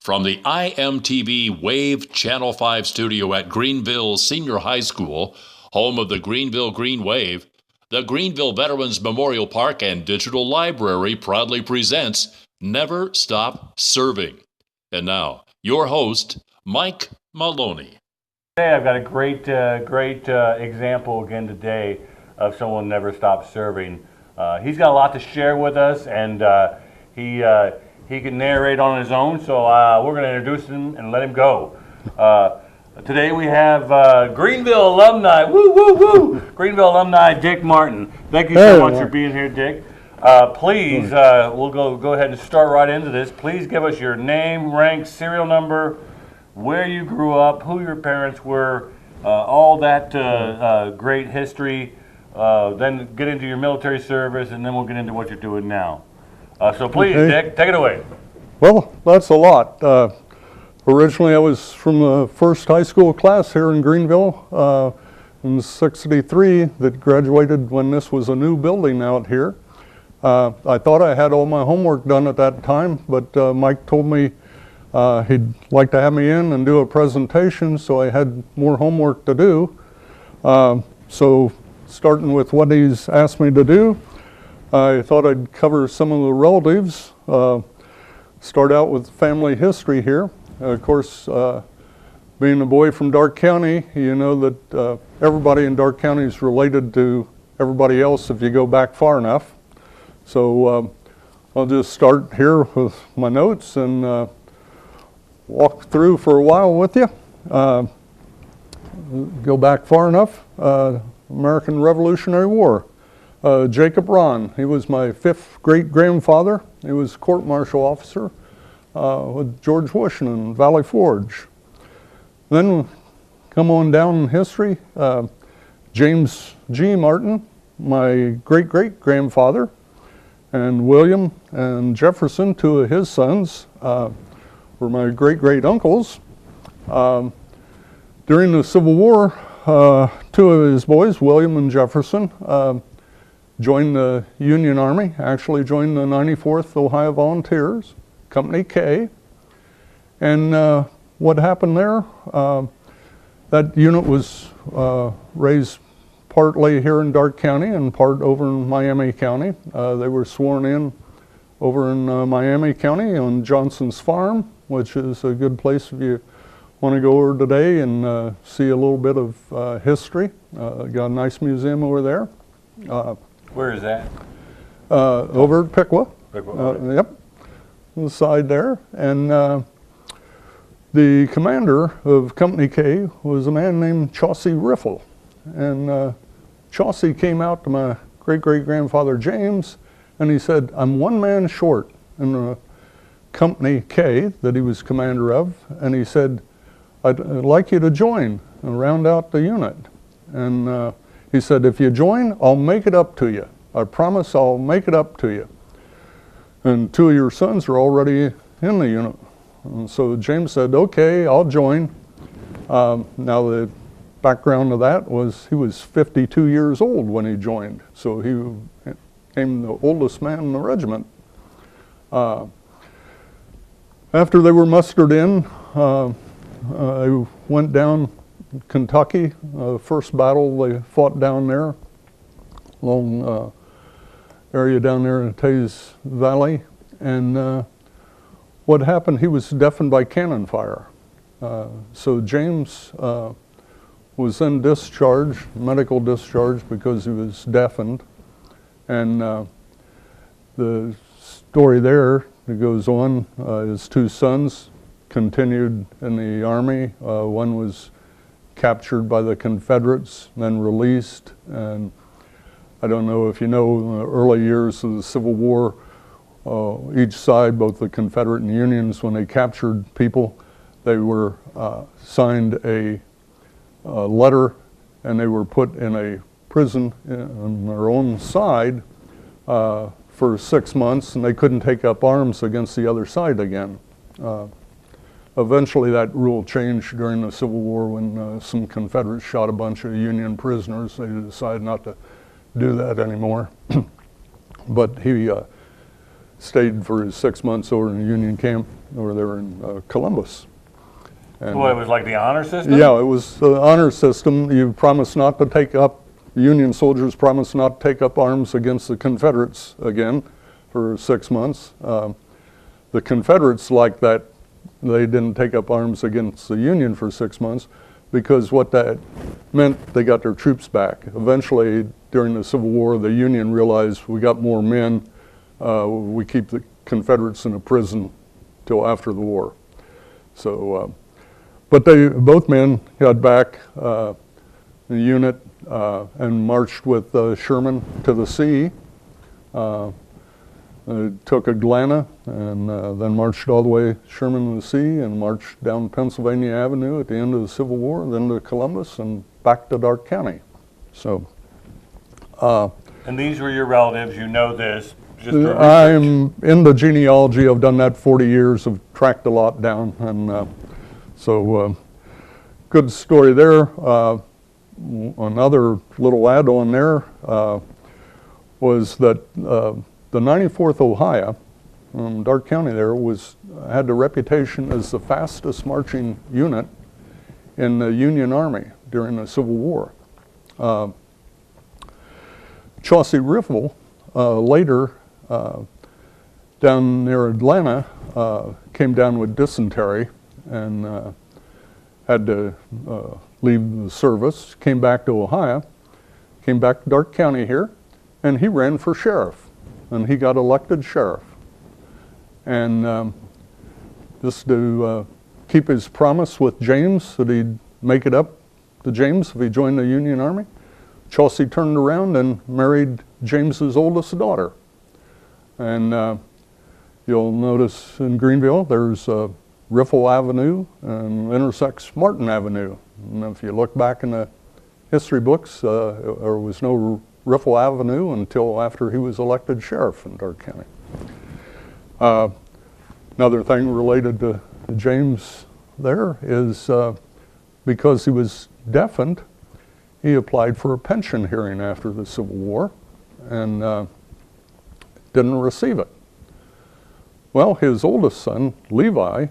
From the IMTV Wave Channel 5 studio at Greenville Senior High School, home of the Greenville Green Wave, the Greenville Veterans Memorial Park and Digital Library proudly presents Never Stop Serving. And now, your host, Mike Maloney. Today I've got a great example again today of someone never stopped serving. He's got a lot to share with us, and he can narrate on his own, so we're going to introduce him and let him go. Today we have Greenville alumni, Greenville alumni Dick Martin. Thank you so much for being here, Dick. Please, we'll go ahead and start right into this. Please give us your name, rank, serial number, where you grew up, who your parents were, all that great history. Then get into your military service, and then we'll get into what you're doing now. So please, Dick, take it away. Well, that's a lot. Originally, I was from the first high school class here in Greenville in '63 that graduated when this was a new building out here. I thought I had all my homework done at that time, but Mike told me he'd like to have me in and do a presentation, so I had more homework to do. So starting with what he's asked me to do, I thought I'd cover some of the relatives, start out with family history here. Of course, being a boy from Darke County, you know that everybody in Darke County is related to everybody else if you go back far enough. So I'll just start here with my notes and walk through for a while with you. Go back far enough, American Revolutionary War. Jacob Ron, he was my fifth great-grandfather. He was a court-martial officer with George Washington in Valley Forge. Then come on down in history, James G. Martin, my great-great-grandfather, and William and Jefferson, two of his sons, were my great-great-uncles. During the Civil War, two of his boys, William and Jefferson, joined the Union Army, actually joined the 94th Ohio Volunteers, Company K. And what happened there, that unit was raised partly here in Darke County and part over in Miami County. They were sworn in over in Miami County on Johnson's Farm, which is a good place if you want to go over today and see a little bit of history. Got a nice museum over there. Where is that? Over at Piqua. Yep. On the side there. And the commander of Company K was a man named Chauncey Riffle. And Chauncey came out to my great-great-grandfather James, and he said, I'm one man short in the Company K that he was commander of. And he said, I'd like you to join and round out the unit. And he said, if you join, I'll make it up to you. I promise I'll make it up to you. And two of your sons are already in the unit. And so James said, okay, I'll join. Now the background of that was he was 52 years old when he joined. So he became the oldest man in the regiment. After they were mustered in, they went down Kentucky, first battle they fought down there, long area down there in Taze Valley. And what happened, he was deafened by cannon fire. So James was then discharged, medical discharge, because he was deafened. And the story there that goes on, his two sons continued in the Army. One was captured by the Confederates, then released. And I don't know if you know, in the early years of the Civil War, each side, both the Confederate and Unions, when they captured people, they were signed a letter, and they were put in a prison on their own side for 6 months, and they couldn't take up arms against the other side again. Eventually that rule changed during the Civil War when some Confederates shot a bunch of Union prisoners. They decided not to do that anymore. But he stayed for his 6 months over in a Union camp over there in Columbus. And, Well, it was like the honor system? yeah, it was the honor system. You promised not to take up, Union soldiers promised not to take up arms against the Confederates again for 6 months. The Confederates liked that. They didn't take up arms against the Union for 6 months because what that meant, they got their troops back. Eventually, during the Civil War, the Union realized we got more men, we keep the Confederates in a prison till after the war. So, but both men got back the unit and marched with Sherman to the sea. Took Atlanta and then marched all the way Sherman to the sea and marched down Pennsylvania Avenue at the end of the Civil War, then to Columbus and back to Darke County. So, and these were your relatives, you know this. Just for research. I'm in the genealogy. I've done that 40 years. I've tracked a lot down, and so good story there. Another little add-on there was that the 94th Ohio, Darke County there, had the reputation as the fastest marching unit in the Union Army during the Civil War. Chauncey Riffle later down near Atlanta came down with dysentery and had to leave the service, came back to Ohio, came back to Darke County here, and he ran for sheriff. And he got elected sheriff. And just to keep his promise with James that he'd make it up to James if he joined the Union Army, Chauncey turned around and married James's oldest daughter. And you'll notice in Greenville there's Riffle Avenue and intersects Martin Avenue. And if you look back in the history books, there was no Riffle Avenue until after he was elected sheriff in Darke County. Another thing related to James there is because he was deafened, he applied for a pension hearing after the Civil War and didn't receive it. Well, his oldest son, Levi,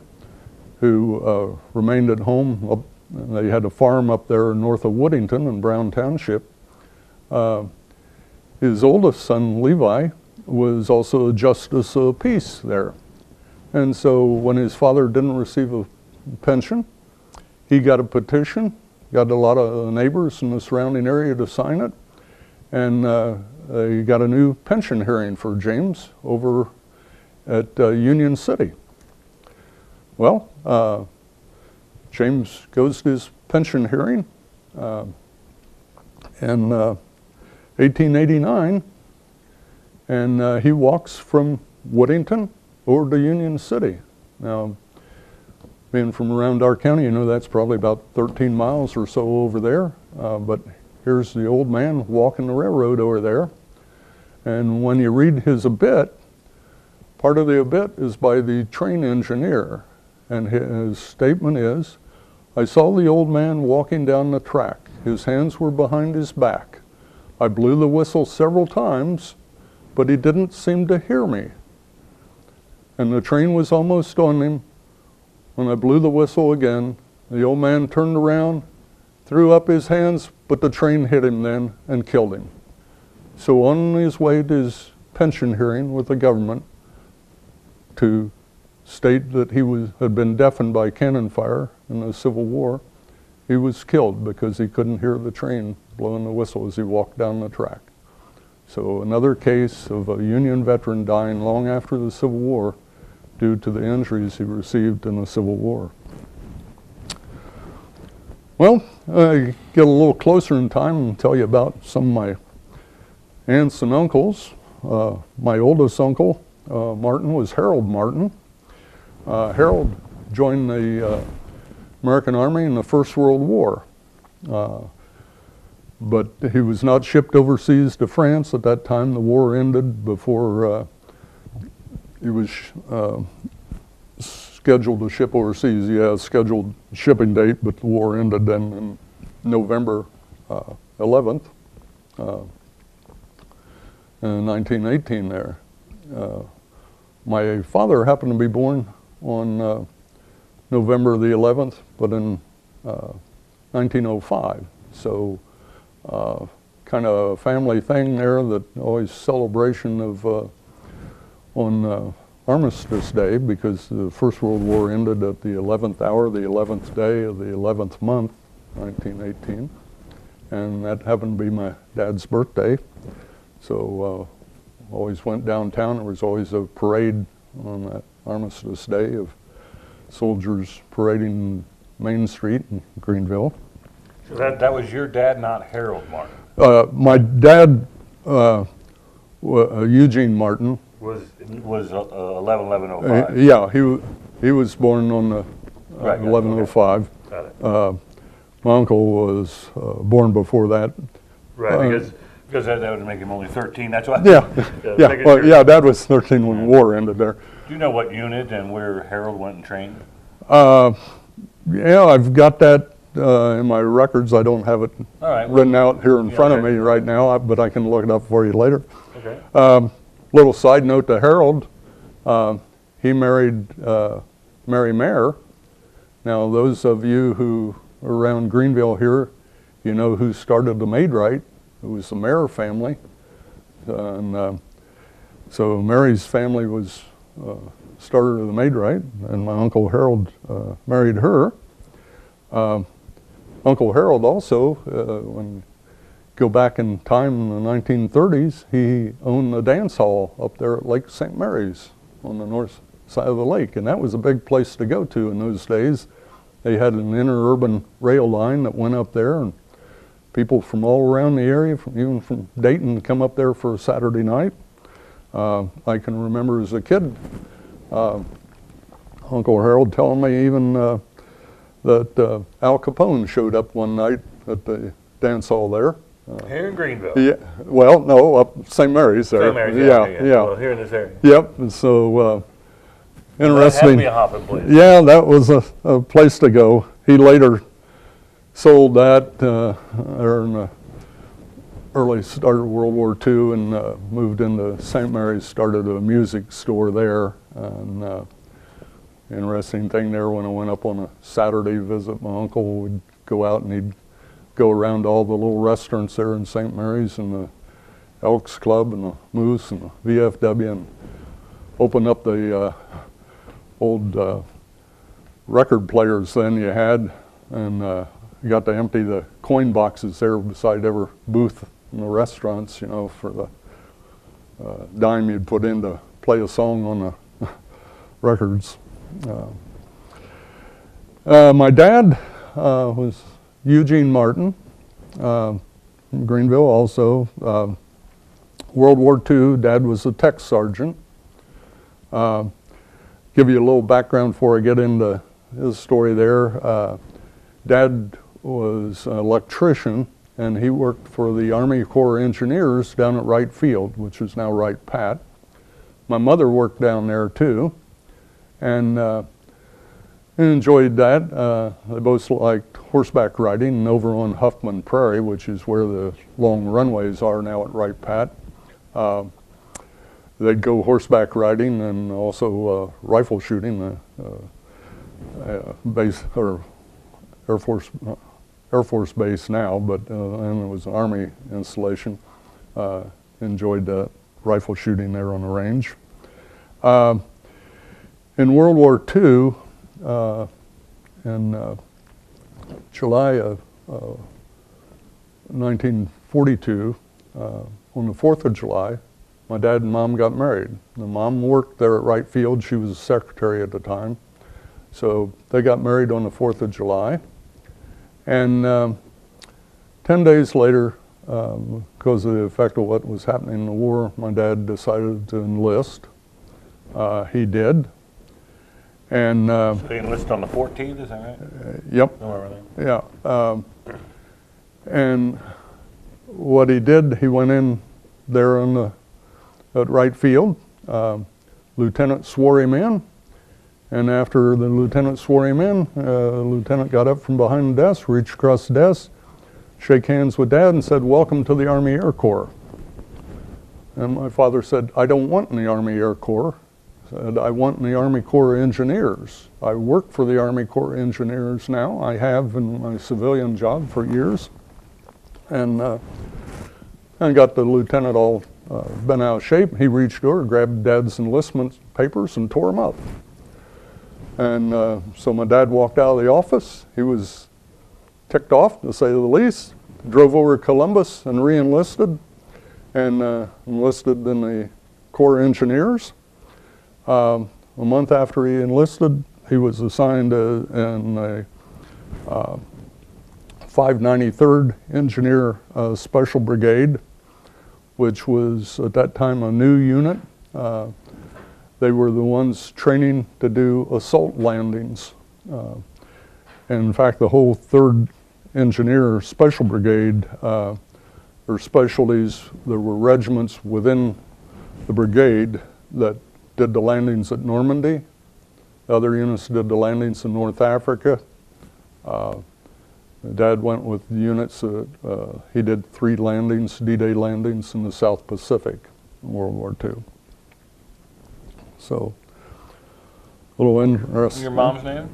who remained at home, they had a farm up there north of Woodington in Brown Township. His oldest son, Levi, was also a justice of the peace there. And so when his father didn't receive a pension, he got a petition, got a lot of neighbors in the surrounding area to sign it, and they got a new pension hearing for James over at Union City. Well, James goes to his pension hearing, and 1889, and he walks from Woodington over to Union City. Now, being from around Darke County, you know that's probably about 13 miles or so over there, but here's the old man walking the railroad over there. And when you read his obit, part of the obit is by the train engineer, and his statement is, "I saw the old man walking down the track. His hands were behind his back. I blew the whistle several times, but he didn't seem to hear me. And the train was almost on him. When I blew the whistle again, the old man turned around, threw up his hands, but the train hit him then and killed him." So on his way to his pension hearing with the government to state that he had been deafened by cannon fire in the Civil War, he was killed because he couldn't hear the train blowing the whistle as he walked down the track. So another case of a Union veteran dying long after the Civil War due to the injuries he received in the Civil War. Well, I get a little closer in time and tell you about some of my aunts and uncles. My oldest uncle, Martin, was Harold Martin. Harold joined the American Army in the First World War. But he was not shipped overseas to France at that time. The war ended before he was scheduled to ship overseas. He had a scheduled shipping date, but the war ended then in November 11th, in 1918 there. My father happened to be born on November the 11th, but in 1905. So kind of a family thing there, that always celebration of on Armistice Day, because the First World War ended at the 11th hour, the 11th day of the 11th month, 1918. And that happened to be my dad's birthday. So always went downtown. There was always a parade on that Armistice Day of soldiers parading Main Street in Greenville. So that was your dad, not Harold Martin? My dad, Eugene Martin, Was 11/11/05? yeah, he was born on the Right, 1105. Got it. My uncle was born before that. Right, because that would make him only 13. That's why. Yeah, yeah. making Well, sure. yeah, Dad was 13 when the war ended there. Do you know what unit and where Harold went and trained? Yeah, I've got that in my records. I don't have it All right. written out here in front of okay. me right now, but I can look it up for you later. Okay. Little side note to Harold, he married Mary Mayer. Now, those of you who are around Greenville here, you know who started the Maidrite. It was the Mayer family. And so Mary's family was started the Maidrite, and my Uncle Harold married her. Uncle Harold also, when go back in time in the 1930s, he owned the dance hall up there at Lake St. Mary's on the north side of the lake, and that was a big place to go to in those days. They had an interurban rail line that went up there, and people from all around the area, even from Dayton, come up there for a Saturday night. I can remember as a kid, Uncle Harold telling me even that Al Capone showed up one night at the dance hall there. Here in Greenville? Yeah, well, no, up St. Mary's there. St. Mary's, yeah. Well, here in this area. Yep, and so That had to interesting. be a hopping place. Yeah, that was a place to go. He later sold that or in the early start of World War II, and moved into St. Mary's, started a music store there. And interesting thing there, when I went up on a Saturday to visit my uncle, we'd go out and he'd go around all the little restaurants there in St. Mary's, and the Elks Club and the Moose and the VFW, and open up the old record players then you had, and you got to empty the coin boxes there beside every booth in the restaurants, you know, for the dime you'd put in to play a song on the records. My dad was Eugene Martin, from Greenville also. World War II, Dad was a tech sergeant. Give you a little background before I get into his story there. Dad was an electrician, and he worked for the Army Corps of Engineers down at Wright Field, which is now Wright Pat. My mother worked down there too, and enjoyed that. They both liked horseback riding, and over on Huffman Prairie, which is where the long runways are now at Wright Pat, they'd go horseback riding and also rifle shooting. Base or Air Force base now, but and it was an Army installation. Enjoyed rifle shooting there on the range. In World War II, in July of 1942, on the 4th of July, my dad and mom got married. The mom worked there at Wright Field. She was a secretary at the time. So they got married on the 4th of July. And 10 days later, because of the effect of what was happening in the war, my dad decided to enlist. He did. And So he enlisted on the 14th, is that right? yep. Somewhere around there. Yeah, and what he did, he went in there at Wright Field. Lieutenant swore him in, and after the lieutenant swore him in, the lieutenant got up from behind the desk, reached across the desk, shake hands with Dad, and said, "Welcome to the Army Air Corps." And my father said, "I don't want in the Army Air Corps." said, I want in the Army Corps of Engineers. I work for the Army Corps of Engineers now. I have in my civilian job for years. And I got the lieutenant all bent out of shape. He reached over, grabbed Dad's enlistment papers and tore them up. And so my dad walked out of the office. He was ticked off, to say the least. Drove over to Columbus and re-enlisted, and enlisted in the Corps of Engineers. A month after he enlisted, he was assigned in the 593rd Engineer Special Brigade, which was at that time a new unit. They were the ones training to do assault landings. And in fact, the whole 3rd Engineer Special Brigade, their specialties, there were regiments within the brigade that did the landings at Normandy. The other units did the landings in North Africa. Dad went with units that he did 3 landings, D-Day landings in the South Pacific in World War II. So, a little interesting. Your mom's name?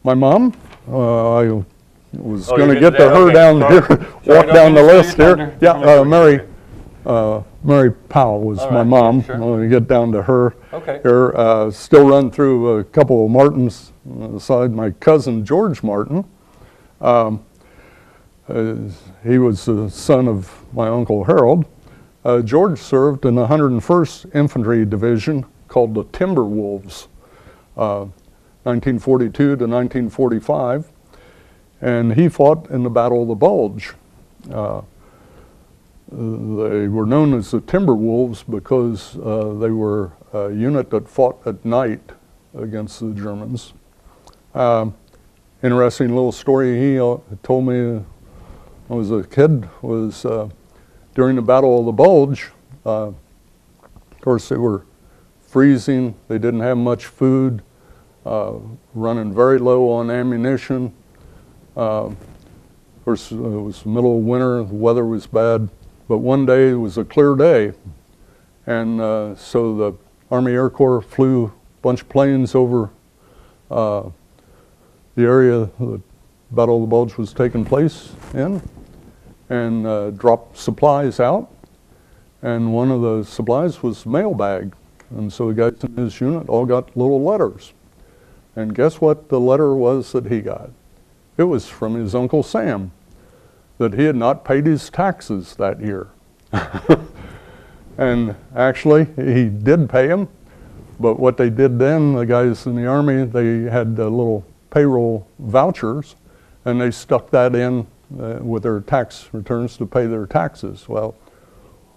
My mom? I was going to you get to her okay, down sorry. here, Sorry, walk down the don't list mean to here. steal your Yeah, thunder. Mary Powell was All my right, mom. sure. I'm going to get down to her Okay. here. Still run through a couple of Martins aside. My cousin George Martin. He was the son of my Uncle Harold. George served in the 101st Infantry Division called the Timberwolves, 1942 to 1945. And he fought in the Battle of the Bulge. They were known as the Timberwolves because they were a unit that fought at night against the Germans. Interesting little story he told me when I was a kid was during the Battle of the Bulge, of course they were freezing, they didn't have much food, running very low on ammunition. Of course, it was the middle of winter, the weather was bad, but one day it was a clear day, and so the Army Air Corps flew a bunch of planes over the area the Battle of the Bulge was taking place in, and dropped supplies out, and one of the supplies was mailbag, and so the guys in his unit all got little letters, and guess what the letter was that he got? It was from his Uncle Sam, that he had not paid his taxes that year. And actually, he did pay them, but what they did then, the guys in the Army, they had little payroll vouchers, and they stuck that in with their tax returns to pay their taxes. Well,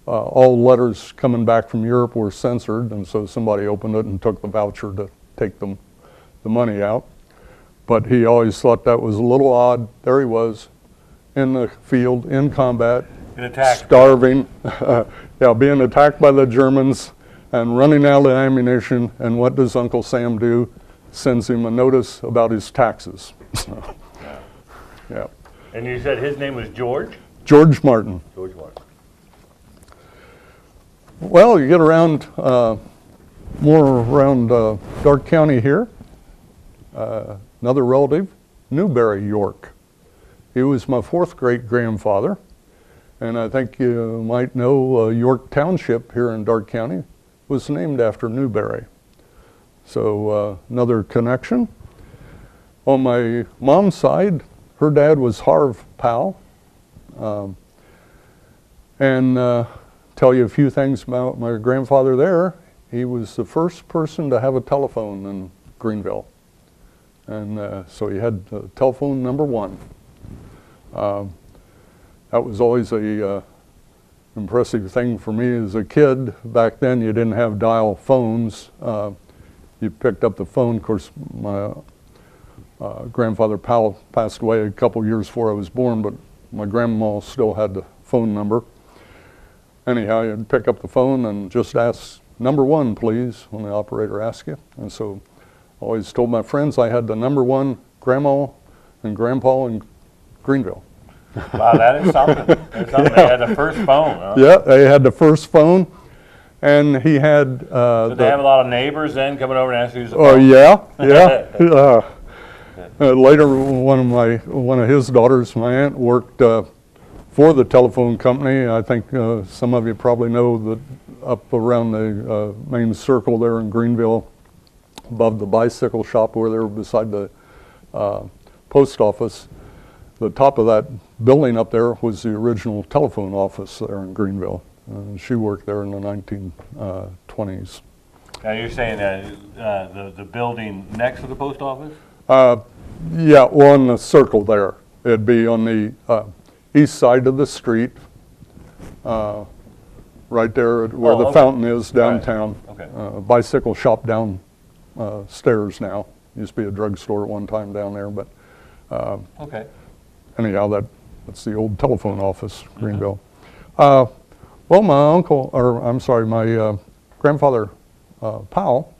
all letters coming back from Europe were censored, and so somebody opened it and took the voucher to take the money out. But he always thought that was a little odd. There he was in the field, in combat, starving, being attacked by the Germans and running out of ammunition. And what does Uncle Sam do? Sends him a notice about his taxes. So, yeah. And you said his name was George? George Martin. George Martin. Well, you get around, more around Darke County here. Another relative, Newberry York. He was my 4th great-grandfather, and I think you might know York Township here in Darke County was named after Newberry. So another connection. On my mom's side, her dad was Harv Powell. And tell you a few things about my grandfather there. He was the first person to have a telephone in Greenville. And so he had telephone number 1. That was always a impressive thing for me as a kid. Back then you didn't have dial phones. You picked up the phone. Of course, my grandfather Powell passed away a couple years before I was born, but my grandma still had the phone number. Anyhow, you'd pick up the phone and just ask number 1, please, when the operator asked you. And so I always told my friends I had the number 1 grandma and grandpa in Greenville. Wow, that is something. That's something. They had the first phone, huh? Yeah, they had the first phone. And he had. Did they have a lot of neighbors then coming over and asking you to use the Oh phone? yeah. Later, one of his daughters, my aunt, worked for the telephone company. I think some of you probably know that up around the main circle there in Greenville, above the bicycle shop where they're beside the post office, the top of that building up there was the original telephone office there in Greenville. She worked there in the 1920s. Now you're saying that the building next to the post office? Yeah, well, on the circle there. It'd be on the east side of the street, right there where the fountain is downtown. Right. Okay. Bicycle shop downstairs now. Used to be a drugstore at one time down there, but Okay. anyhow, that's the old telephone office, Greenville. Well, my grandfather, Powell,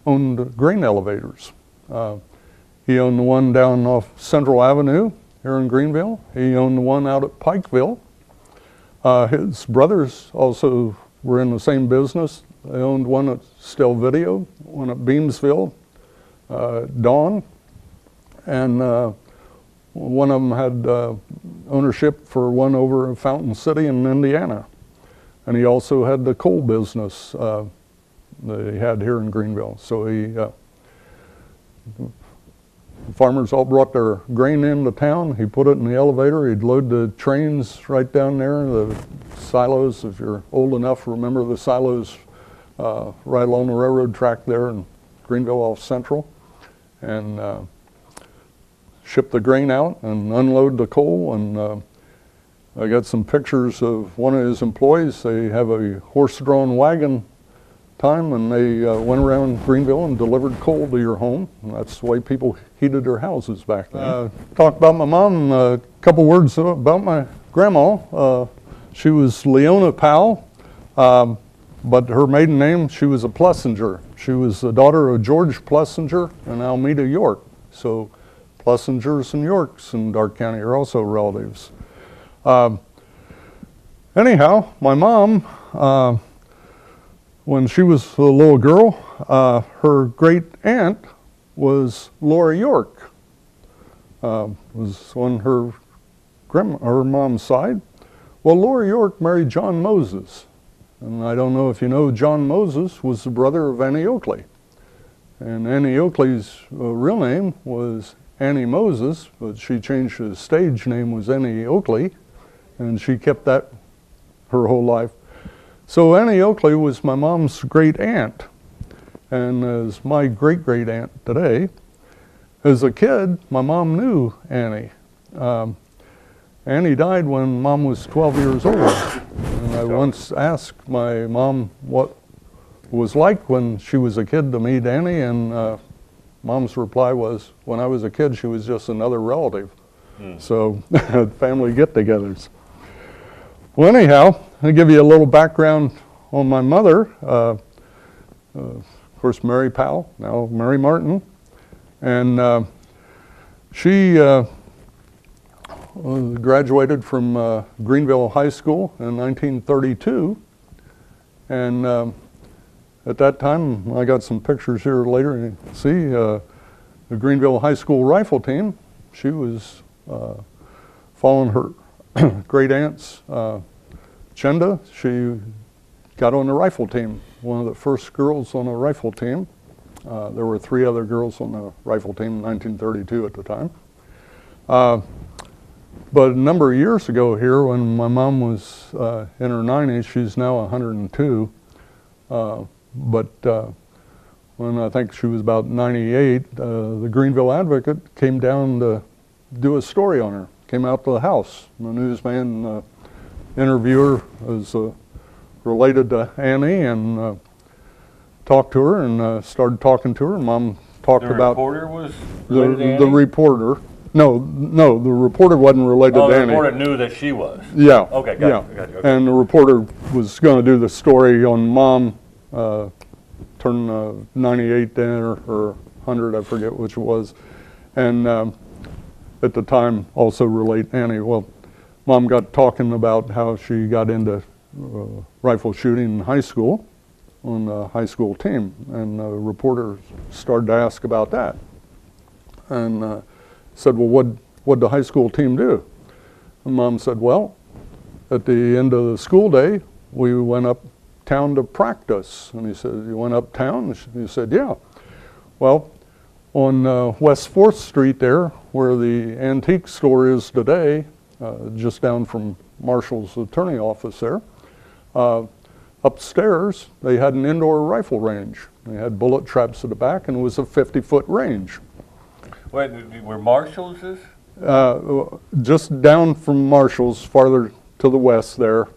owned grain elevators. He owned the one down off Central Avenue here in Greenville. He owned the one out at Pikeville. His brothers also were in the same business. They owned one at Still Video, one at Beamsville, Dawn, and one of them had ownership for one over in Fountain City in Indiana. And he also had the coal business that he had here in Greenville. So farmers all brought their grain into town. He put it in the elevator. He'd load the trains right down there, the silos, if you're old enough, remember the silos right along the railroad track there in Greenville off Central, and ship the grain out and unload the coal. And I got some pictures of one of his employees. They have a horse-drawn wagon time, and they went around Greenville and delivered coal to your home. And that's the way people heated their houses back then. Talk about my mom, a couple words about my grandma. She was Leona Powell, but her maiden name, she was a Plessinger. She was the daughter of George Plessinger and Almeda York. So Plessingers and Yorks in Darke County are also relatives. Anyhow, my mom, when she was a little girl, her great aunt was Laura York, was on her mom's side. Well, Laura York married John Moses, and I don't know if you know, John Moses was the brother of Annie Oakley, and Annie Oakley's real name was Annie Moses, but she changed the stage name was Annie Oakley, and she kept that her whole life. So Annie Oakley was my mom's great aunt, and as my great-great aunt today. As a kid, my mom knew Annie. Annie died when Mom was 12 years old, and I once asked my mom what it was like when she was a kid to meet Annie, and Mom's reply was, when I was a kid, she was just another relative. So family get-togethers. Well, anyhow, I'll give you a little background on my mother. Of course, Mary Powell, now Mary Martin. And she graduated from Greenville High School in 1932. And at that time, I got some pictures here later, you can see the Greenville High School rifle team. She was following her great aunt's Chenda. She got on the rifle team, one of the first girls on a rifle team. There were 3 other girls on the rifle team in 1932 at the time. But a number of years ago here, when my mom was in her 90s, she's now 102. But when I think she was about 98, the Greenville Advocate came down to do a story on her. Came out to the house. The newsman interviewer was related to Annie and talked to her and started talking to her. And Mom talked about The reporter was related to Annie? the reporter. No, the reporter wasn't related to Annie. The reporter knew that she was. Yeah. Okay, gotcha. Okay. And the reporter was going to do the story on Mom turned 98 then or 100, I forget which it was. And at the time also relate Annie. Well, Mom got talking about how she got into rifle shooting in high school, on the high school team. And the reporter started to ask about that. And said, well, what'd the high school team do? And Mom said, well, at the end of the school day, we went uptown to practice. And he said, you went uptown? And he said, yeah. Well, on West 4th Street there, where the antique store is today, just down from Marshall's attorney office there, upstairs, they had an indoor rifle range. They had bullet traps at the back, and it was a 50-foot range. Wait, where Marshall's is? Just down from Marshall's, farther to the west there.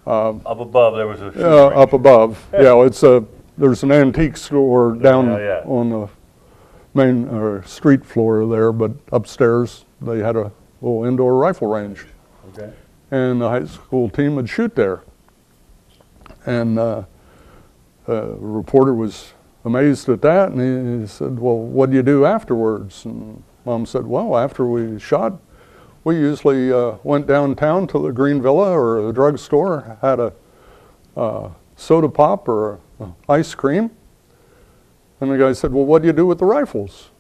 Up above, there was a shooting range. Up above, yeah. There's an antique store down on the main street floor there, but upstairs they had a little indoor rifle range. Okay. And the high school team would shoot there. And the reporter was amazed at that, and he said, well, what do you do afterwards? And Mom said, well, after we shot, we usually went downtown to the Green Villa or the drugstore, had a soda pop or ice cream. And the guy said, well, what do you do with the rifles?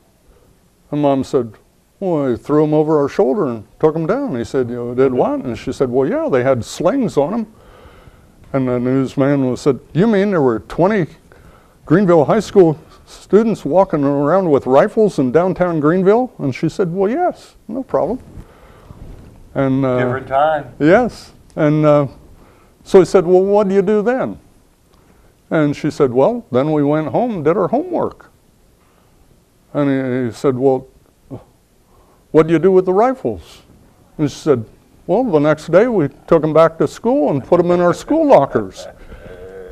And Mom said, well, we threw them over our shoulder and took them down. He said, you did what? And she said, well, yeah, they had slings on them. And the newsman said, you mean there were 20 Greenville High School students walking around with rifles in downtown Greenville? And she said, well, yes, no problem. And different time. Yes. And so he said, well, what do you do then? And she said, well, then we went home and did our homework. And he said, well, what do you do with the rifles? And she said, well, the next day we took them back to school and put them in our school lockers.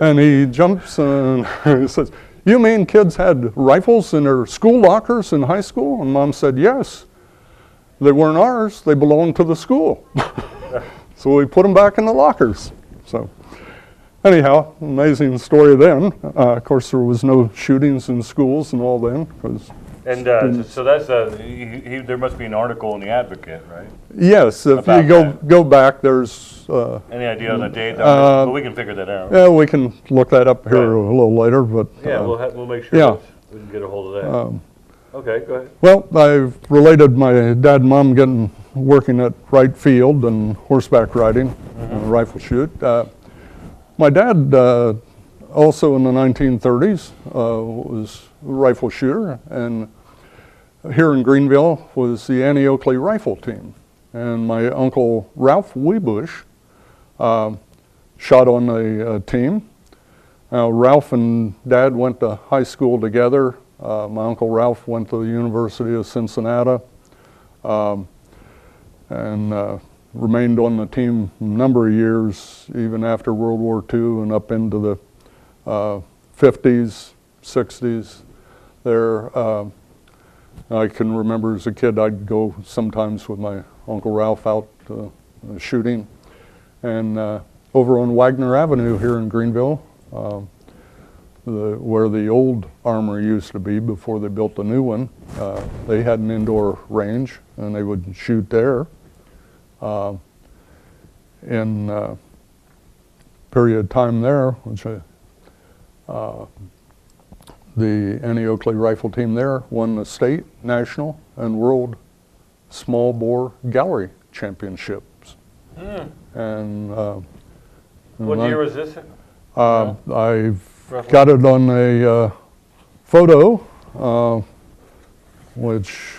And he jumps and he says, you mean kids had rifles in their school lockers in high school? And Mom said, yes. They weren't ours, they belonged to the school. So we put them back in the lockers. So anyhow, amazing story then. Of course, there was no shootings in schools and all then. And so that's there must be an article in the Advocate, right? Yes, if you go back, there's... any idea on the date? But we can figure that out. Yeah, we can look that up here a little later, but... Yeah, we'll make sure we can get a hold of that. Okay, go ahead. Well, I've related my dad and mom working at Wright Field and horseback riding, rifle shoot. My dad, also in the 1930s, was a rifle shooter, and here in Greenville was the Annie Oakley rifle team. And my uncle Ralph Weebush shot on the team. Ralph and Dad went to high school together. My Uncle Ralph went to the University of Cincinnati and remained on the team a number of years, even after World War II and up into the 50s, 60s there. I can remember as a kid I'd go sometimes with my Uncle Ralph out shooting. And over on Wagner Avenue here in Greenville, where the old armory used to be before they built the new one, they had an indoor range and they would shoot there. In a period of time there, which the Annie Oakley rifle team there won the state, national, and world small bore gallery championships. And what year was this? I've got it on a photo, which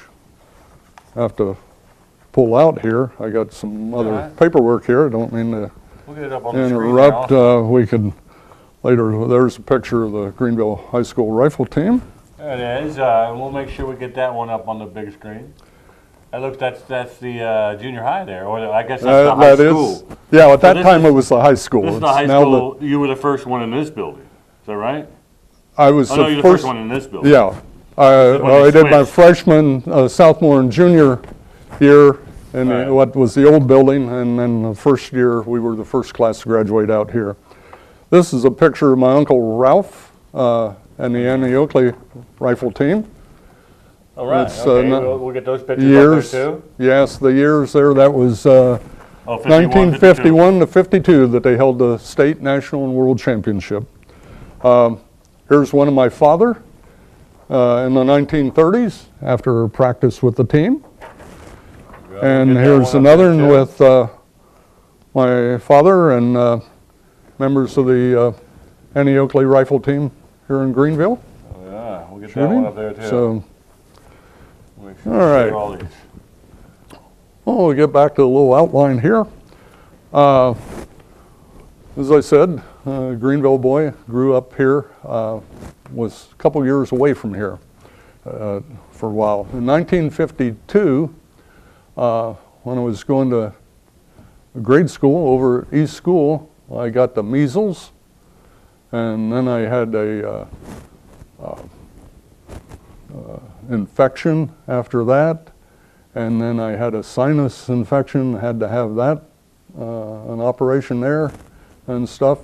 I have to pull out here. I got some other paperwork here. I don't mean to interrupt. We could later. There's a picture of the Greenville High School rifle team. There it is. We'll make sure we get that one up on the big screen. Look, that's the junior high there, or I guess that's the high school. Yeah, at that time it was the high school. This is the high school. You were the first one in this building. Is that right? I was you're the first one in this building. Yeah. I did my freshman, sophomore, and junior year in what was the old building, and then the first year we were the first class to graduate out here. This is a picture of my Uncle Ralph and the Annie Oakley rifle team. All right. We'll get those pictures years, up there too. Yes, the years there. That was 1951 to 52 that they held the state, national, and world championship. Here's one of my father in the 1930s after practice with the team. And here's another one with my father and members of the Annie Oakley rifle team here in Greenville. Oh yeah, we'll get that one up there too. So, All right. Well, we'll get back to the little outline here. As I said, Greenville boy, grew up here, was a couple years away from here for a while. In 1952, when I was going to grade school over at East School, I got the measles, and then I had a infection after that, and then I had a sinus infection, had to have that, an operation there and stuff.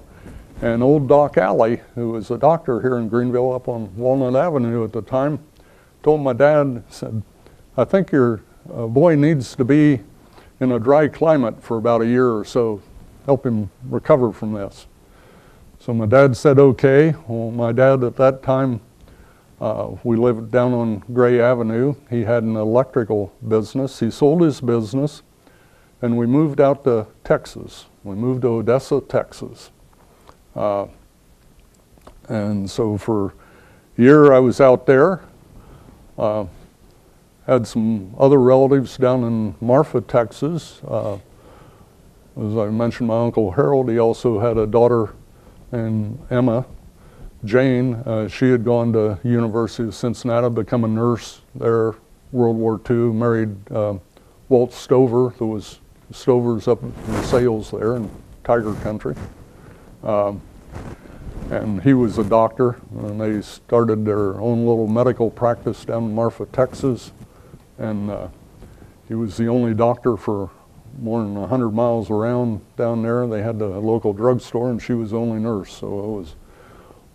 And old Doc Alley, who was a doctor here in Greenville up on Walnut Avenue at the time, told my dad, said, I think your boy needs to be in a dry climate for about a year or so, help him recover from this. So my dad said, okay. Well, my dad at that time, we lived down on Gray Avenue. He had an electrical business. He sold his business, and we moved out to Texas. We moved to Odessa, Texas. And so for a year I was out there. Had some other relatives down in Marfa, Texas. As I mentioned, my Uncle Harold, he also had a daughter named Emma Jane. She had gone to University of Cincinnati, become a nurse there, World War II, married Walt Stover, who was Stover's up in sales there in Tiger Country. And he was a doctor, and they started their own little medical practice down in Marfa, Texas. And he was the only doctor for more than 100 miles around down there. They had the local drugstore, and she was the only nurse. So it was,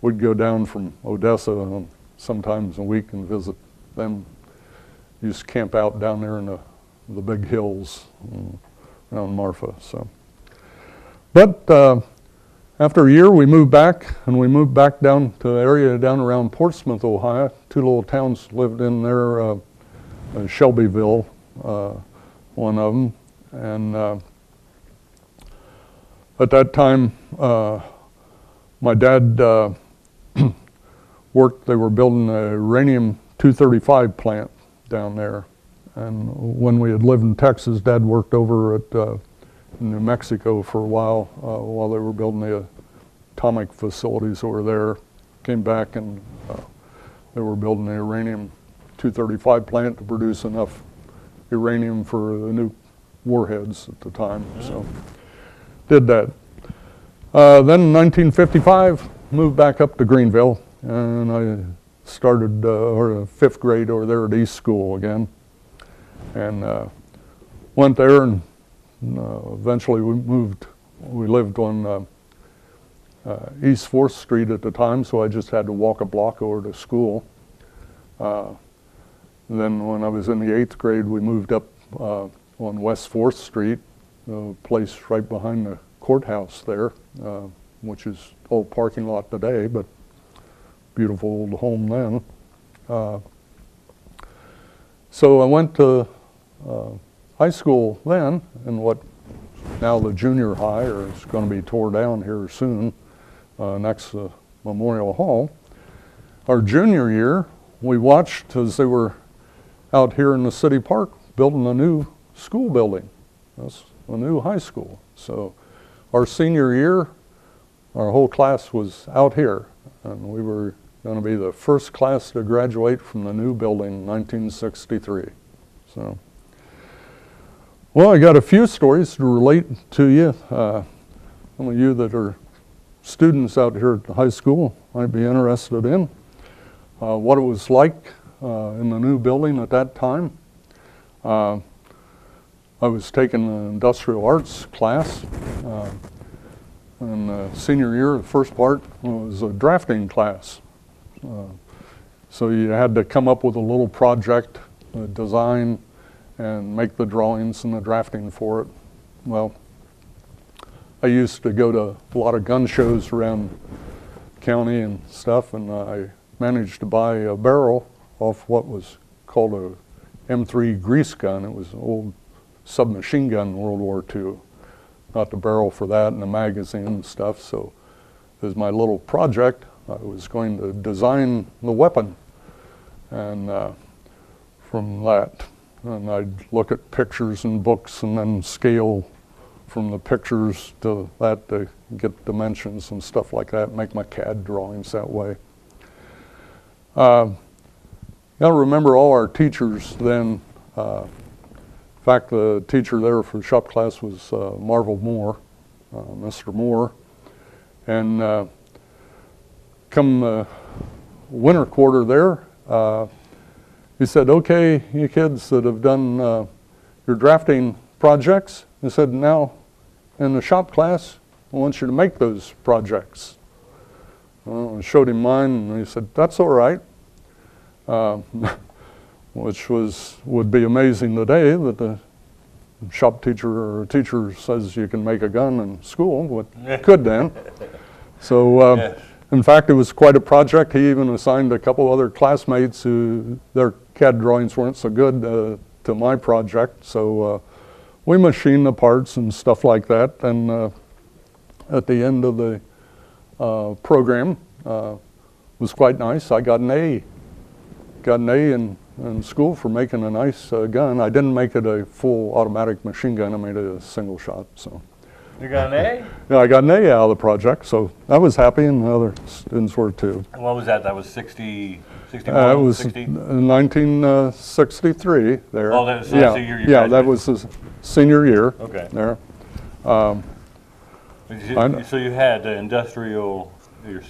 we'd go down from Odessa sometimes a week and visit them. Used to camp out down there in the big hills around Marfa. So, but after a year, we moved back, and we moved back down to the area down around Portsmouth, Ohio. Two little towns lived in there, Shelbyville, one of them. And at that time, my dad worked, they were building a uranium-235 plant down there. And when we had lived in Texas, Dad worked over at New Mexico for a while they were building the atomic facilities over there. Came back and they were building the uranium-235 plant to produce enough uranium for the new warheads at the time. So did that. Then in 1955, moved back up to Greenville, and I started or fifth grade over there at East School again, and went there, and eventually we lived on East 4th Street at the time, so I just had to walk a block over to school. Then when I was in the 8th grade, we moved up on West 4th Street, a place right behind the courthouse there, which is old parking lot today, but beautiful old home then. So I went to high school then, in what now the junior high, or it's going to be tore down here soon, next to Memorial Hall. Our junior year, we watched as they were out here in the city park building a new school building. That's a new high school. So our senior year, our whole class was out here, and we were going to be the first class to graduate from the new building in 1963. So, well, I got a few stories to relate to you. Some of you that are students out here at the high school might be interested in what it was like in the new building at that time. I was taking an industrial arts class, and senior year, the first part was a drafting class. So you had to come up with a little project, a design, and make the drawings and the drafting for it. Well, I used to go to a lot of gun shows around County and stuff, and I managed to buy a barrel off what was called a M3 grease gun. It was an old submachine gun in World War II. Got the barrel for that and the magazine and stuff. So as my little project, I was going to design the weapon. And from that, and I'd look at pictures and books and then scale from the pictures to that to get dimensions and stuff like that, make my CAD drawings that way. I remember all our teachers then. In fact, the teacher there for shop class was Marvel Moore, Mr. Moore. And come winter quarter there, he said, okay, you kids that have done your drafting projects, he said, now in the shop class, I want you to make those projects. Well, I showed him mine, and he said, that's all right. Which would be amazing today that the shop teacher or teacher says you can make a gun in school, but could then. So Yes. in fact, it was quite a project. He even assigned a couple other classmates who their CAD drawings weren't so good to my project. So we machined the parts and stuff like that. And at the end of the program, was quite nice. I got an A. Got an A in school for making a nice gun. I didn't make it a full automatic machine gun. I made it a single shot. So. You got an A? Yeah, I got an A out of the project, so I was happy, and the other students were too. And what was that? That was 60, 61, It was 60? 1963 there. Oh, that was the yeah, year you yeah, that graduated? was his senior year. Okay. There. So you had industrial...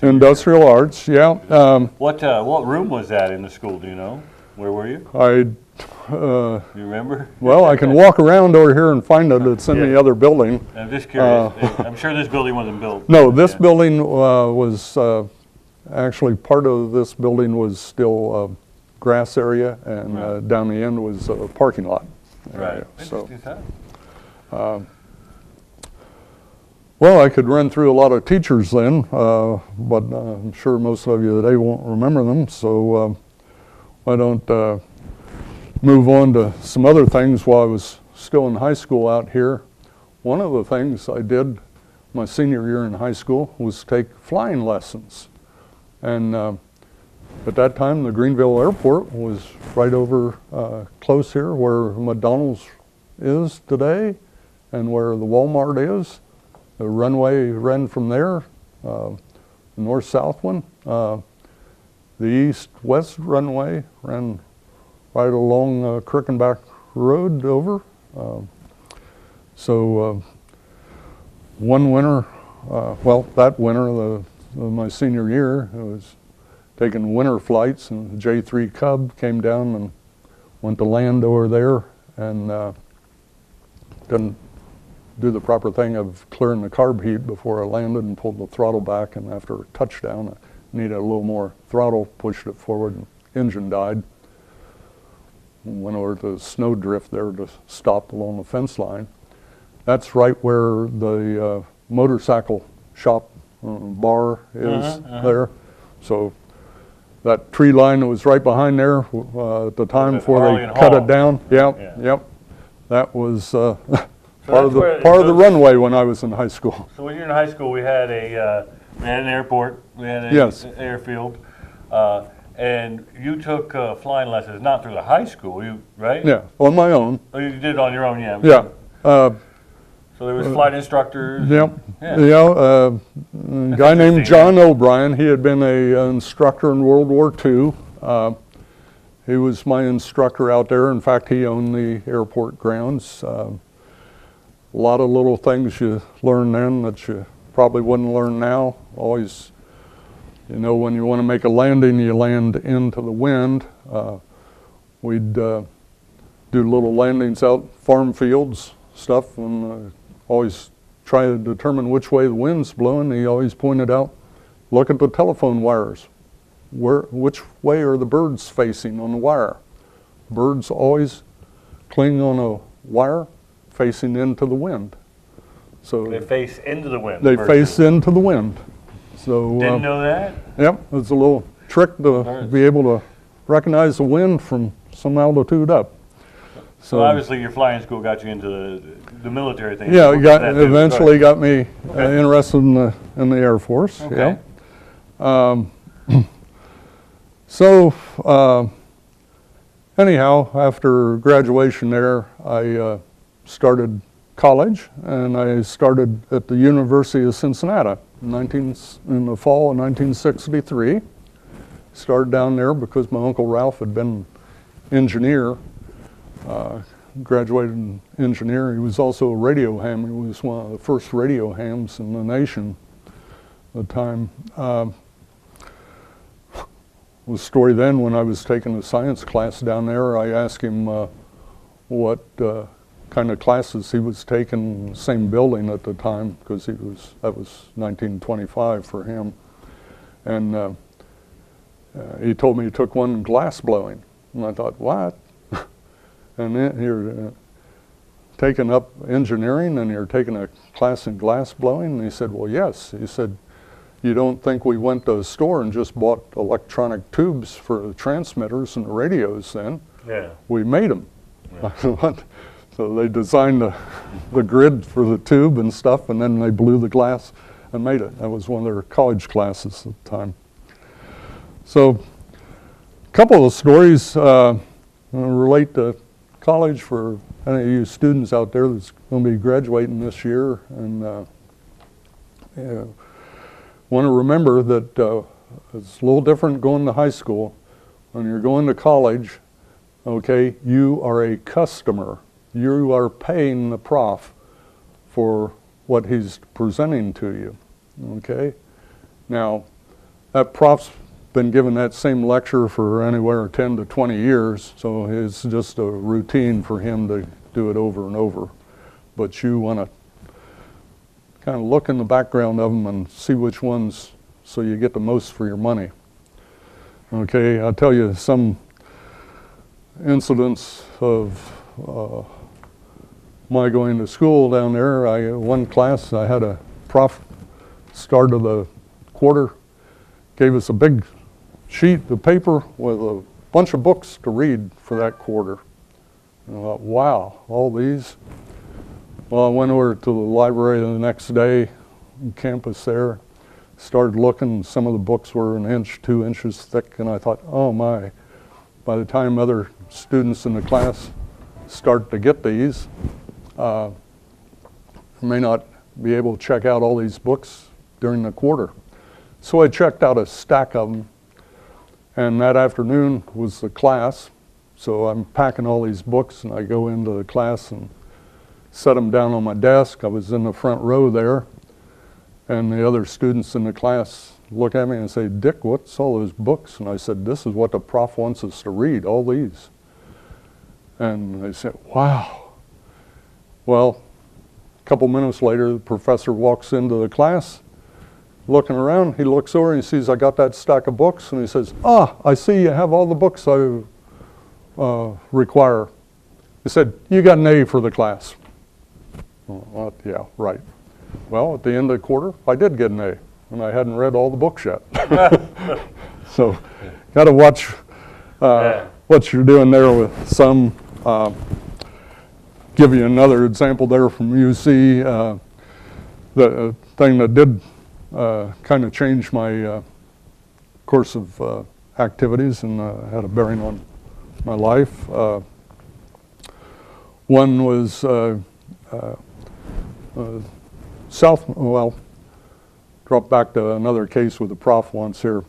Industrial arts, yeah. What room was that in the school? Do you know? Where were you? Do you remember? Well, I can walk around over here and find it. It's in the other building. I'm just curious. I'm sure this building wasn't built. No, this building was actually part of this building was still grass area, and down the end was a parking lot area. Right. So, So. well, I could run through a lot of teachers then, but I'm sure most of you today won't remember them. So why don't move on to some other things while I was still in high school out here. One of the things I did my senior year in high school was take flying lessons. And at that time, the Greenville Airport was right over close here where McDonald's is today and where the Walmart is. The runway ran from there, the north-south one. The east-west runway ran right along Crickenback Road over. So one winter, well, that winter, my senior year, I was taking winter flights, and the J3 Cub came down and went to land over there, and didn't do the proper thing of clearing the carb heat before I landed, and pulled the throttle back, and after a touchdown, I needed a little more throttle, pushed it forward, and engine died. Went over to the snowdrift there to stop along the fence line. That's right where the motorcycle shop bar is there. So that tree line that was right behind there at the time before they cut it down. Yep. That was part of the runway when I was in high school. So when you were in high school, we had an airport, we had an airfield, and you took flying lessons not through the high school, right? Yeah, on my own. Oh, you did it on your own, yeah. Yeah. So there was flight instructors. Yep. Yeah. A guy named John O'Brien. He had been an instructor in World War II. He was my instructor out there. In fact, he owned the airport grounds. A lot of little things you learn then that you probably wouldn't learn now. Always, when you want to make a landing, you land into the wind. We'd do little landings out farm fields, stuff, and always try to determine which way the wind's blowing. He always pointed out, look at the telephone wires. Which way are the birds facing on the wire? Birds always cling on a wire facing into the wind. So they face into the wind. They face into the wind. So Didn't know that? Yep, it's a little trick to be able to recognize the wind from some altitude up. So obviously your flying school got you into the military thing. Yeah, eventually got me interested in the Air Force. Okay. Yeah. So anyhow, after graduation there, I started college, and I started at the University of Cincinnati in the fall of 1963. Started down there because my Uncle Ralph had been engineer, graduated in engineer. He was also a radio ham. He was one of the first radio hams in the nation at the time. The story then, when I was taking a science class down there, I asked him what kind of classes he was taking in the same building at the time, because that was 1925 for him. And he told me he took one in glass blowing. And I thought, what? And then you're taking up engineering and you're taking a class in glass blowing? And he said, well, yes. He said, you don't think we went to a store and just bought electronic tubes for the transmitters and the radios then? Yeah. We made them. Yeah. So they designed the grid for the tube and stuff, and then they blew the glass and made it. That was one of their college classes at the time. So a couple of stories relate to college for any of you students out there that's going to be graduating this year. And want to remember that it's a little different going to high school. When you're going to college, okay, you are a customer. You are paying the prof for what he's presenting to you, okay? Now, that prof's been given that same lecture for anywhere 10 to 20 years, so it's just a routine for him to do it over and over. But you want to kind of look in the background of them and see which ones, so you get the most for your money. Okay, I'll tell you some incidents of my going to school down there. One class, I had a prof start of the quarter, gave us a big sheet of paper with a bunch of books to read for that quarter. And I thought, wow, all these? Well, I went over to the library the next day on campus there, started looking. Some of the books were 1 inch, 2 inches thick, and I thought, oh my, by the time other students in the class start to get these, I may not be able to check out all these books during the quarter. So I checked out a stack of them, and that afternoon was the class. So I'm packing all these books, and I go into the class and set them down on my desk. I was in the front row there, and the other students in the class look at me and say, Dick, what's all those books? And I said, this is what the prof wants us to read, all these. And they said, wow. Well, a couple minutes later, the professor walks into the class, looking around. He looks over and he sees I got that stack of books, and he says, I see you have all the books I require. He said, you got an A for the class. Well, yeah, right. Well, at the end of the quarter, I did get an A, and I hadn't read all the books yet. So, got to watch what you're doing there with some. Give you another example there from UC. The thing that did kind of change my course of activities and had a bearing on my life. One was drop back to another case with a prof once here.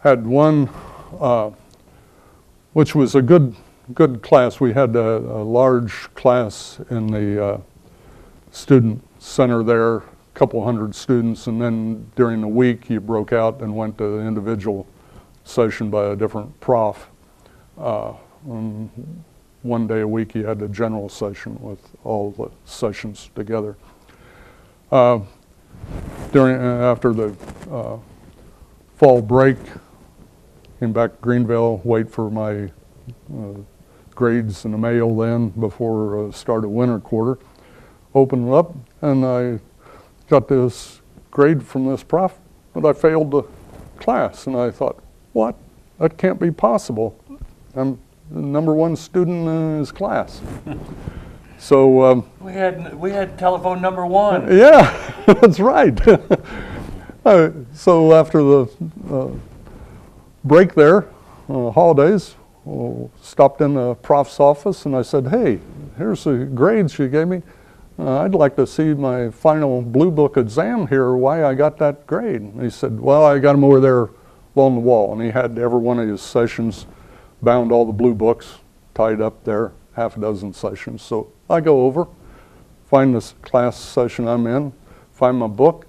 Had one, which was a good class. We had a large class in the student center there, a couple hundred students, and then during the week you broke out and went to the individual session by a different prof. One day a week you had a general session with all the sessions together. After the fall break, came back to Greenville, wait for my grades in the mail then before start of winter quarter. Opened it up, and I got this grade from this prof, but I failed the class. And I thought, what? That can't be possible. I'm the #1 student in his class. So we had telephone number 1. yeah, that's right. So after the break there, holidays, stopped in the prof's office and I said, hey, here's the grades you gave me. I'd like to see my final blue book exam here, why I got that grade. And he said, well, I got them over there along the wall. And he had every one of his sessions, bound all the blue books, tied up there, half a dozen sessions. So I go over, find this class session I'm in, find my book,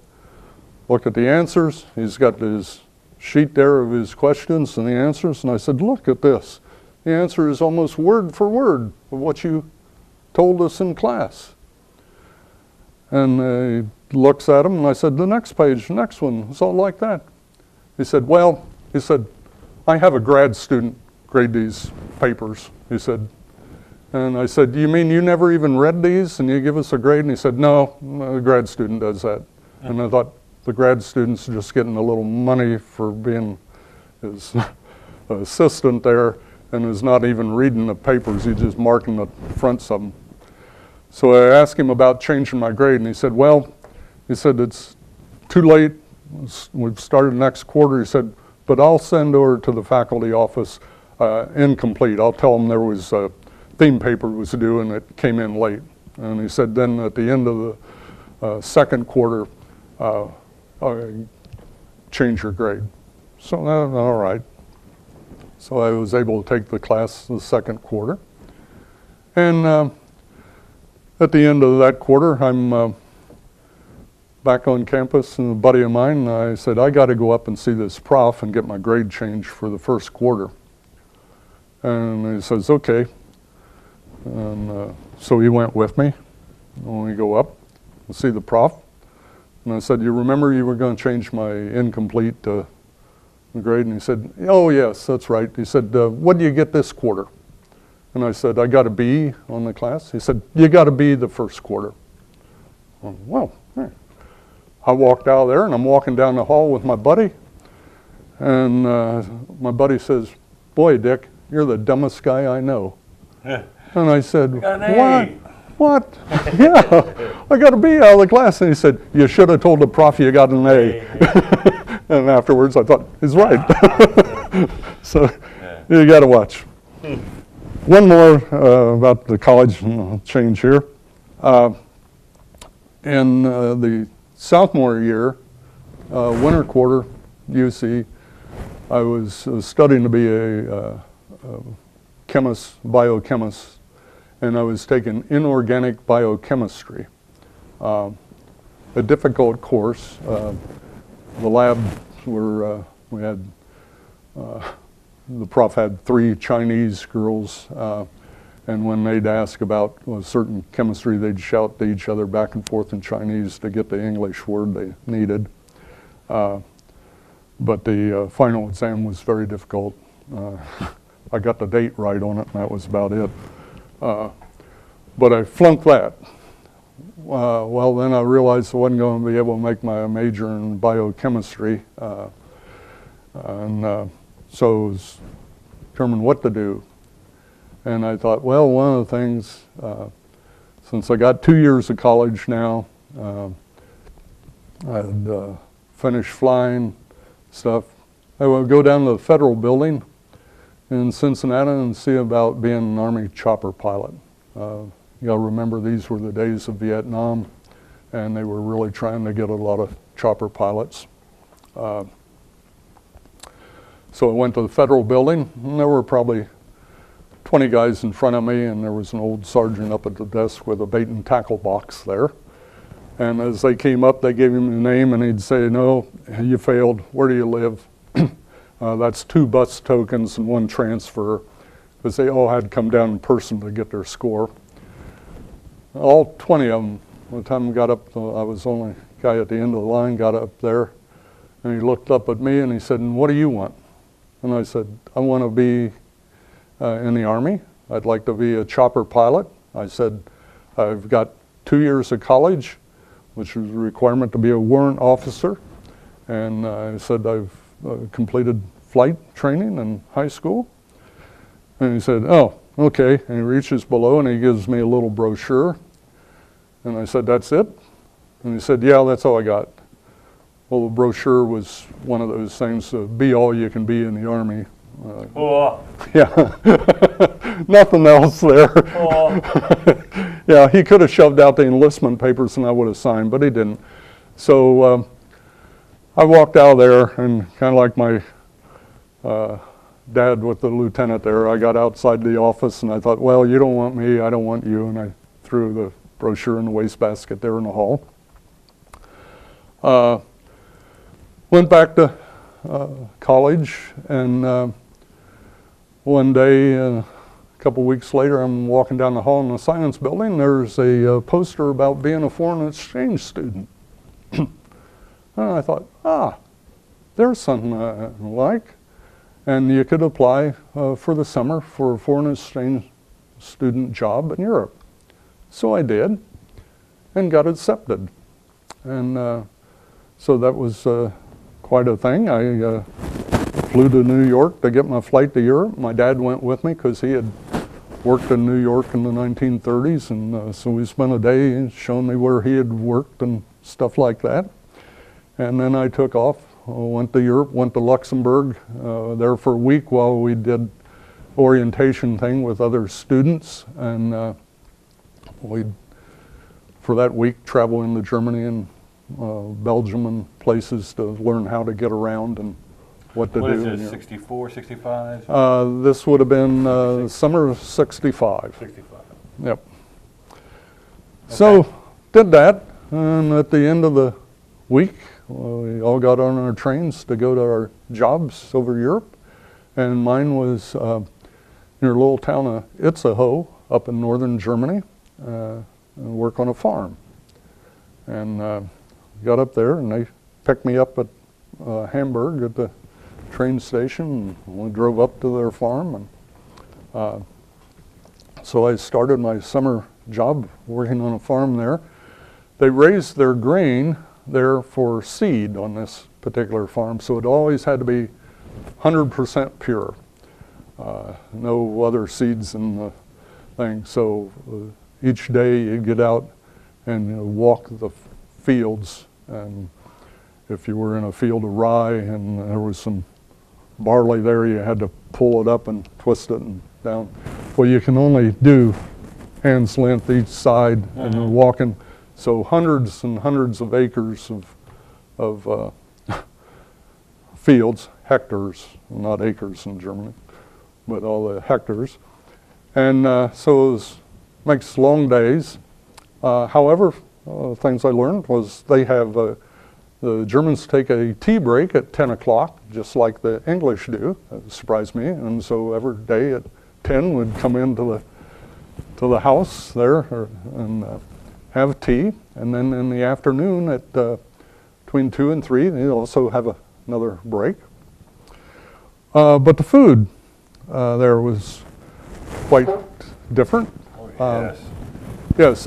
look at the answers. He's got his sheet there of his questions and the answers. And I said, look at this. The answer is almost word for word of what you told us in class. And he looks at him and I said, the next page, the next one, it's all like that. He said, well, he said, I have a grad student grade these papers, he said. And I said, you mean you never even read these and you give us a grade? And he said, no, a grad student does that. And I thought, the grad student's just getting a little money for being his assistant there and is not even reading the papers, he's just marking the fronts of them. So I asked him about changing my grade and he said, well, he said, it's too late, we've started next quarter. He said, but I'll send over to the faculty office incomplete. I'll tell them there was a theme paper was due and it came in late. And he said, then at the end of the second quarter, change your grade. So all right. So I was able to take the class the second quarter. And at the end of that quarter, I'm back on campus and a buddy of mine, I said, I got to go up and see this prof and get my grade changed for the first quarter. And he says, okay. And so he went with me. And we go up and see the prof. And I said, you remember you were going to change my incomplete grade? And he said, oh yes, that's right. He said, what do you get this quarter? And I said, I got a B on the class. He said, you got a B the first quarter. Well, I walked out of there and I'm walking down the hall with my buddy. And my buddy says, boy, Dick, you're the dumbest guy I know. And I said, what? Yeah, I got a B out of the class. And he said, you should have told the prof you got an A. And afterwards I thought, he's right. So you got to watch. One more about the college change here. In the sophomore year, winter quarter, UC, I was studying to be a chemist, biochemist, and I was taking inorganic biochemistry. A difficult course. The labs were, we had, the prof had 3 Chinese girls, and when they'd ask about a certain chemistry, they'd shout to each other back and forth in Chinese to get the English word they needed. But the final exam was very difficult. I got the date right on it, and that was about it. But I flunked that. Well, then I realized I wasn't going to be able to make my major in biochemistry. So I was determined what to do. And I thought, well, one of the things, since I got 2 years of college now, I'd finished flying stuff, I would go down to the Federal Building in Cincinnati and see about being an Army chopper pilot. You gotta remember these were the days of Vietnam, and they were really trying to get a lot of chopper pilots. So I went to the Federal Building, and there were probably 20 guys in front of me, and there was an old sergeant up at the desk with a bait and tackle box there. And as they came up, they gave him a name, and he'd say, no, you failed, where do you live? That's 2 bus tokens and 1 transfer, because they all had to come down in person to get their score. All 20 of them, by the time I got up, I was the only guy at the end of the line, got up there, and he looked up at me and he said, and what do you want? And I said, I want to be in the Army. I'd like to be a chopper pilot. I said, I've got 2 years of college. which was a requirement to be a warrant officer. And I said, I've completed flight training in high school. And he said, oh, okay. And he reaches below and he gives me a little brochure. And I said, that's it? And he said, yeah, that's all I got. Well, the brochure was one of those things, be all you can be in the Army. Oh, Yeah, nothing else there. oh. Yeah, he could have shoved out the enlistment papers and I would have signed, but he didn't. So I walked out of there, and kind of like my dad with the lieutenant there, I got outside the office and I thought, well, you don't want me, I don't want you, and I threw the brochure in the wastebasket there in the hall. Went back to college, and one day, a couple weeks later, I'm walking down the hall in the science building. There's a poster about being a foreign exchange student. And I thought, there's something I like. And you could apply for the summer for a foreign exchange student job in Europe. So I did, and got accepted. And so that was quite a thing. I flew to New York to get my flight to Europe. My dad went with me because he had worked in New York in the 1930s, and so we spent a day showing me where he had worked and stuff like that. And then I took off, went to Europe, went to Luxembourg, there for a week while we did orientation thing with other students, and we'd, for that week, travel into Germany and Belgium and places to learn how to get around and what to do. What is this, 64, 65? This would have been summer of 65. 65. Yep. Okay. So, did that, and at the end of the week, we all got on our trains to go to our jobs over Europe, and mine was near a little town of Itzehoe up in northern Germany, and work on a farm. And got up there, and they picked me up at Hamburg at the train station, and we drove up to their farm, and so I started my summer job working on a farm there. They raised their grain there for seed on this particular farm, so it always had to be 100% pure. No other seeds in the thing. So each day you'd get out and walk the fields, and if you were in a field of rye and there was some barley there, you had to pull it up and twist it and down. Well, you can only do hand's length each side, and you're walking. So hundreds and hundreds of acres of fields, hectares, not acres in Germany, but all the hectares. And so it makes long days. However, things I learned was they have, the Germans take a tea break at 10 o'clock, just like the English do. That surprised me. And so every day at 10 we'd come into the house there and have tea. And then in the afternoon at between 2 and 3, they also have another break. But the food there was quite different. Oh, Yes, yes.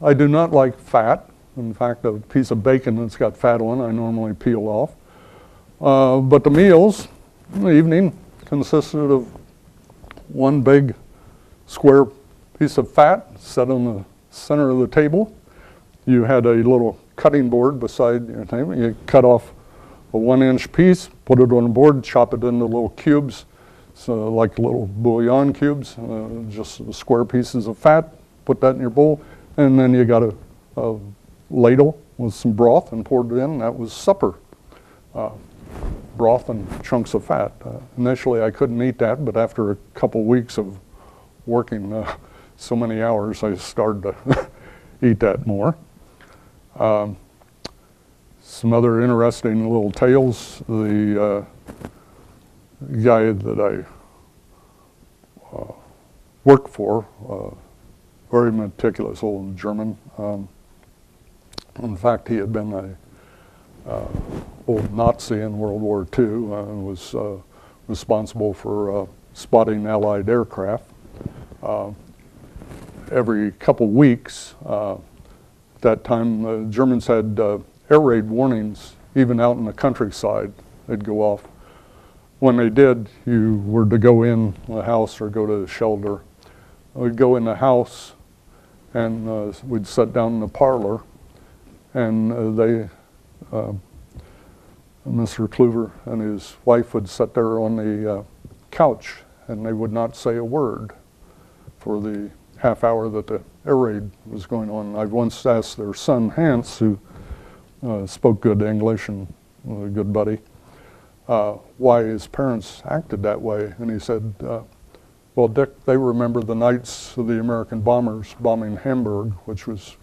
I do not like fat. In fact, a piece of bacon that's got fat on I normally peel off. But the meals in the evening consisted of one big square piece of fat set on the center of the table. You had a little cutting board beside your table. You cut off a 1-inch piece, put it on the board, chop it into little cubes, so like little bouillon cubes, just square pieces of fat. Put that in your bowl, and then you got a ladle with some broth and poured it in. That was supper. Broth and chunks of fat. Initially I couldn't eat that, but after a couple weeks of working so many hours, I started to eat that more. Some other interesting little tales. The guy that I worked for, very meticulous old German. In fact, he had been a old Nazi in World War II and was responsible for spotting Allied aircraft. Every couple weeks, that time, the Germans had air raid warnings, even out in the countryside, they'd go off. When they did, you were to go in the house or go to the shelter. We'd go in the house and we'd sit down in the parlor, and Mr. Kluver and his wife would sit there on the couch, and they would not say a word for the half hour that the air raid was going on. I once asked their son, Hans, who spoke good English and was a good buddy, why his parents acted that way. And he said, well, Dick, they remember the nights of the American bombers bombing Hamburg, which was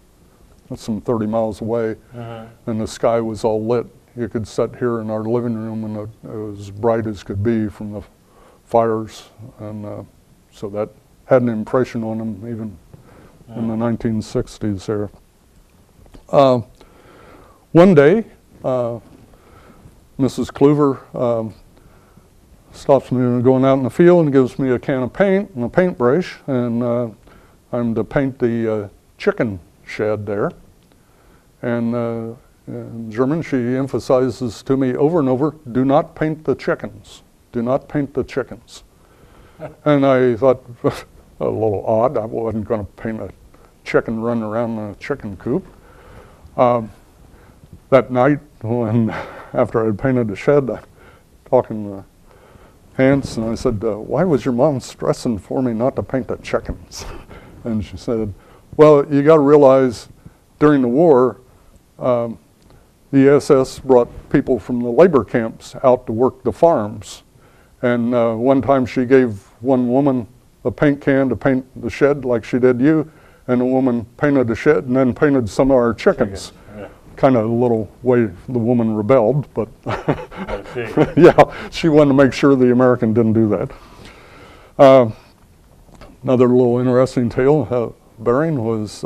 some 30 miles away, and the sky was all lit. You could sit here in our living room, and it was bright as could be from the fires, and so that had an impression on them even in the 1960s there. One day, Mrs. Kluver stops me going out in the field and gives me a can of paint and a paintbrush, and I'm to paint the chicken shed there. And in German, she emphasizes to me over and over, do not paint the chickens. Do not paint the chickens. And I thought, a little odd. I wasn't going to paint a chicken running around in a chicken coop. That night, when after I had painted the shed, I talking to Hans, and I said, why was your mom stressing for me not to paint the chickens? And she said, well, you got to realize during the war, the SS brought people from the labor camps out to work the farms. And one time she gave one woman a paint can to paint the shed like she did you, and the woman painted the shed and then painted some of our chickens. Kind of a little way the woman rebelled, but yeah, she wanted to make sure the American didn't do that. Another little interesting tale, bearing was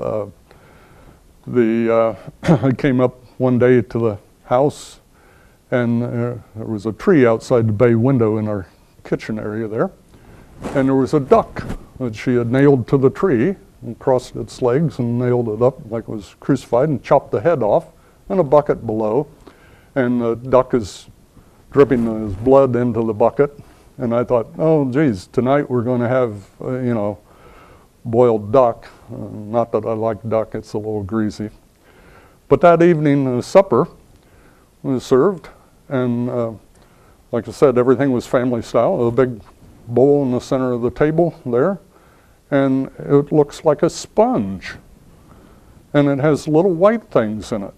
I came up one day to the house, and there was a tree outside the bay window in our kitchen area there, and there was a duck that she had nailed to the tree and crossed its legs and nailed it up like it was crucified and chopped the head off, and a bucket below, and the duck is dripping his blood into the bucket. And I thought, oh geez, tonight we're going to have boiled duck. Not that I like duck, it's a little greasy. But that evening, supper was served, and like I said, everything was family style. A big bowl in the center of the table there, and it looks like a sponge, and it has little white things in it.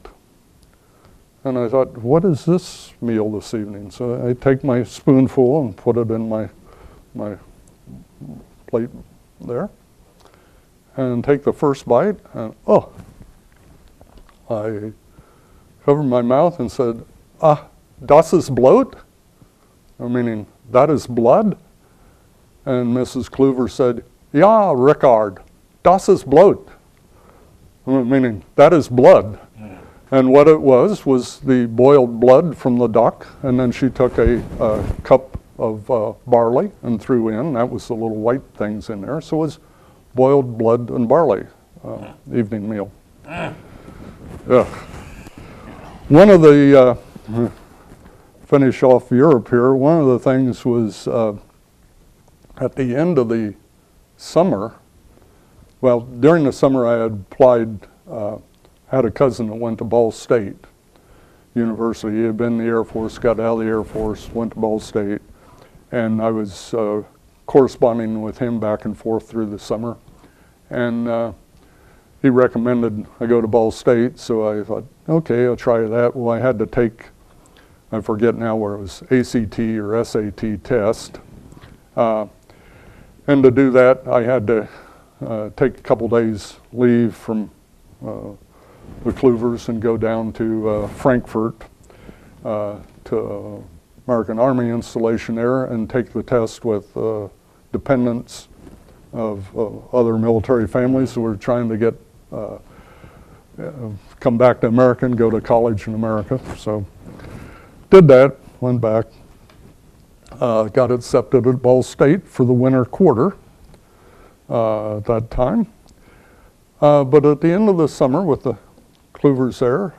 And I thought, what is this meal this evening? So I take my spoonful and put it in my plate there, and take the first bite, and I covered my mouth and said, das ist Blut? Meaning, that is blood? And Mrs. Kluver said, ja, Rickard, das ist Blut. Meaning, that is blood. And what it was the boiled blood from the duck, and then she took a cup of barley and threw in. That was the little white things in there. So it was boiled blood and barley evening meal. One of the, finish off Europe here, one of the things was at the end of the summer, well, during the summer I had applied, had a cousin that went to Ball State University. He had been in the Air Force, got out of the Air Force, went to Ball State, and I was corresponding with him back and forth through the summer. And he recommended I go to Ball State, so I thought, okay, I'll try that. Well, I had to take, I forget now where it was, ACT or SAT test. And to do that, I had to take a couple days leave from the Kluvers and go down to Frankfurt to American Army installation there and take the test with dependents of other military families who were trying to get come back to America and go to college in America. So did that, went back, got accepted at Ball State for the winter quarter at that time. But at the end of the summer, with the Kluver's there.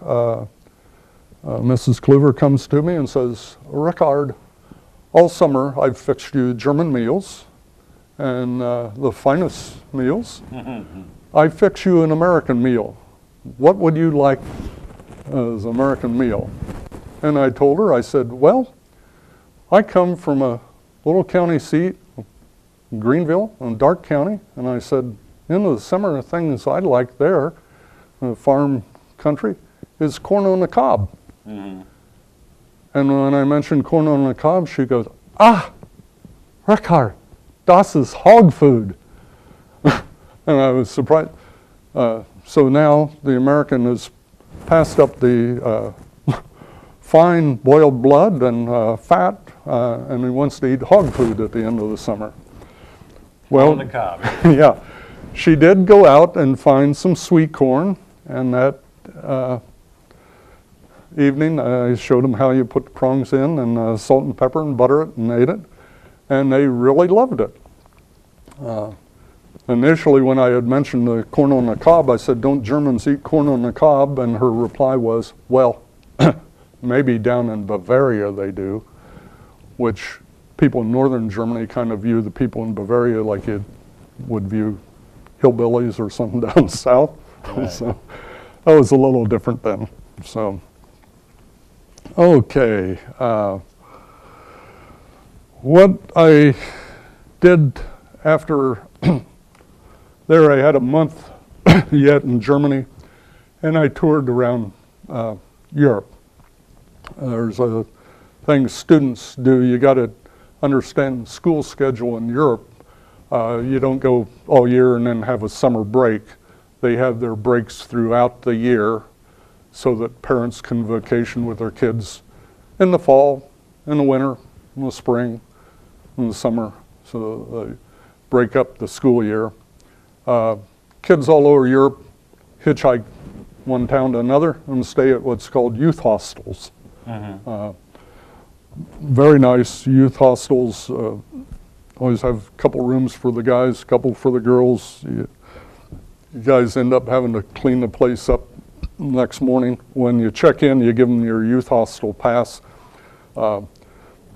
Mrs. Kluver comes to me and says, Rickard, all summer I've fixed you German meals and the finest meals. I fix you an American meal. What would you like as an American meal? And I told her, I said, well, I come from a little county seat, Greenville, in Darke County, and I said, in the summer, the things I like there, farm country, is corn on the cob. And when I mentioned corn on the cob, she goes, ah, Rickard, das ist hog food. And I was surprised. So now the American has passed up the fine boiled blood and fat, and he wants to eat hog food at the end of the summer. Well, On the cob. yeah, she did go out and find some sweet corn, and that evening I showed them how you put the prongs in and salt and pepper and butter it and ate it, and they really loved it. Initially, when I had mentioned the corn on the cob, I said, don't Germans eat corn on the cob? And her reply was, well, maybe down in Bavaria they do, which people in northern Germany kind of view the people in Bavaria like you would view hillbillies or something down south. Right. So that was a little different then. So, okay. What I did after there, I had a month yet in Germany, and I toured around Europe. There's a thing students do. You got to understand school schedule in Europe. You don't go all year and then have a summer break. They have their breaks throughout the year so that parents can vacation with their kids in the fall, in the winter, in the spring, in the summer. So they break up the school year. Kids all over Europe hitchhike one town to another and stay at what's called youth hostels. Very nice youth hostels. Always have a couple rooms for the guys, a couple for the girls. You guys end up having to clean the place up next morning. When you check in, you give them your youth hostel pass. You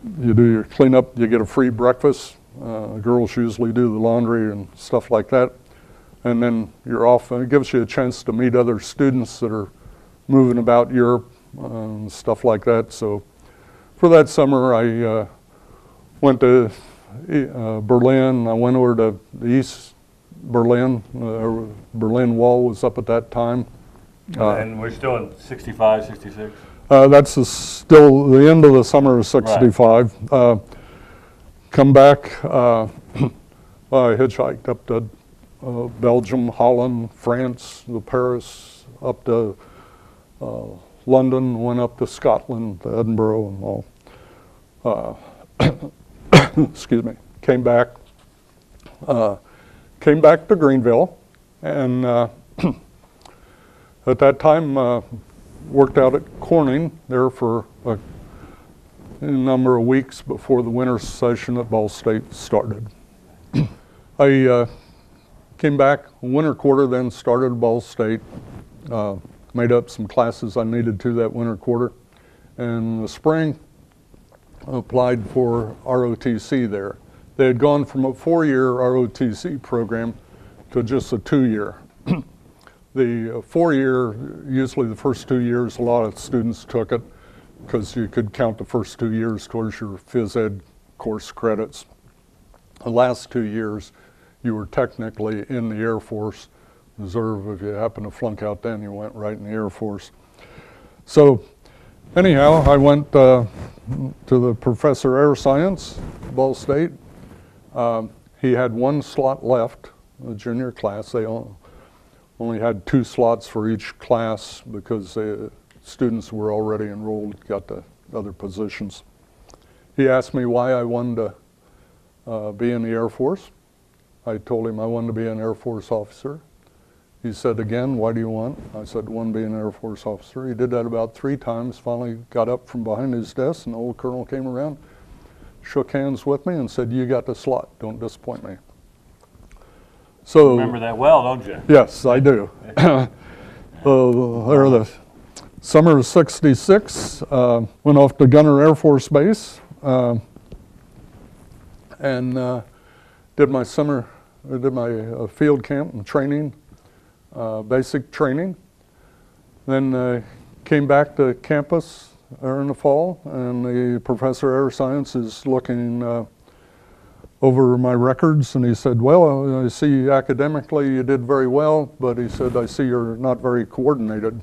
do your cleanup, you get a free breakfast. Girls usually do the laundry and stuff like that. And then you're off, and it gives you a chance to meet other students that are moving about Europe and stuff like that. So for that summer, I went to Berlin. I went over to the East Berlin. Berlin Wall was up at that time. And we're still in 65, 66? That's still the end of the summer of 65. Right. Come back, I hitchhiked up to Belgium, Holland, France, Paris, up to London, went up to Scotland, to Edinburgh and all. Excuse me, came back to Greenville, and at that time worked out at Corning there for a number of weeks before the winter session at Ball State started. I came back winter quarter, then started at Ball State, made up some classes I needed to that winter quarter. And in the spring, I applied for ROTC there. They had gone from a 4-year ROTC program to just a 2-year. The 4-year, usually the first 2 years, a lot of students took it because you could count the first 2 years towards your phys ed course credits. The last 2 years, you were technically in the Air Force Reserve. If you happened to flunk out then, you went right in the Air Force. So anyhow, I went to the Professor of Air Science, Ball State. He had 1 slot left, the junior class. They only had 2 slots for each class because students who were already enrolled got the other positions. He asked me why I wanted to be in the Air Force. I told him I wanted to be an Air Force officer. He said, again, why do you want? I said, I want to be an Air Force officer. He did that about 3 times, finally got up from behind his desk, and the old colonel came around, shook hands with me, and said, you got the slot, don't disappoint me. So, remember that well, don't you? yes, I do. The summer of '66, went off to Gunner Air Force Base and did my field camp and training, basic training. Then came back to campus in the fall, and the professor of air science is looking over my records, and he said, well, I see academically you did very well, but he said, I see you're not very coordinated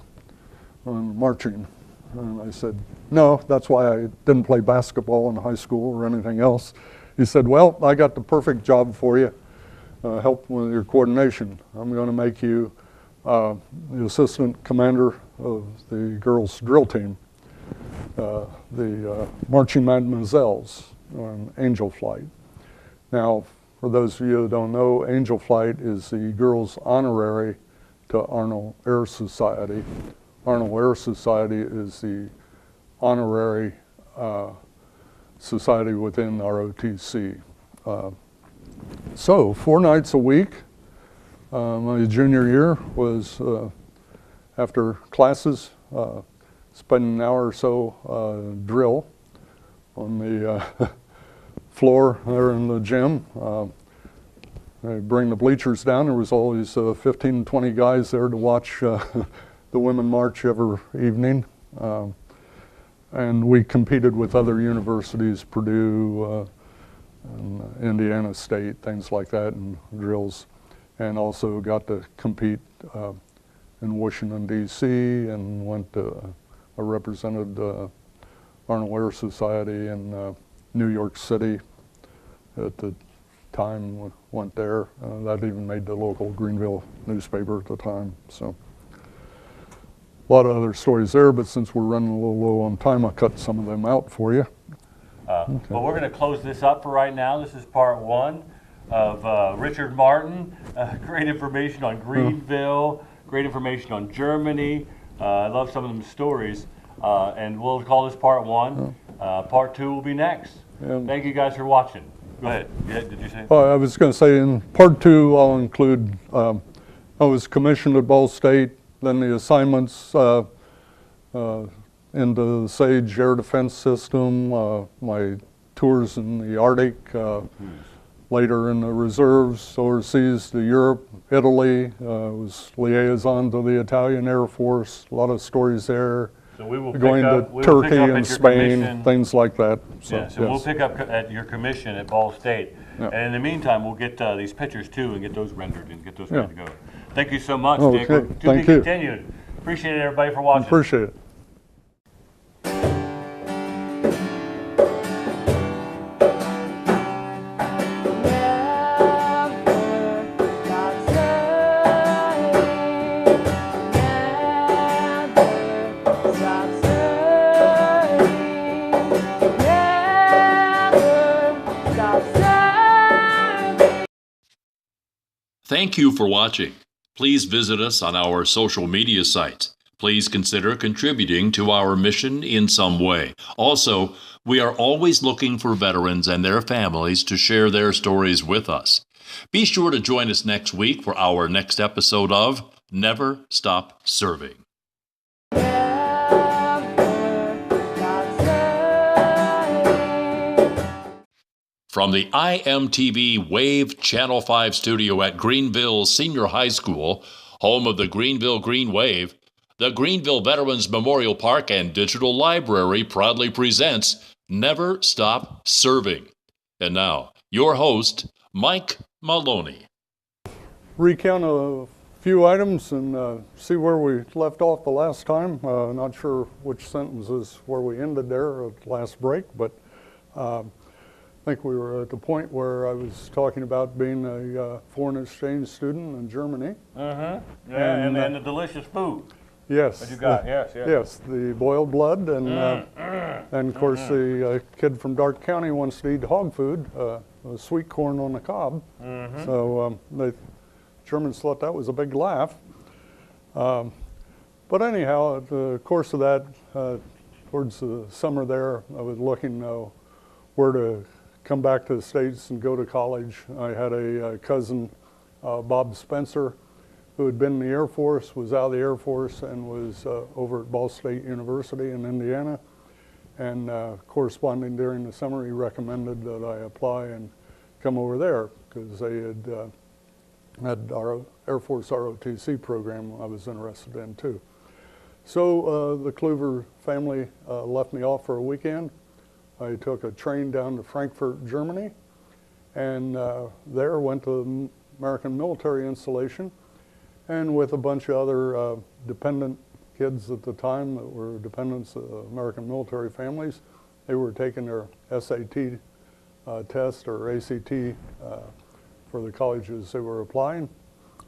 on marching. And I said, no, that's why I didn't play basketball in high school or anything else. He said, well, I got the perfect job for you, help with your coordination. I'm going to make you the assistant commander of the girls' drill team, the Marching Mademoiselles on Angel Flight. Now, for those of you who don't know, Angel Flight is the girls' honorary to Arnold Air Society. Arnold Air Society is the honorary society within ROTC. So 4 nights a week, my junior year was after classes, spend an hour or so drill on the floor there in the gym. They bring the bleachers down. There was always 15, 20 guys there to watch the women march every evening. And we competed with other universities, Purdue, and Indiana State, things like that, and drills. And also got to compete in Washington, D.C., and went to, I represented Arnold Air Society in New York City at the time, went there. That even made the local Greenville newspaper at the time. So a lot of other stories there, but since we're running a little low on time, I cut some of them out for you. Okay. Well, we're going to close this up for right now. This is part 1 of Richard Martin. Great information on Greenville, great information on Germany. I love some of them stories. And we'll call this part 1. Part 2 will be next. Thank you guys for watching. Go ahead. Yeah, did you say? I was going to say in part 2, I'll include, I was commissioned at Ball State, then the assignments into the SAGE air defense system, my tours in the Arctic, later in the reserves overseas to Europe, Italy, was liaison to the Italian Air Force, a lot of stories there. So we will going to Turkey and Spain, things like that. So, yeah, so we'll pick up at your commission at Ball State. Yeah. And in the meantime, we'll get these pictures too and get those rendered and get those ready to go. Thank you so much, Dick. Okay. To be continued. Appreciate it, everybody, for watching. Appreciate it. Thank you for watching. Please visit us on our social media sites. Please consider contributing to our mission in some way. Also, we are always looking for veterans and their families to share their stories with us. Be sure to join us next week for our next episode of Never Stop Serving. From the IMTV Wave Channel 5 studio at Greenville Senior High School, home of the Greenville Green Wave, the Greenville Veterans Memorial Park and Digital Library proudly presents Never Stop Serving. And now, your host, Mike Maloney. Recount a few items and see where we left off the last time. Not sure which sentence is where we ended there at the last break, but I think we were at the point where I was talking about being a foreign exchange student in Germany. Yeah, and the delicious food. Yes. That you got, yes. Yes, the boiled blood, and of course the kid from Darke County wants to eat hog food, sweet corn on the cob. So the Germans thought that was a big laugh. But anyhow, at the course of that, towards the summer there, I was looking where to come back to the States and go to college. I had a cousin, Bob Spencer, who had been in the Air Force, was out of the Air Force, and was over at Ball State University in Indiana. And corresponding during the summer, he recommended that I apply and come over there because they had our Air Force ROTC program I was interested in too. So the Kluver family left me off for a weekend. I took a train down to Frankfurt, Germany, and there went to the American military installation, and with a bunch of other dependent kids at the time that were dependents of American military families. They were taking their SAT test or ACT for the colleges they were applying.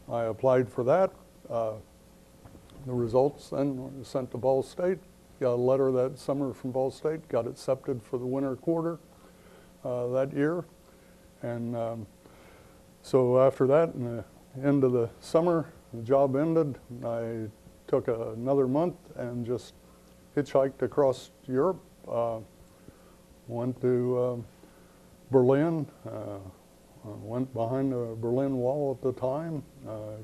I applied for that. The results then were sent to Ball State. Got a letter that summer from Ball State, got accepted for the winter quarter that year. And so after that, in the end of the summer, the job ended. I took another month and just hitchhiked across Europe. Went to Berlin. Went behind the Berlin Wall at the time.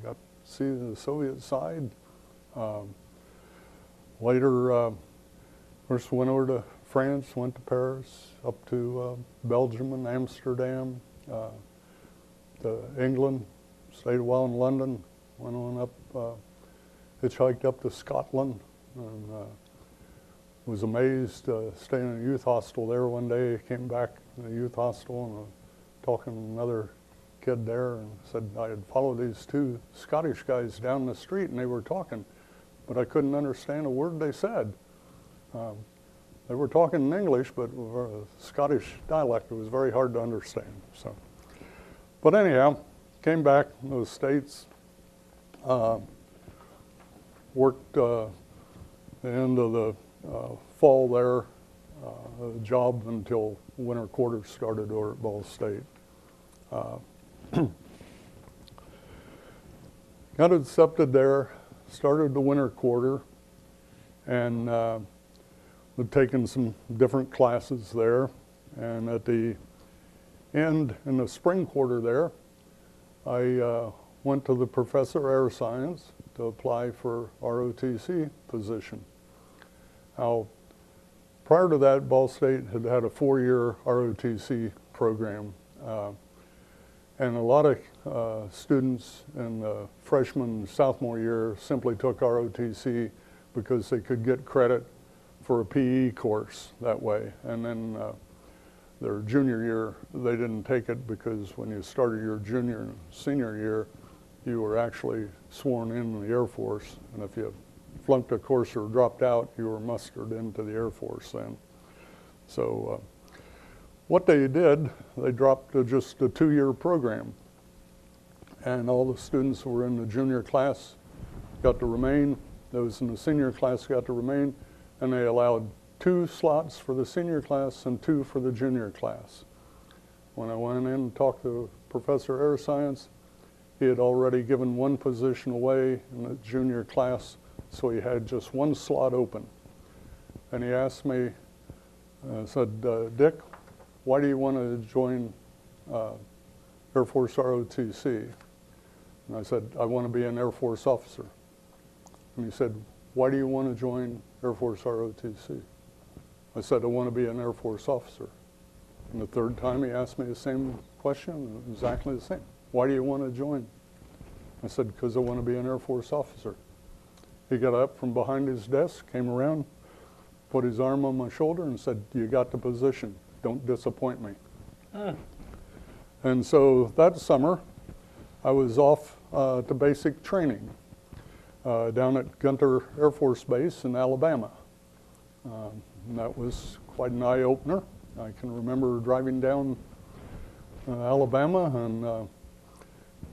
Got to see the Soviet side. Later, first went over to France, went to Paris, up to Belgium and Amsterdam, to England, stayed a while in London, went on up, hitchhiked up to Scotland, and was amazed staying in a youth hostel there one day. Came back to the youth hostel and talking to another kid there and said I had followed these two Scottish guys down the street and they were talking, but I couldn't understand a word they said. They were talking in English, but Scottish dialect, it was very hard to understand. So, but anyhow, came back to the States, worked the end of the fall there, a job until winter quarters started over at Ball State. Got accepted there, started the winter quarter, and had taken some different classes there. And at the end, in the spring quarter there, I went to the professor of air science to apply for ROTC position. Now, prior to that, Ball State had had a 4-year ROTC program. And a lot of students in the freshman and sophomore year simply took ROTC because they could get credit for a PE course that way. And then their junior year, they didn't take it because when you started your junior and senior year, you were actually sworn in the Air Force. And if you flunked a course or dropped out, you were mustered into the Air Force then. So what they did, they dropped to just a 2-year program. And all the students who were in the junior class got to remain. Those in the senior class got to remain. And they allowed 2 slots for the senior class and 2 for the junior class. When I went in and talked to Professor of Air Science, he had already given 1 position away in the junior class, so he had just 1 slot open. And he asked me, said, Dick, why do you want to join Air Force ROTC? And I said, I want to be an Air Force officer. And he said, why do you want to join Air Force ROTC? I said, I want to be an Air Force officer. And the 3rd time he asked me the same question, exactly the same. Why do you want to join? I said, because I want to be an Air Force officer. He got up from behind his desk, came around, put his arm on my shoulder and said, you got the position. Don't disappoint me. And so that summer, I was off to basic training down at Gunter Air Force Base in Alabama. And that was quite an eye-opener. I can remember driving down Alabama, and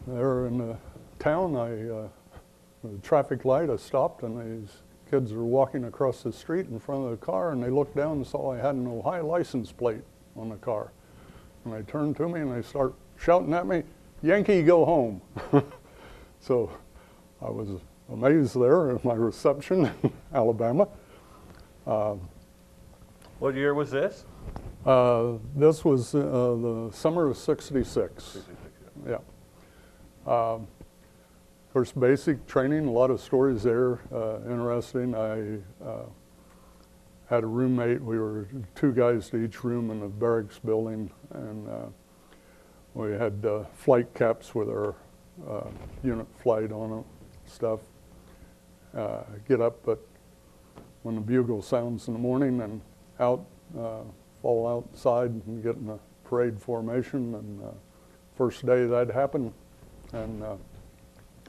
there in the town, the traffic light, I stopped, and these kids were walking across the street in front of the car, and they looked down and saw I had an Ohio license plate on the car. And they turned to me and they start shouting at me, Yankee, go home. So I was amazed there at my reception in Alabama. What year was this? This was the summer of '66. Yeah. Of course, basic training, a lot of stories there, interesting. I had a roommate. We were 2 guys to each room in the barracks building, and we had flight caps with our unit flight on them, stuff. Get up when the bugle sounds in the morning and fall outside and get in a parade formation. And first day that happened, and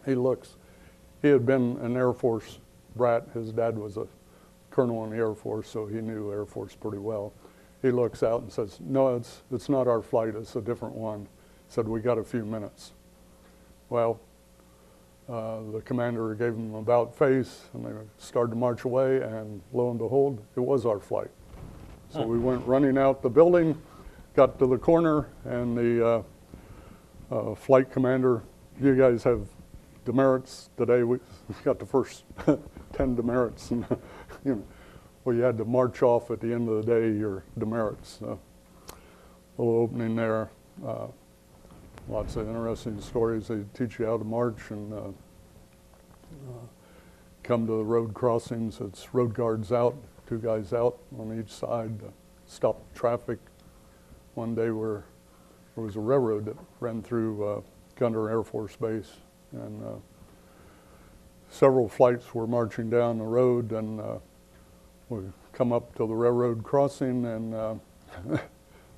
he had been an Air Force brat. His dad was a colonel in the Air Force, so he knew Air Force pretty well. He looks out and says, "No, it's not our flight, it's a different one." He said, "We got a few minutes." Well, the commander gave him an about face, and they started to march away, and lo and behold, it was our flight. So we went running out the building, got to the corner, and the flight commander, "You guys have demerits today." We got the first 10 demerits, and well, you had to march off at the end of the day your demerits. A little opening there. Lots of interesting stories. They teach you how to march and come to the road crossings. It's road guards out, 2 guys out on each side to stop traffic. One day there was a railroad that ran through Gunter Air Force Base, and several flights were marching down the road, and we come up to the railroad crossing, and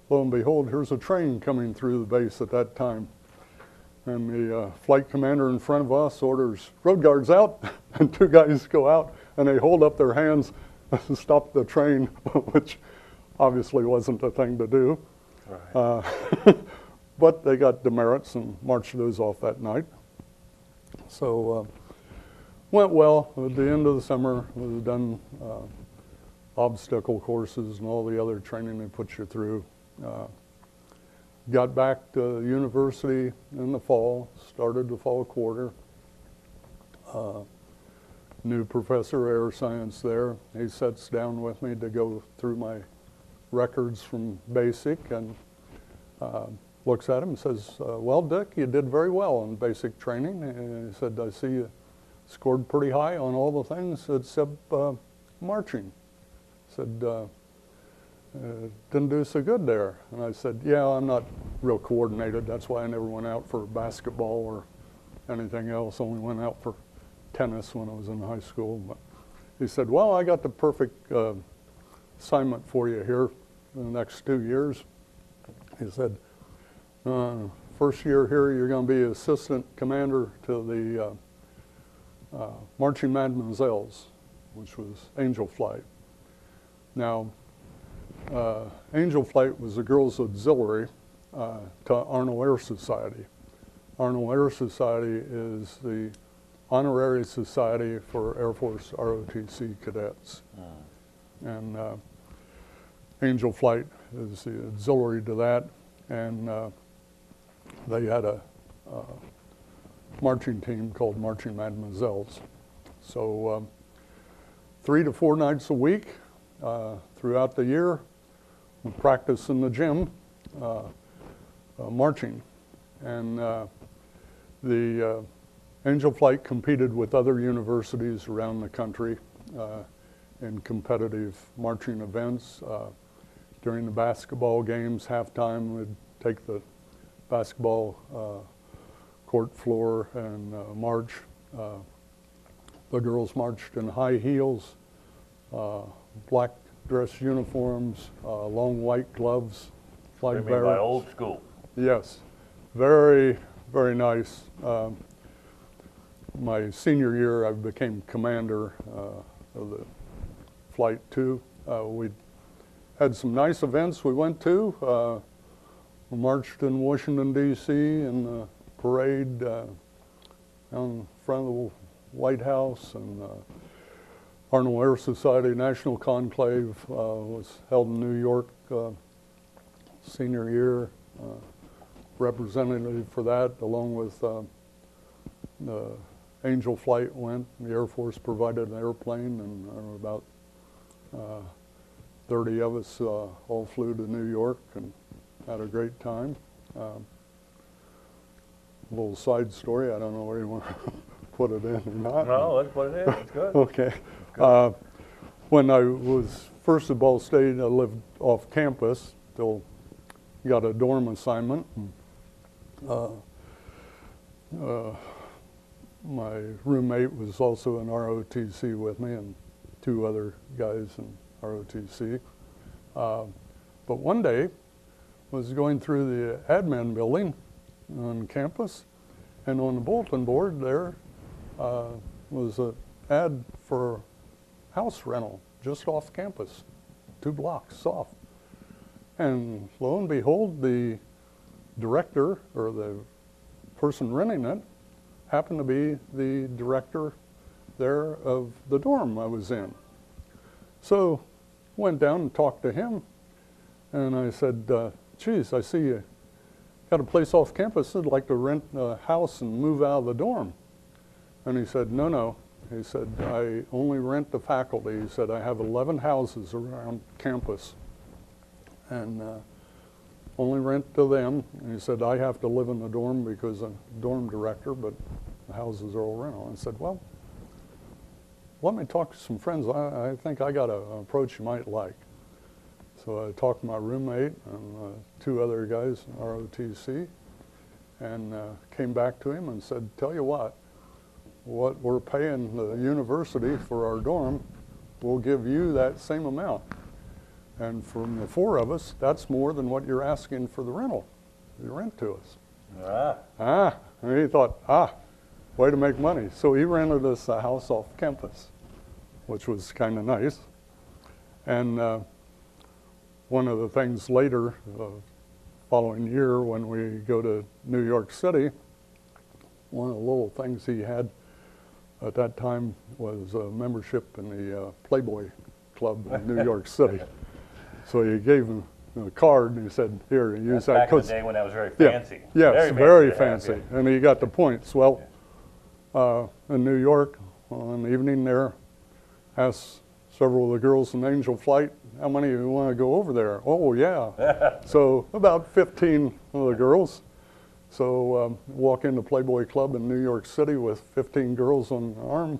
lo and behold, here's a train coming through the base at that time. And the flight commander in front of us orders, "Road guards out," and 2 guys go out, and they hold up their hands to stop the train, which obviously wasn't the thing to do. Right. But they got demerits and marched those off that night. So went well. At the end of the summer, we was done obstacle courses and all the other training they put you through. Got back to university in the fall, started the fall quarter. New professor of air science there. He sits down with me to go through my records from basic, and looks at him and says, "Well, Dick, you did very well in basic training." And he said, "I see you scored pretty high on all the things except marching." Said, "Didn't do so good there." And I said, "Yeah, I'm not real coordinated. That's why I never went out for basketball or anything else. Only went out for tennis when I was in high school." But he said, "Well, I got the perfect assignment for you here in the next 2 years." He said, "First year here, you're going to be assistant commander to the Marching Mademoiselles," which was Angel Flight. Now, Angel Flight was the girls' auxiliary to Arnold Air Society. Arnold Air Society is the honorary society for Air Force ROTC cadets. And Angel Flight is the auxiliary to that, and they had a marching team called Marching Mademoiselles. So 3 to 4 nights a week throughout the year, we practice in the gym marching. And the Angel Flight competed with other universities around the country in competitive marching events. During the basketball games, halftime, we'd take the basketball court floor and march. The girls marched in high heels, black dress uniforms, long white gloves, flag You mean bearers. by old school? Yes, very, very nice. My senior year, I became commander of the Flight 2. We had some nice events we went to. We marched in Washington, D.C. in the parade down in front of the White House, and Arnold Air Society National Conclave was held in New York senior year. Representative for that, along with the Angel Flight went. The Air Force provided an airplane, and about 30 of us all flew to New York and had a great time. A little side story, I don't know where you want to put it in or not. No, let's put it in. It's good. Okay. When I was first at Ball State, I lived off campus till got a dorm assignment. My roommate was also in ROTC with me, and 2 other guys in ROTC. But one day, I was going through the admin building on campus, and on the bulletin board there was an ad for house rental just off campus, 2 blocks off. And lo and behold, the director, or the person renting it, happened to be the director there of the dorm I was in. So went down and talked to him, and I said, geez, I see you got a place off campus. I'd like to rent a house and move out of the dorm. And he said, no. He said, I only rent the faculty. He said, I have 11 houses around campus, and only rent to them. And he said, I have to live in the dorm because I'm dorm director, but the houses are all rental. I said, well, let me talk to some friends. I think I got an approach you might like. So I talked to my roommate and 2 other guys in ROTC, and came back to him and said, tell you what we're paying the university for our dorm, we'll give you that same amount. And from the 4 of us, that's more than what you're asking for the rental, you rent to us. And he thought, way to make money. So he rented us a house off campus, which was kind of nice. And one of the things later, following year, when we go to New York City, one of the little things he had at that time was a membership in the Playboy Club in New York City. So he gave him a card and he said, here, use that. Back in the day when that was very fancy. Yes, very fancy. And he got the points. Well, in New York, on an evening there, asked several of the girls in Angel Flight, how many of you want to go over there? Oh, yeah. So about 15 of the girls. So walk into Playboy Club in New York City with 15 girls on the arm,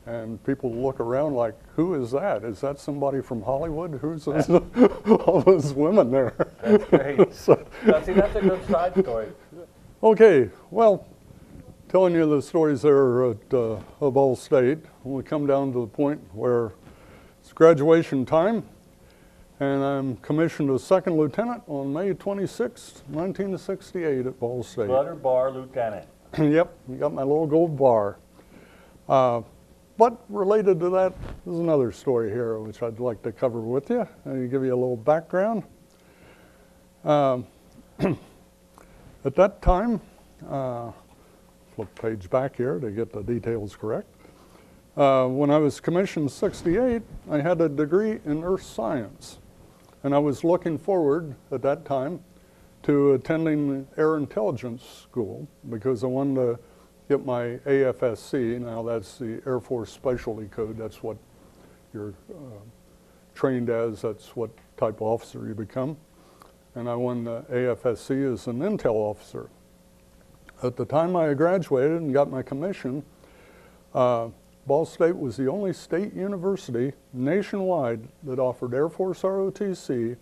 and people look around like, who is that? Is that somebody from Hollywood? Who's this? All those women there? That's great. See, that's a good side story. Okay, well, telling you the stories there at Ball State, we come down to the point where it's graduation time, and I'm commissioned as 2nd lieutenant on May 26, 1968 at Ball State. Butter bar lieutenant. Yep, got my little gold bar. But related to that, there's another story here which I'd like to cover with you and give you a little background. At that time, flip page back here to get the details correct. When I was commissioned 68, I had a degree in earth science, and I was looking forward at that time to attending Air Intelligence School because I wanted to get my AFSC. Now that's the Air Force Specialty Code. That's what you're trained as. That's what type of officer you become. And I won the AFSC as an intel officer. At the time I graduated and got my commission, Ball State was the only state university nationwide that offered Air Force ROTC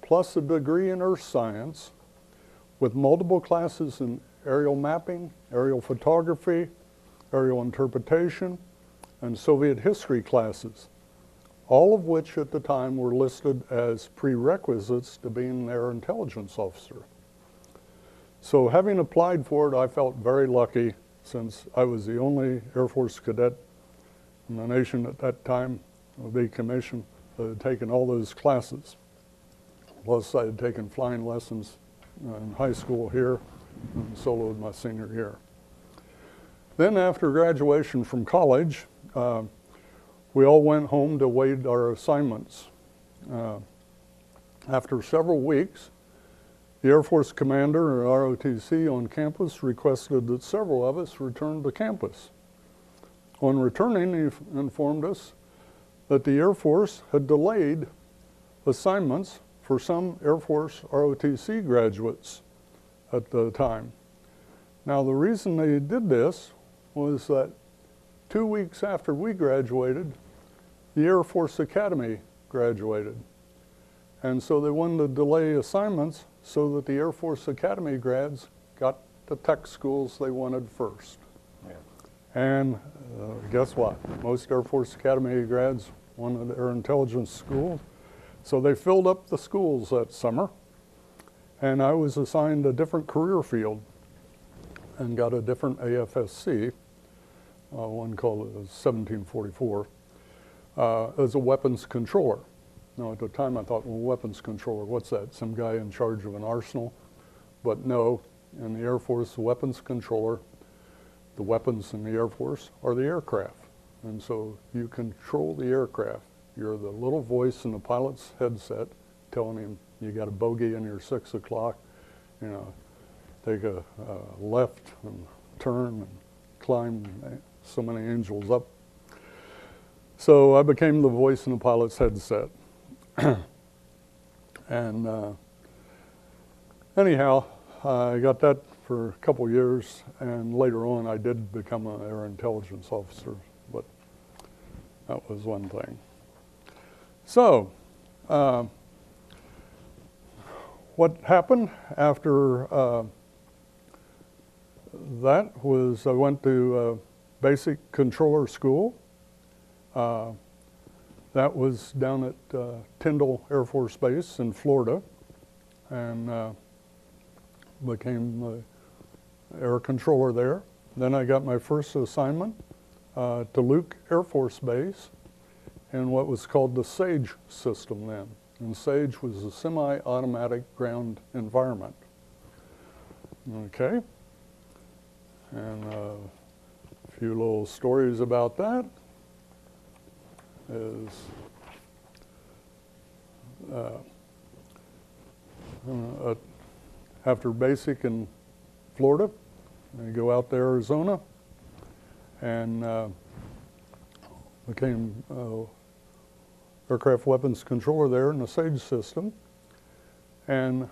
plus a degree in earth science with multiple classes in aerial mapping, aerial photography, aerial interpretation, and Soviet history classes, all of which at the time were listed as prerequisites to being an air intelligence officer. So having applied for it, I felt very lucky since I was the only Air Force cadet in the nation at that time of the commission that had taken all those classes. Plus I had taken flying lessons in high school here and soloed my senior year. Then after graduation from college, we all went home to await our assignments. After several weeks, the Air Force commander or ROTC on campus requested that several of us return to campus. On returning, he informed us that the Air Force had delayed assignments for some Air Force ROTC graduates at the time. Now the reason they did this was that 2 weeks after we graduated, the Air Force Academy graduated. And so they wanted to delay assignments so that the Air Force Academy grads got the tech schools they wanted first. Yeah. And guess what? Most Air Force Academy grads wanted air intelligence schools. So they filled up the schools that summer, and I was assigned a different career field and got a different AFSC, one called 1744, as a weapons controller. Now at the time I thought, well, weapons controller, what's that? Some guy in charge of an arsenal? But no, in the Air Force, the weapons controller, the weapons in the Air Force are the aircraft. And so you control the aircraft. You're the little voice in the pilot's headset telling him you got a bogey in your 6 o'clock, you know, take a left and turn and climb so many angels up. So I became the voice in the pilot's headset. And anyhow, I got that for a couple years, and later on I did become an air intelligence officer, but that was one thing. So, what happened after that was I went to basic controller school. That was down at Tyndall Air Force Base in Florida, and became the air controller there. Then I got my first assignment to Luke Air Force Base in what was called the SAGE system then. And SAGE was a semi-automatic ground environment. Okay. And a few little stories about that is after basic in Florida, I go out to Arizona and became aircraft weapons controller there in the SAGE system. And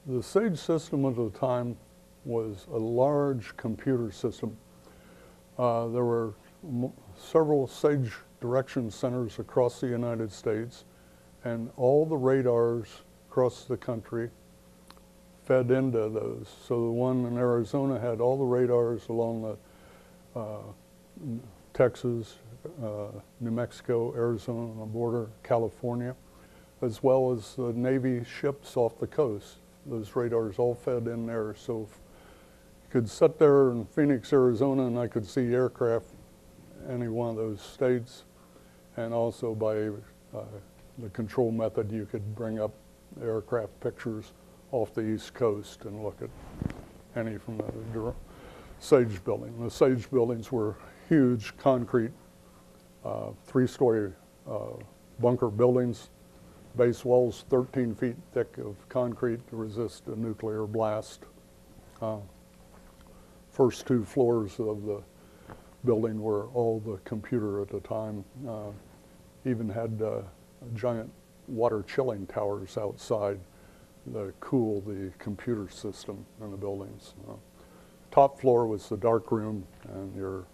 the SAGE system at the time was a large computer system. There were several SAGE direction centers across the United States, and all the radars across the country fed into those. So the one in Arizona had all the radars along the Texas, New Mexico, Arizona border, California, as well as the Navy ships off the coast. Those radars all fed in there. So you could sit there in Phoenix, Arizona, and I could see aircraft any one of those states. And also by the control method, you could bring up aircraft pictures off the East Coast and look at any from the SAGE building. The SAGE buildings were huge concrete, 3-story bunker buildings, base walls 13 feet thick of concrete to resist a nuclear blast. First 2 floors of the building were all the computer at the time. Even had giant water chilling towers outside to cool the computer system in the buildings. Top floor was the dark room and your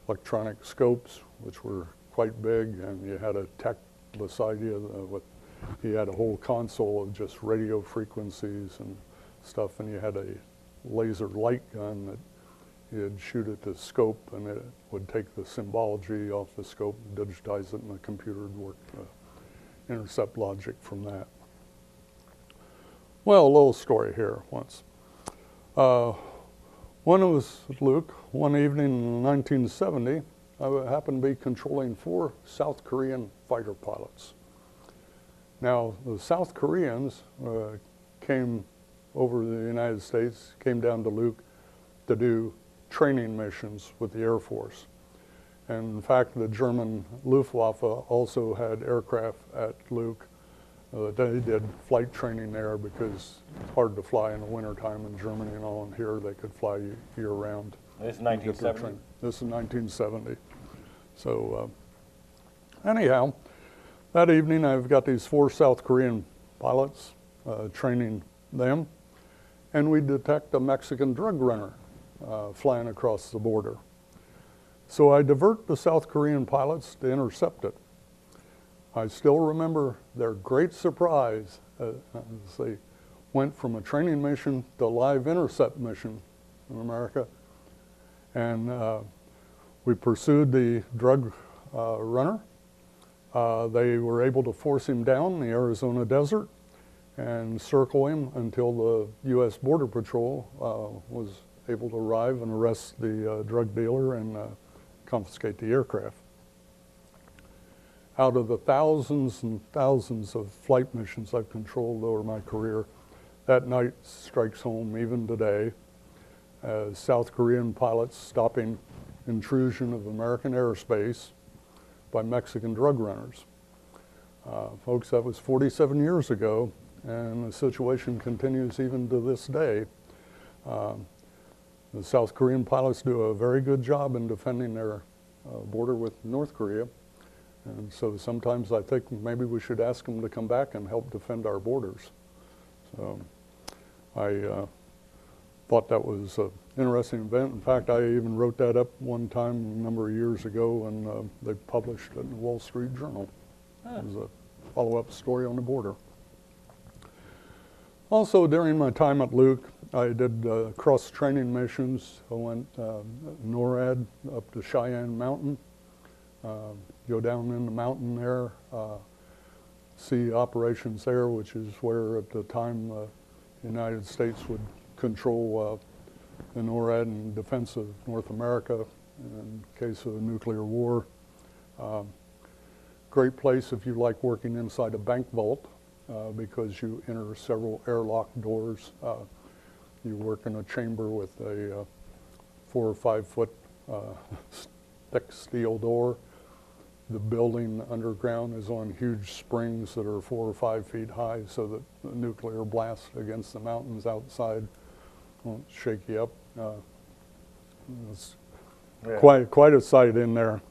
electronic scopes, which were quite big, and you had a tech beside you you had a whole console of just radio frequencies and stuff, and you had a laser light gun that you'd shoot at the scope, and it would take the symbology off the scope and digitize it, and the computer would work intercept logic from that. Well, a little story here once. When I was at Luke, one evening in 1970, I happened to be controlling 4 South Korean fighter pilots. Now, the South Koreans came over the United States, came down to Luke to do training missions with the Air Force. And in fact, the German Luftwaffe also had aircraft at Luke. They did flight training there because it's hard to fly in the wintertime in Germany and all, and here they could fly year-round. This is 1970? This is 1970. So anyhow, that evening I've got these 4 South Korean pilots training them, and we detect a Mexican drug runner flying across the border. So I divert the South Korean pilots to intercept it. I still remember their great surprise as they went from a training mission to a live intercept mission in America. And we pursued the drug runner. They were able to force him down in the Arizona desert and circle him until the U.S. Border Patrol was able to arrive and arrest the drug dealer and confiscate the aircraft. Out of the thousands and thousands of flight missions I've controlled over my career, that night strikes home even today as South Korean pilots stopping intrusion of American airspace by Mexican drug runners. Folks, that was 47 years ago, and the situation continues even to this day. The South Korean pilots do a very good job in defending their border with North Korea. And so sometimes I think maybe we should ask them to come back and help defend our borders. So I thought that was an interesting event. In fact, I even wrote that up one time a number of years ago, and they published it in the Wall Street Journal. It was a follow-up story on the border. Also, during my time at Luke, I did cross-training missions. I went NORAD up to Cheyenne Mountain, go down in the mountain there, see operations there, which is where at the time the United States would control the NORAD in defense of North America in case of a nuclear war. Great place if you like working inside a bank vault because you enter several airlock doors. You work in a chamber with a 4 or 5 foot thick steel door. The building underground is on huge springs that are 4 or 5 feet high so that the nuclear blast against the mountains outside won't shake you up. It's quite a sight in there.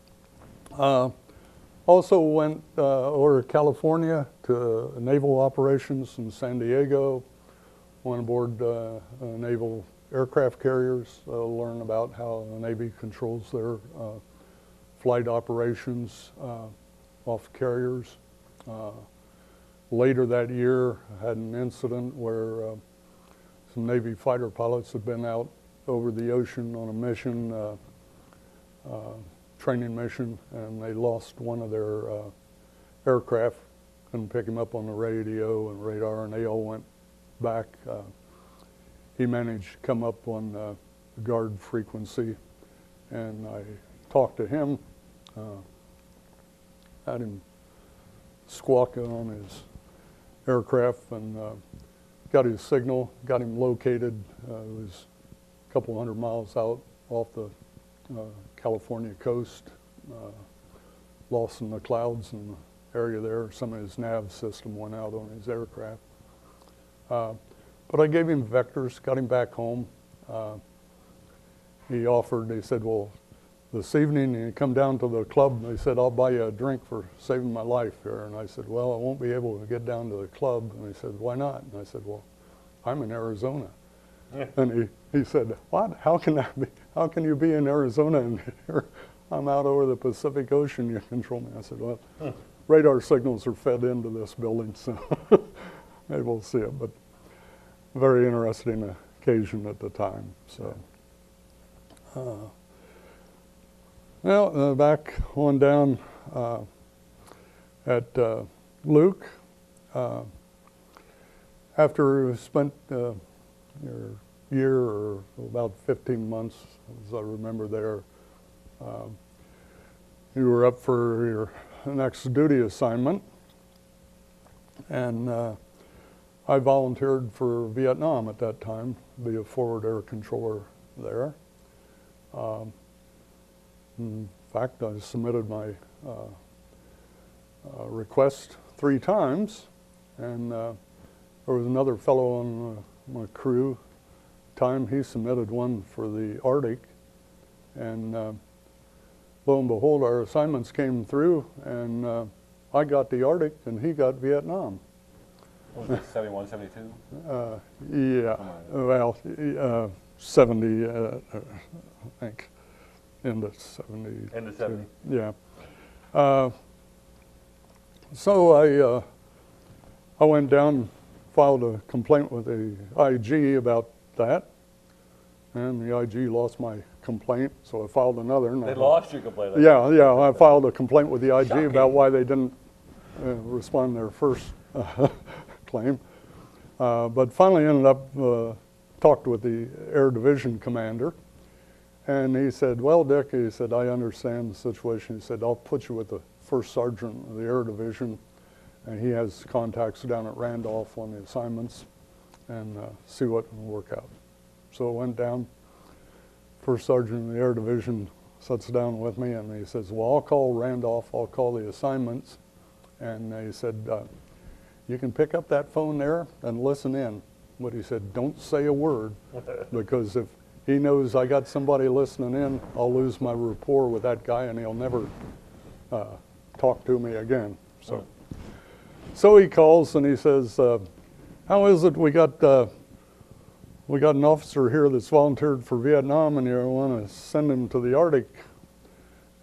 Also went over to California to naval operations in San Diego, went aboard naval aircraft carriers, learn about how the Navy controls their flight operations off carriers. Later that year, I had an incident where some Navy fighter pilots had been out over the ocean on a mission, training mission, and they lost one of their aircraft. Couldn't pick him up on the radio and radar, and they all went back. He managed to come up on the guard frequency, and I talked to him, had him squawking on his aircraft, and got his signal, got him located. It was a couple hundred miles out off the California coast, lost in the clouds in the area there. Some of his nav system went out on his aircraft. But I gave him vectors, got him back home. He said, well, this evening you come down to the club. They said, I'll buy you a drink for saving my life here. And I said, well, I won't be able to get down to the club. And he said, why not? And I said, well, I'm in Arizona. Yeah. And he said, what? How can that be? How can you be in Arizona and here I'm out over the Pacific Ocean, you control me? I said, well, radar signals are fed into this building, so maybe we'll see it. But very interesting occasion at the time. So, back on down at Luke, after we spent a year or about 15 months, as I remember there, you were up for your next duty assignment, and I volunteered for Vietnam at that time, to be a forward air controller there. In fact, I submitted my request 3 times, and there was another fellow on my crew. Time he submitted one for the Arctic, and lo and behold, our assignments came through, and I got the Arctic, and he got Vietnam. What was it, 71, 72? Yeah, well, 70, I think. into 70. Into 70. Yeah. So I went down, filed a complaint with the IG about that, and the IG lost my complaint, so I filed another. And They lost your complaint. Yeah, I filed a complaint with the IG Shocking. about why they didn't respond to their first claim. But finally ended up, talked with the Air Division commander, and he said, well, Dick, he said, I understand the situation. He said, I'll put you with the first sergeant of the Air Division, and he has contacts down at Randolph on the assignments, and see what can work out. So I went down. First sergeant of the Air Division sits down with me, and he says, well, I'll call Randolph, I'll call the assignments. And he said, you can pick up that phone there and listen in. But he said, don't say a word, because if he knows I got somebody listening in, I'll lose my rapport with that guy, and he'll never talk to me again. So he calls and he says, how is it we got an officer here that's volunteered for Vietnam, and you want to send him to the Arctic?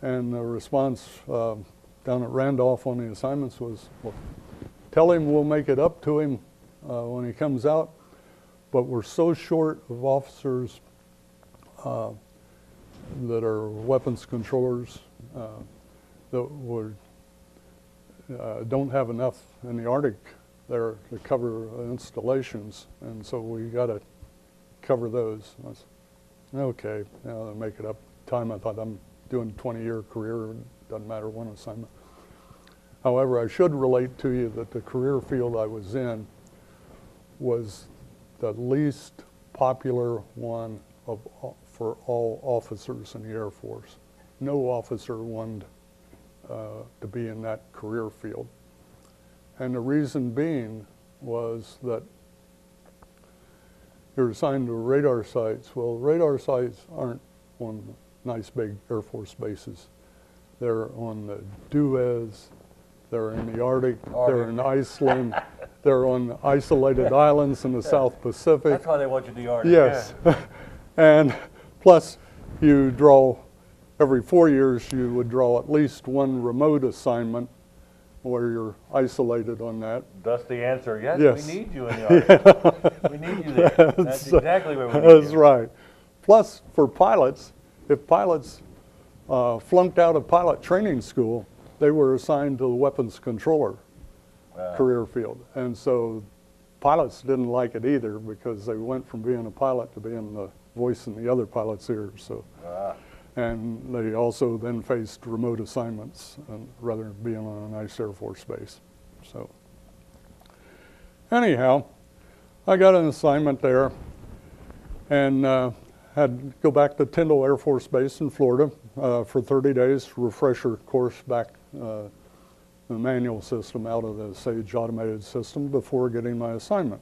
And the response down at Randolph on the assignments was, well, tell him we'll make it up to him when he comes out, but we're so short of officers that are weapons controllers that we're, don't have enough in the Arctic there to cover installations, and so we got to cover those. I said, okay, I'll make it up. Time I thought, I'm doing a 20-year career, doesn't matter one assignment. However, I should relate to you that the career field I was in was the least popular one for all officers in the Air Force. No officer wanted to be in that career field. And the reason being was that you're assigned to radar sites. Well, radar sites aren't on nice big Air Force bases. They're on the Duez, they're in the Arctic, they're in Iceland, they're on isolated islands in the South Pacific. That's why they want you to the Arctic. Yes. Yeah. And plus, you draw, every 4 years, you would draw at least one remote assignment where you're isolated on that. Thus the answer, yes, Yes. we need you in the Arctic. We need you there. That's exactly where we need you. That's right. Plus, for pilots, if pilots flunked out of pilot training school, they were assigned to the weapons controller career field. And so pilots didn't like it either, because they went from being a pilot to being the voice in the other pilot's ears. So, and they also then faced remote assignments rather than being on a nice Air Force base. So anyhow, I got an assignment there, and had to go back to Tyndall Air Force Base in Florida for 30 days, refresher course back the manual system out of the SAGE automated system before getting my assignment.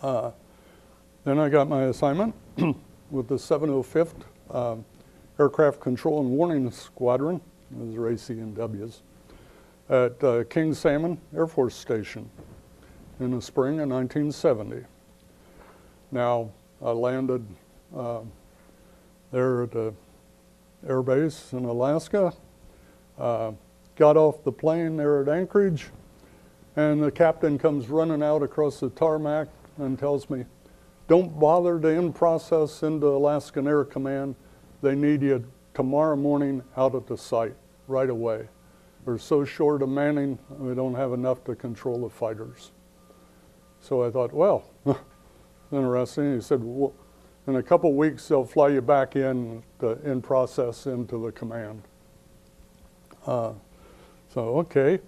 Then I got my assignment with the 705th Aircraft Control and Warning Squadron, those are ACNWs, at King Salmon Air Force Station in the spring of 1970. Now, I landed there at the air base in Alaska, got off the plane there at Anchorage, and the captain comes running out across the tarmac and tells me, don't bother to in-process into Alaskan Air Command. They need you tomorrow morning out at the site right away. We're so short of manning, we don't have enough to control the fighters. So I thought, well, interesting. He said, well, in a couple weeks, they'll fly you back in process into the command. So, okay.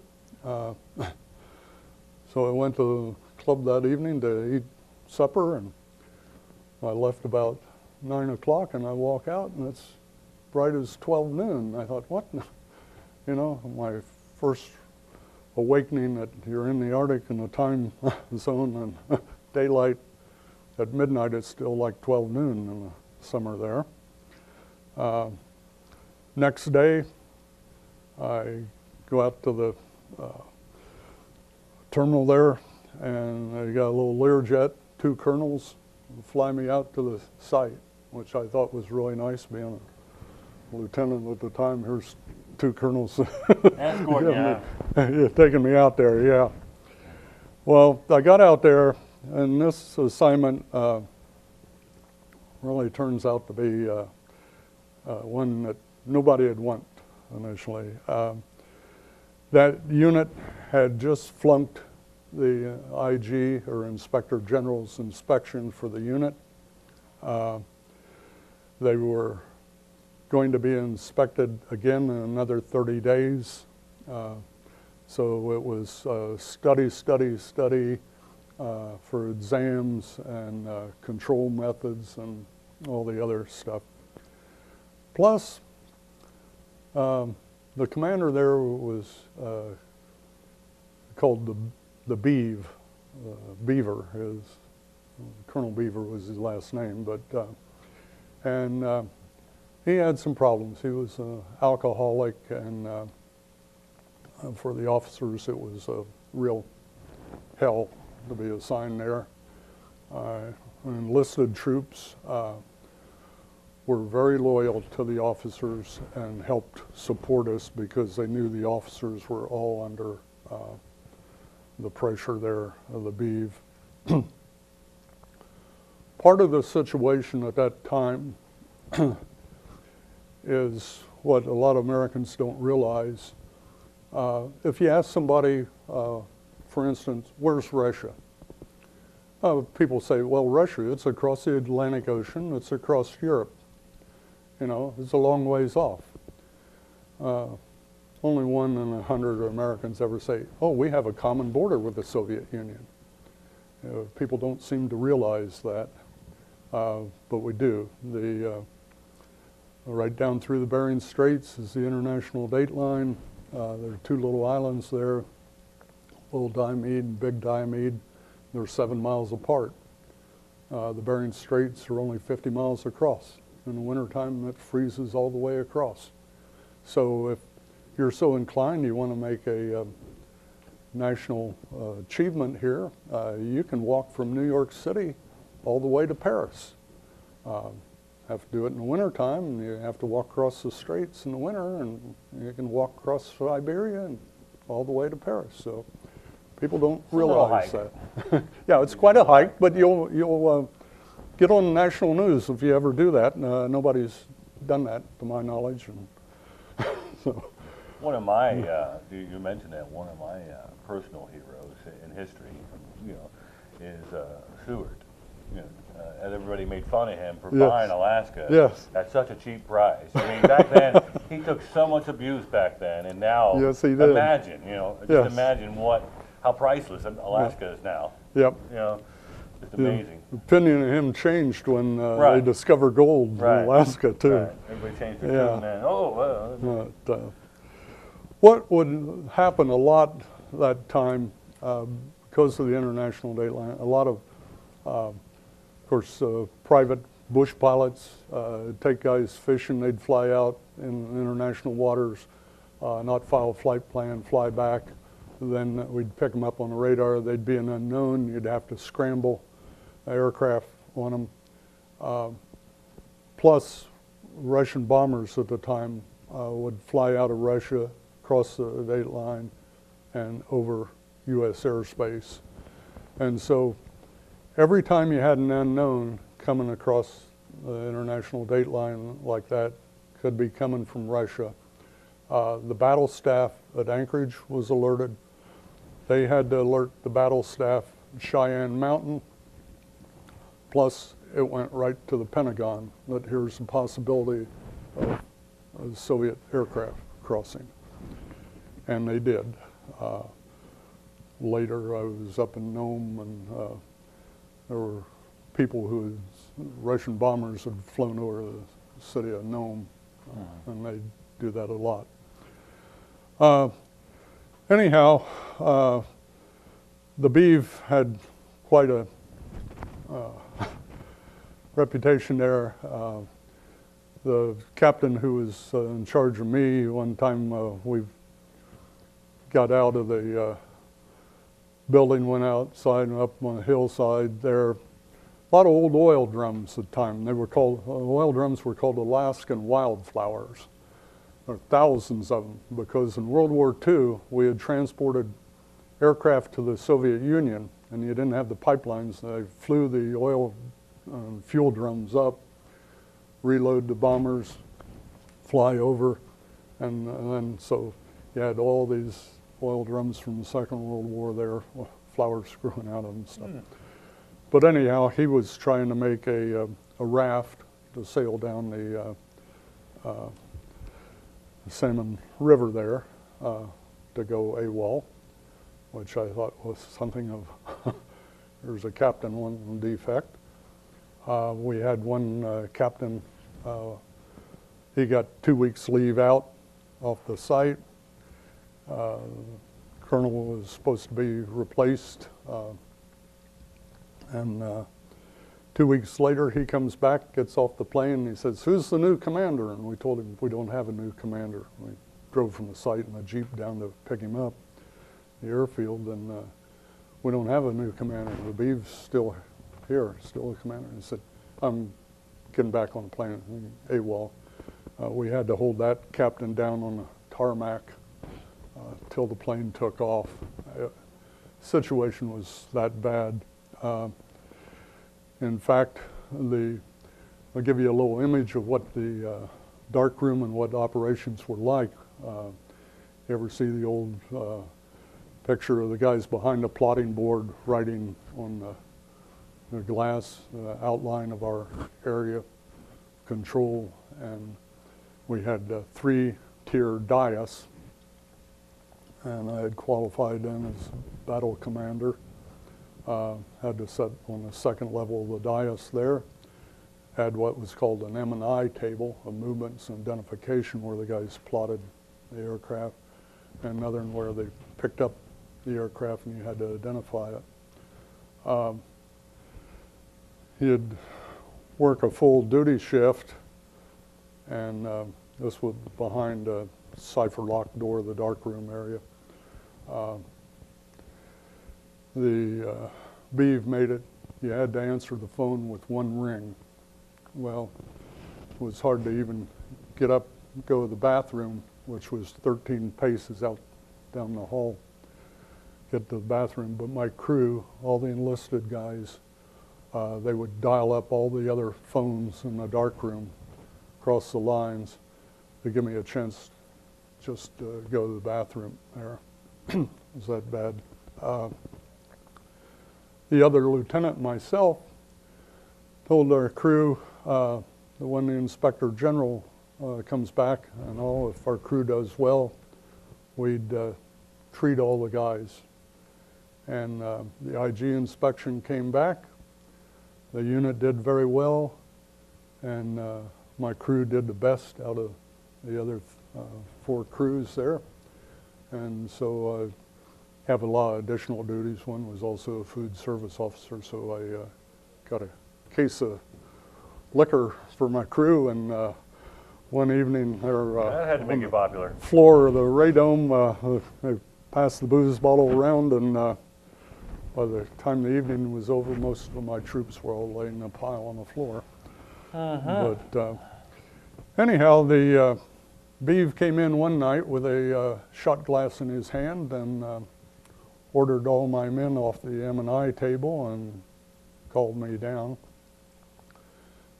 So I went to the club that evening to eat supper, and I left about 9 o'clock, and I walk out, and it's bright as 12 noon. I thought, what? You know, my first awakening that you're in the Arctic in the time zone, and daylight at midnight, it's still like 12 noon in the summer there. Next day, I go out to the terminal there, and I got a little Learjet, 2 colonels, fly me out to the site, which I thought was really nice, being lieutenant at the time. Here's two colonels Escort, yeah. taking me out there, yeah. Well, I got out there, and this assignment really turns out to be one that nobody had wanted initially. That unit had just flunked the IG, or Inspector General's inspection for the unit. They were going to be inspected again in another 30 days. So it was study for exams and control methods and all the other stuff. Plus, the commander there was called the Beaver. Colonel Beaver was his last name, but and he had some problems. He was an alcoholic, and for the officers, it was a real hell to be assigned there. Enlisted troops were very loyal to the officers and helped support us because they knew the officers were all under the pressure there of the Beav. Part of the situation at that time is what a lot of Americans don't realize. If you ask somebody, for instance, where's Russia? People say, well, Russia, it's across the Atlantic Ocean, it's across Europe. You know, it's a long ways off. Only 1 in 100 Americans ever say, oh, we have a common border with the Soviet Union. People don't seem to realize that, but we do. Right down through the Bering Straits is the international date line. There are 2 little islands there, Little Diomede and Big Diomede. They're 7 miles apart. The Bering Straits are only 50 miles across. In the wintertime, it freezes all the way across. So if you're so inclined, you want to make a national achievement here, you can walk from New York City all the way to Paris. Have to do it in the wintertime, and you have to walk across the straits in the winter, and you can walk across Siberia and all the way to Paris. So people don't realize that. Yeah, it's quite a hike, but you'll get on the national news if you ever do that. Nobody's done that, to my knowledge. And so. One of my, you mentioned that, one of my personal heroes in history, you know, is Seward. You know, and everybody made fun of him for buying Alaska at such a cheap price. I mean, back then, he took so much abuse back then, and now, yes, he did. Imagine, you know, just imagine how priceless Alaska is now. Yep. You know, it's amazing. The opinion of him changed when they discovered gold in Alaska, too. Right. Everybody changed their tune then. Oh, well. What would happen a lot that time, because of the international date line, a lot of course, private bush pilots take guys fishing. They'd fly out in international waters, not file a flight plan, fly back. Then we'd pick them up on the radar. They'd be an unknown. You'd have to scramble aircraft on them. Plus, Russian bombers at the time would fly out of Russia, cross the date line, and over U.S. airspace. And so every time you had an unknown coming across the international date line like that, could be coming from Russia, the battle staff at Anchorage was alerted. They had to alert the battle staff at Cheyenne Mountain. Plus, it went right to the Pentagon that here's a possibility of a Soviet aircraft crossing. And they did. Later, I was up in Nome, and there were people Russian bombers had flown over the city of Nome, and they do that a lot. Anyhow, the Beav had quite a reputation there. The captain who was in charge of me, one time we got out of the building, went outside and up on a hillside there, a lot of old oil drums at the time. They were called, oil drums were called Alaskan wildflowers. There were thousands of them because in World War II, we had transported aircraft to the Soviet Union and you didn't have the pipelines. They flew the oil fuel drums up, reload the bombers, fly over, and then so you had all these oil drums from the Second World War there, flowers growing out of them and stuff. But anyhow, he was trying to make a raft to sail down the Salmon River there to go AWOL, which I thought was something of, there's a captain one defect. We had one captain, he got 2 weeks leave out off the site. Colonel was supposed to be replaced, and 2 weeks later he comes back, gets off the plane, and he says, "Who's the new commander?" And we told him we don't have a new commander. We drove from the site in a Jeep down to pick him up, the airfield, and we don't have a new commander. The Beeve's still here, still a commander. He said, "I'm getting back on the plane, AWOL." We had to hold that captain down on the tarmac till the plane took off. Situation was that bad. In fact, I'll give you a little image of what the dark room and what operations were like. You ever see the old picture of the guys behind the plotting board writing on the glass outline of our area control? And we had 3-tier dais, and I had qualified then as battle commander. Had to sit on the second level of the dais there. Had what was called an M&I table, a movements and identification, where the guys plotted the aircraft, and another one where they picked up the aircraft and you had to identify it. You'd work a full duty shift, and this was behind a cipher lock door of the dark room area. The Beeve made it, you had to answer the phone with one ring. Well, it was hard to even get up, go to the bathroom, which was 13 paces out down the hall, get to the bathroom. But my crew, all the enlisted guys, they would dial up all the other phones in the dark room across the lines to give me a chance just to go to the bathroom there. It was that bad. The other lieutenant and myself told our crew, when the inspector general comes back and all, if our crew does well, we'd treat all the guys. And the IG inspection came back. The unit did very well, and my crew did the best out of the other 4 crews there. And so I have a lot of additional duties. One was also a food service officer, so I got a case of liquor for my crew, and one evening that had to make you popular. Floor of the radome, they passed the booze bottle around, and by the time the evening was over, most of my troops were all laying in a pile on the floor. But anyhow, the Beeve came in one night with a shot glass in his hand and ordered all my men off the M&I table and called me down.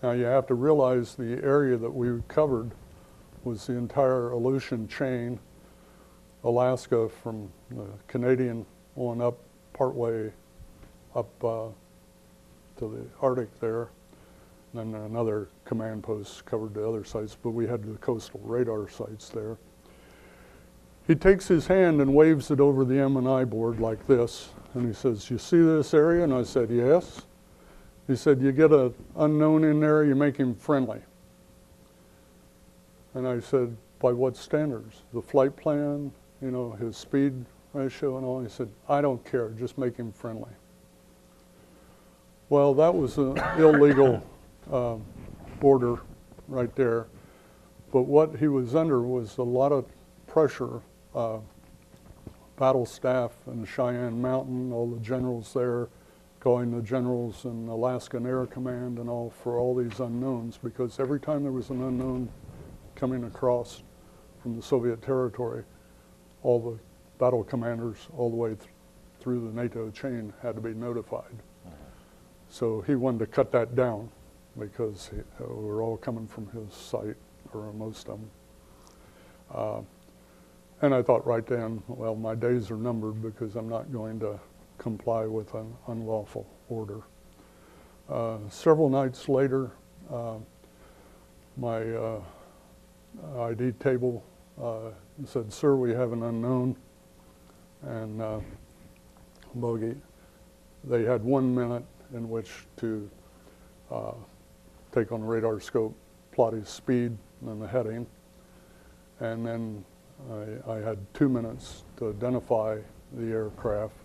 Now you have to realize the area that we covered was the entire Aleutian chain, Alaska from the Canadian on up, partway up to the Arctic there. And then another command post covered the other sites, but we had the coastal radar sites there. He takes his hand and waves it over the M&I board like this, and he says, "You see this area?" And I said, "Yes." He said, "You get an unknown in there, you make him friendly." And I said, "By what standards? The flight plan, you know, his speed ratio and all?" He said, "I don't care, just make him friendly." Well, that was an illegal order right there. But what he was under was a lot of pressure. Battle staff in Cheyenne Mountain, all the generals there, calling the generals and Alaskan Air Command and all for all these unknowns, because every time there was an unknown coming across from the Soviet territory, all the battle commanders all the way through the NATO chain had to be notified. So he wanted to cut that down because we were all coming from his site, or most of them. And I thought right then, well, my days are numbered because I'm not going to comply with an unlawful order. Several nights later, my ID table said, "Sir, we have an unknown." And bogey, they had 1 minute in which to take on the radar scope, plot his speed and the heading, and then I had 2 minutes to identify the aircraft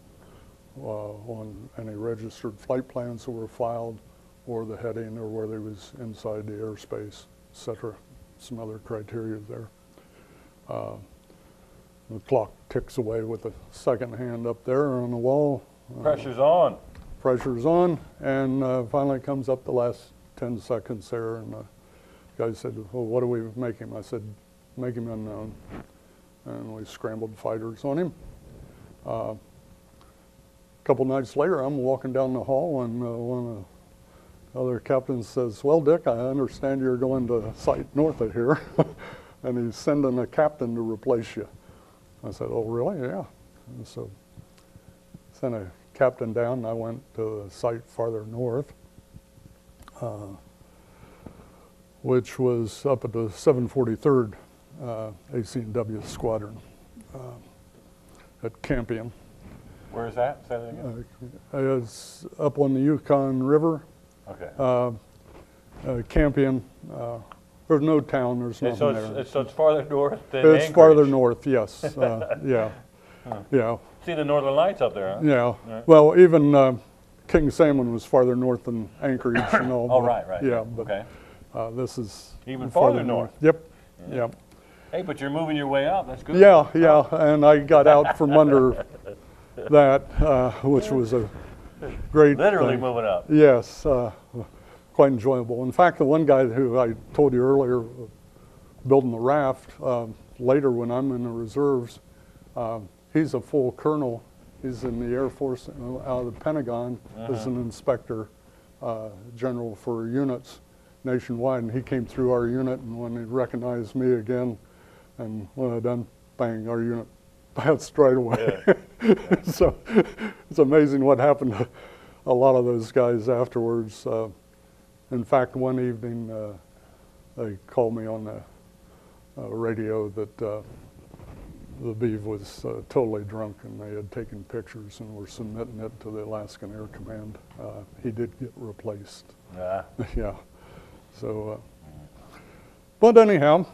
on any registered flight plans that were filed, or the heading, or whether he was inside the airspace, etc. Some other criteria there. The clock ticks away with the second hand up there on the wall. Pressure's on. Pressure's on, and finally comes up the last 10 seconds there, and the guy said, "Well, what do we make him?" I said, "Make him unknown." And we scrambled fighters on him. A couple nights later, I'm walking down the hall, and one of the other captains says, "Well, Dick, I understand you're going to site north of here," and he's sending a captain to replace you. I said, "Oh, really?" "Yeah." And so sent a captain down, and I went to the site farther north, which was up at the 743rd AC&W Squadron at Campion. Where is that? Say that again. It's up on the Yukon River. Okay. Campion. There's no town. There's nothing there. So it's farther north than It's Anchorage. farther north. Yes. Yeah. Huh. Yeah. See the Northern Lights up there, huh? Yeah. Right. Well, even King Salmon was farther north than Anchorage and all. Oh, but, right. Yeah. But Okay. this is Even farther north. Yep. Yeah. Yep. Hey, but you're moving your way out. That's good. Yeah. Yeah. And I got out from under that, which was a great. Literally moving up. Yes. Quite enjoyable. In fact, the one guy who I told you earlier, building the raft, later when I'm in the reserves, he's a full colonel. He's in the Air Force out of the Pentagon as an inspector general for units nationwide. And he came through our unit, and when he recognized me again, and when I done, bang, our unit passed right away. Yeah. So it's amazing what happened to a lot of those guys afterwards. In fact, one evening they called me on the radio that the Beav was totally drunk, and they had taken pictures and were submitting it to the Alaskan Air Command. He did get replaced. Yeah. Yeah. So, but anyhow,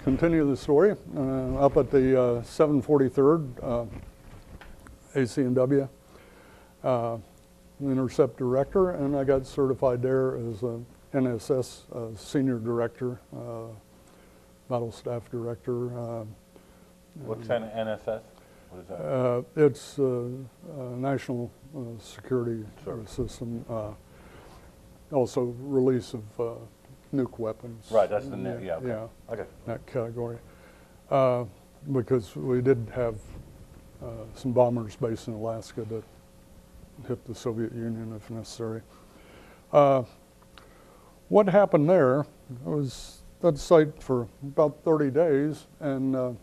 continue the story. Up at the 743rd AC&W. Intercept director, and I got certified there as an NSS senior director, battle staff director. What's an NSS? What is that? It's National Security System. Also release of nuke weapons. Right, that's the new, yeah. Okay. Yeah, Okay. that category. Because we did have some bombers based in Alaska that hit the Soviet Union if necessary. What happened there, I was at the site for about 30 days, and of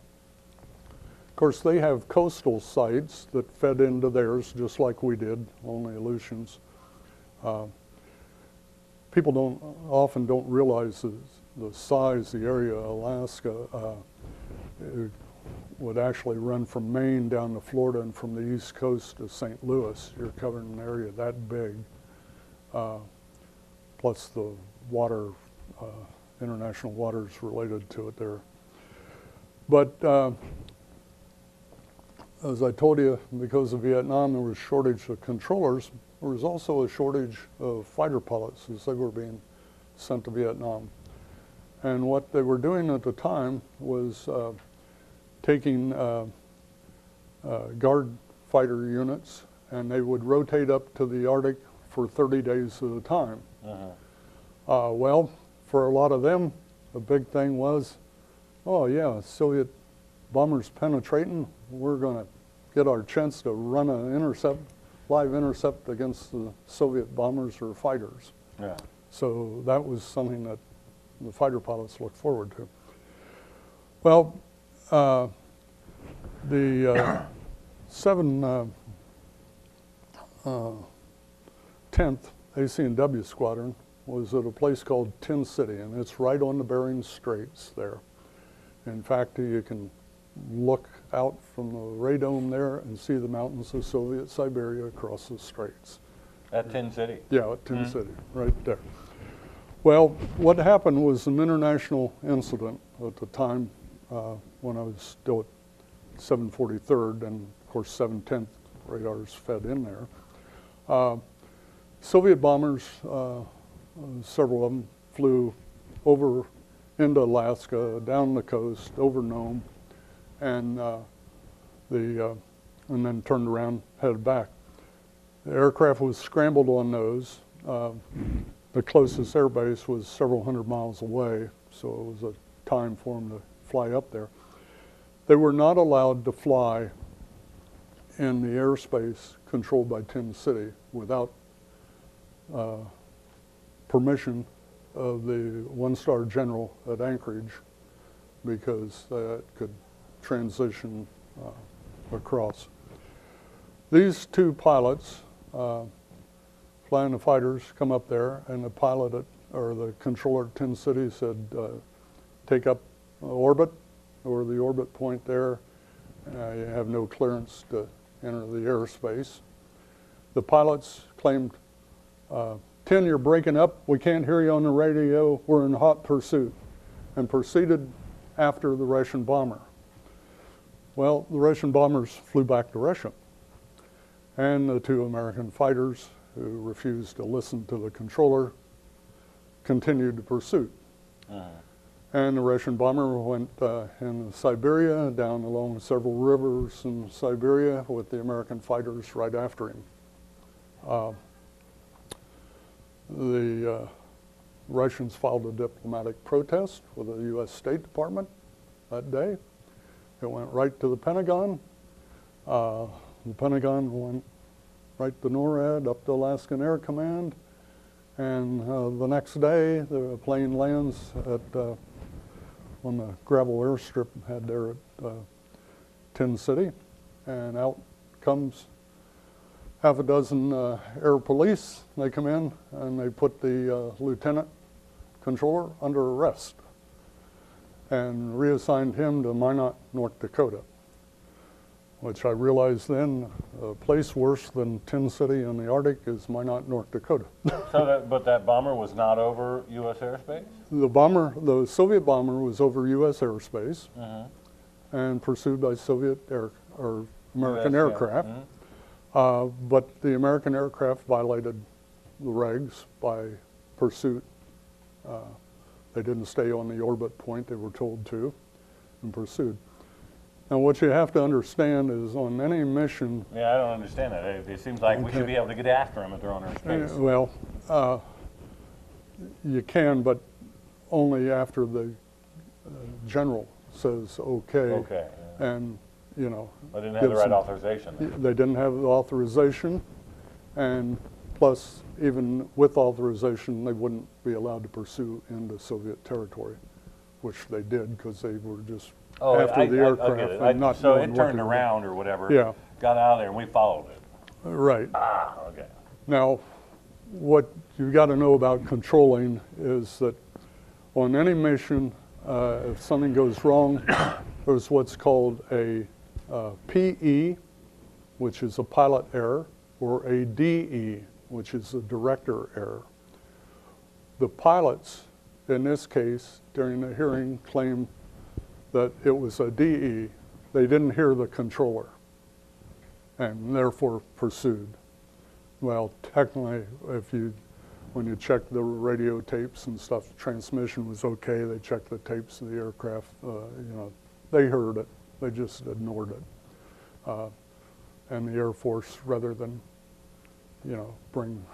course they have coastal sites that fed into theirs just like we did, only Aleutians. People often don't realize the size, the area of Alaska. It would actually run from Maine down to Florida, and from the East Coast to St. Louis. You're covering an area that big, plus the water, international waters related to it there. But as I told you, because of Vietnam, there was a shortage of controllers. There was also a shortage of fighter pilots as they were being sent to Vietnam. And what they were doing at the time was taking guard fighter units and they would rotate up to the Arctic for 30 days at a time. Well, for a lot of them, the big thing was, oh yeah, Soviet bombers penetrating, we're going to get our chance to run an live intercept against the Soviet bombers or fighters. Yeah. So that was something that the fighter pilots looked forward to. Well, the 10th AC&W Squadron was at a place called Tin City, and it's right on the Bering Straits there. In fact, you can look out from the radome there and see the mountains of Soviet Siberia across the straits. At Tin City? Yeah, at Tin City, right there. Well, what happened was an international incident at the time when I was still at 743rd, and of course 710th radars fed in there. Soviet bombers, several of them, flew over into Alaska, down the coast, over Nome, and then turned around, headed back. The aircraft was scrambled on those. The closest air base was several hundred miles away, so it was a time for them to fly up there. They were not allowed to fly in the airspace controlled by Tin City without permission of the one-star general at Anchorage, because that could transition across. These two pilots flying the fighters come up there, and the pilot or the controller at Tin City said, take up orbit, or the orbit point there. You have no clearance to enter the airspace. The pilots claimed, Tin, you're breaking up. We can't hear you on the radio. We're in hot pursuit, and proceeded after the Russian bomber. Well, the Russian bombers flew back to Russia, and the two American fighters who refused to listen to the controller continued the pursuit. And the Russian bomber went in Siberia, down along several rivers in Siberia with the American fighters right after him. The Russians filed a diplomatic protest with the U.S. State Department that day. It went right to the Pentagon. The Pentagon went right to NORAD, up to Alaskan Air Command, and the next day the plane lands at on the gravel airstrip had there at Tin City, and out comes half a dozen air police. They come in and they put the lieutenant controller under arrest and reassigned him to Minot, North Dakota, which I realized then a place worse than Tin City in the Arctic is Minot, North Dakota. But that bomber was not over U.S. airspace? The Soviet bomber was over U.S. airspace and pursued by American aircraft. But the American aircraft violated the regs by pursuit. They didn't stay on the orbit point they were told to, and pursued. Now, what you have to understand is on any mission... Yeah, I don't understand that. It seems like we should be able to get after them if they're on our space. Well, you can, but only after the general says okay. Okay. Yeah. And, you know... They didn't have the right authorization. They didn't have the authorization, and plus, even with authorization, they wouldn't be allowed to pursue into Soviet territory, which they did because they were just... after the aircraft. I get it. So it turned around or whatever, got out of there, and we followed it. Right. Okay. Now, what you've got to know about controlling is that on any mission, if something goes wrong, there's what's called a PE, which is a pilot error, or a DE, which is a director error. The pilots, in this case, during the hearing, claimed that it was a DE. They didn't hear the controller and therefore pursued. Well, technically, when you check the radio tapes and stuff, the transmission was okay. They checked the tapes of the aircraft. They heard it. They just ignored it. and the Air Force, rather than, you know, bring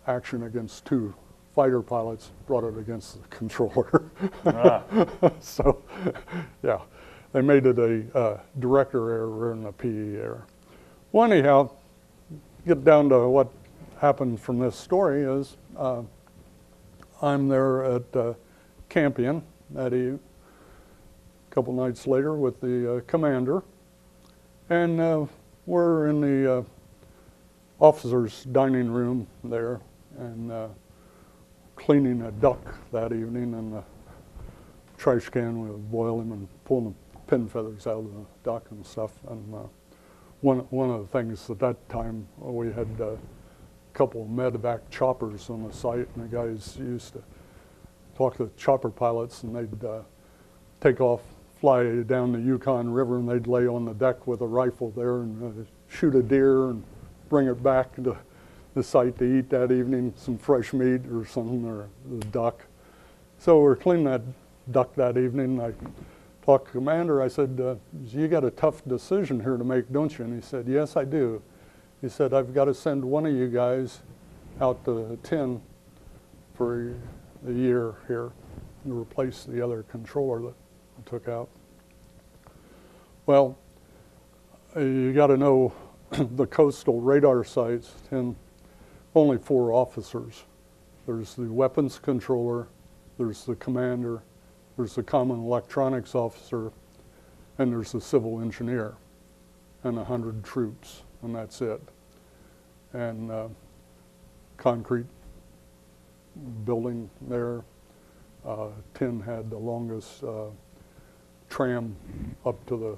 action against 2 fighter pilots, brought it against the controller. Ah. So, yeah, they made it a director error and a PE error. Well, anyhow, get down to what happened from this story is I'm there at Campion that a couple nights later with the commander, and we're in the officers' dining room there, and cleaning a duck that evening in the trash can. We would boil him and pull the pin feathers out of the duck and stuff. And one of the things at that time, we had a couple of medevac choppers on the site, and the guys used to talk to the chopper pilots, and they'd take off, fly down the Yukon River, and they'd lay on the deck with a rifle there and shoot a deer and bring it back to the site to eat that evening, some fresh meat or something, or the duck. So we're cleaning that duck that evening. I talked to the commander. I said, you got a tough decision here to make, don't you? And he said, yes, I do. He said, I've got to send one of you guys out to 10 for a year here to replace the other controller that I took out. Well, you got to know the coastal radar sites, and only 4 officers. There's the weapons controller, there's the commander, there's the common electronics officer, and there's the civil engineer, and 100 troops, and that's it. And concrete building there. 10 had the longest tram up to the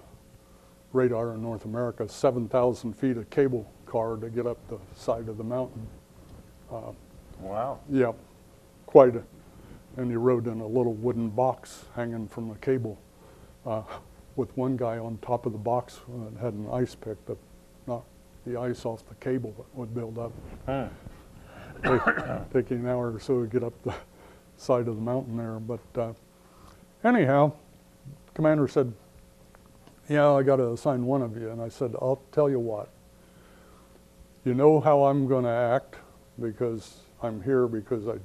radar in North America, 7,000 feet of cable car to get up the side of the mountain. Wow. Yeah, quite a, and you rode in a little wooden box hanging from the cable with one guy on top of the box that had an ice pick that knocked the ice off the cable that would build up. Taking an hour or so to get up the side of the mountain there. But anyhow, commander said, yeah, I got to assign one of you. And I said, I'll tell you what. You know how I'm going to act, because I'm here because I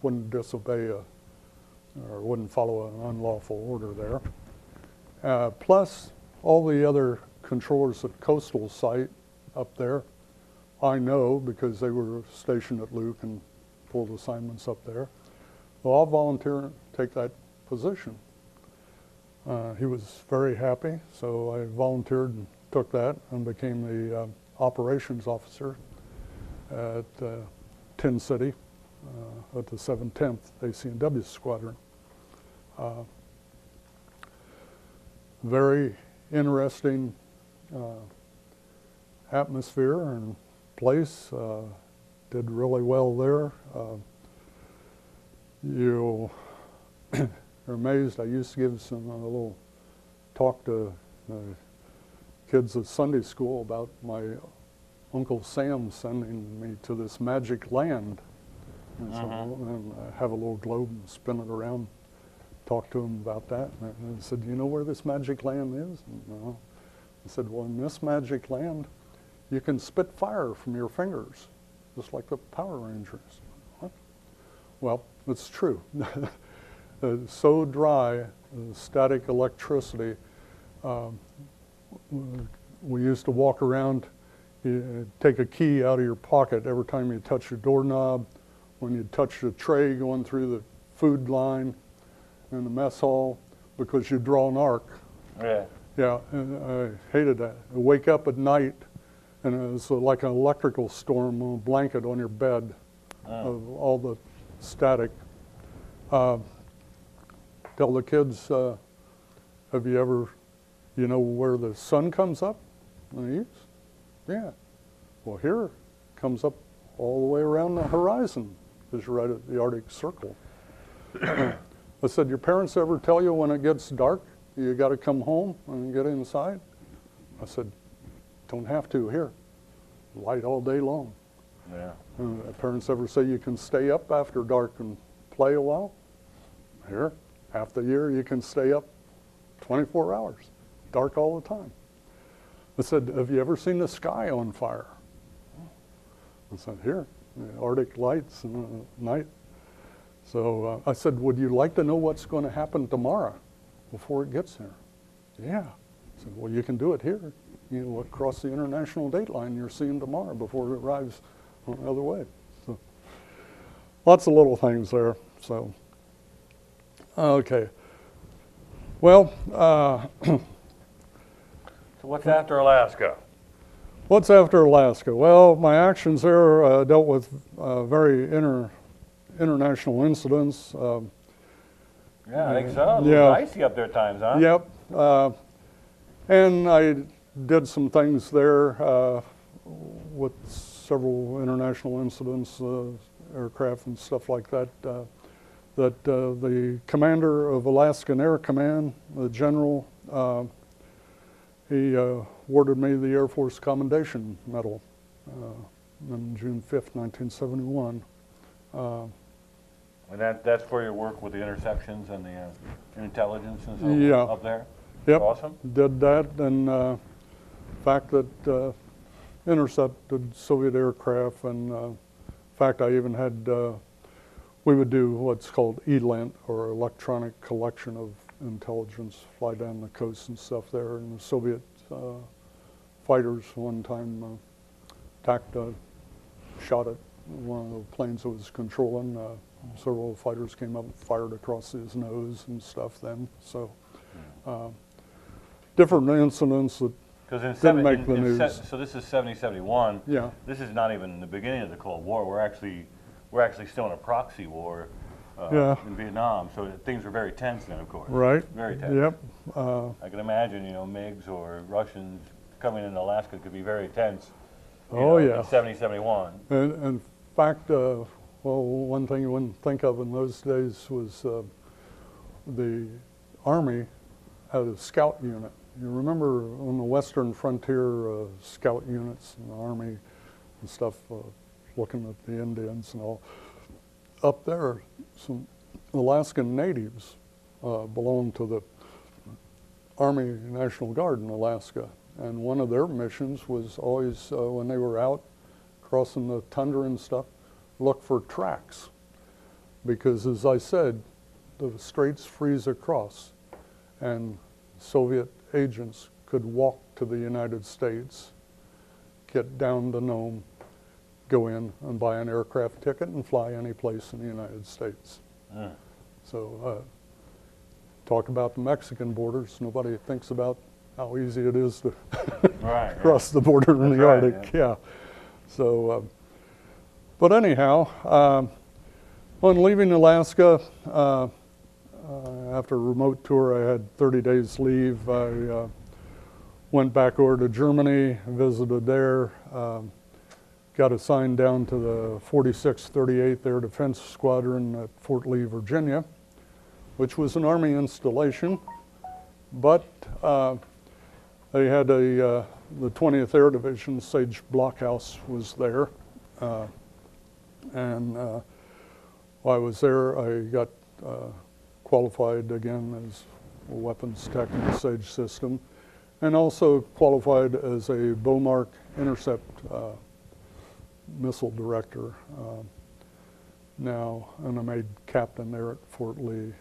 wouldn't disobey or wouldn't follow an unlawful order there. Plus, all the other controllers at coastal site up there, I know because they were stationed at Luke and pulled assignments up there. Well, I'll volunteer to take that position. He was very happy, so I volunteered and took that and became the operations officer at Tin City at the 710th AC&W Squadron. Very interesting atmosphere and place. Did really well there. You're amazed. I used to give some a little talk to kids at Sunday school about my Uncle Sam sending me to this magic land. And, so, and I have a little globe and spin it around, talk to them about that. And I said, do you know where this magic land is? And, no. I said, well, in this magic land, you can spit fire from your fingers, just like the Power Rangers. What? Well, it's true. It's so dry, static electricity. We used to walk around, you take a key out of your pocket every time you touch your doorknob, when you touch the tray going through the food line in the mess hall, because you draw an arc. Yeah. Yeah, and I hated that. I wake up at night, and it was like an electrical storm on a blanket on your bed of all the static. Tell the kids, have you ever, you know where the sun comes up in the east? Yeah. Well, here it comes up all the way around the horizon, because you're right at the Arctic Circle. I said, your parents ever tell you when it gets dark, you got to come home and get inside? I said, don't have to here. Light all day long. Yeah. Parents ever say you can stay up after dark and play a while? Here, half the year you can stay up 24 hours, dark all the time. I said, have you ever seen the sky on fire? I said, here, the Arctic lights in the night. So I said, would you like to know what's going to happen tomorrow before it gets there? Yeah. I said, well, you can do it here. You know, across the international date line you're seeing tomorrow before it arrives on the other way. So lots of little things there. So, okay. Well, So what's after Alaska? what's after Alaska? Well, my actions there dealt with very international incidents. Yeah, I think so. A little Yeah. icy up there at times, huh? Yep. And I did some things there with several international incidents, aircraft and stuff like that. The commander of Alaskan Air Command, the general, he awarded me the Air Force Commendation Medal on June 5th, 1971. And that's for your work with the interceptions and the intelligence and so forth Yeah. up there? Yep, Awesome. did that, and the fact that intercepted Soviet aircraft, and in fact I even had, we would do what's called ELINT, or electronic collection of intelligence, fly down the coast and stuff there, and the Soviet fighters one time attacked, shot at one of the planes that was controlling. Several fighters came up and fired across his nose and stuff then, so different incidents that didn't make the news. So this is 70, 71. Yeah. This is not even the beginning of the Cold War. We're actually still in a proxy war Yeah. in Vietnam. So things were very tense then, of course. Right. Very tense. Yep. I can imagine, MiGs or Russians coming into Alaska could be very tense. Yeah. In 70, 71. And in fact, well, one thing you wouldn't think of in those days was the Army had a scout unit. You remember on the western frontier, scout units in the Army and stuff, looking at the Indians and all. Up there, some Alaskan natives belonged to the Army National Guard in Alaska. And one of their missions was always, when they were out crossing the tundra and stuff, look for tracks. Because as I said, the straits freeze across, and Soviet agents could walk to the United States, get down to Nome, go in and buy an aircraft ticket and fly any place in the United States. So talk about the Mexican borders. Nobody thinks about how easy it is to cross the border in the Arctic. Yeah. So, but anyhow, on leaving Alaska, after a remote tour, I had 30 days leave. I went back over to Germany, visited there, got assigned down to the 46th 38th Air Defense Squadron at Fort Lee, Virginia, which was an Army installation, but they had the 20th Air Division, Sage Blockhouse was there, and while I was there, I got qualified again as a weapons tech in the Sage system, and also qualified as a Beaumark intercept missile director now, and I made captain there at Fort Lee.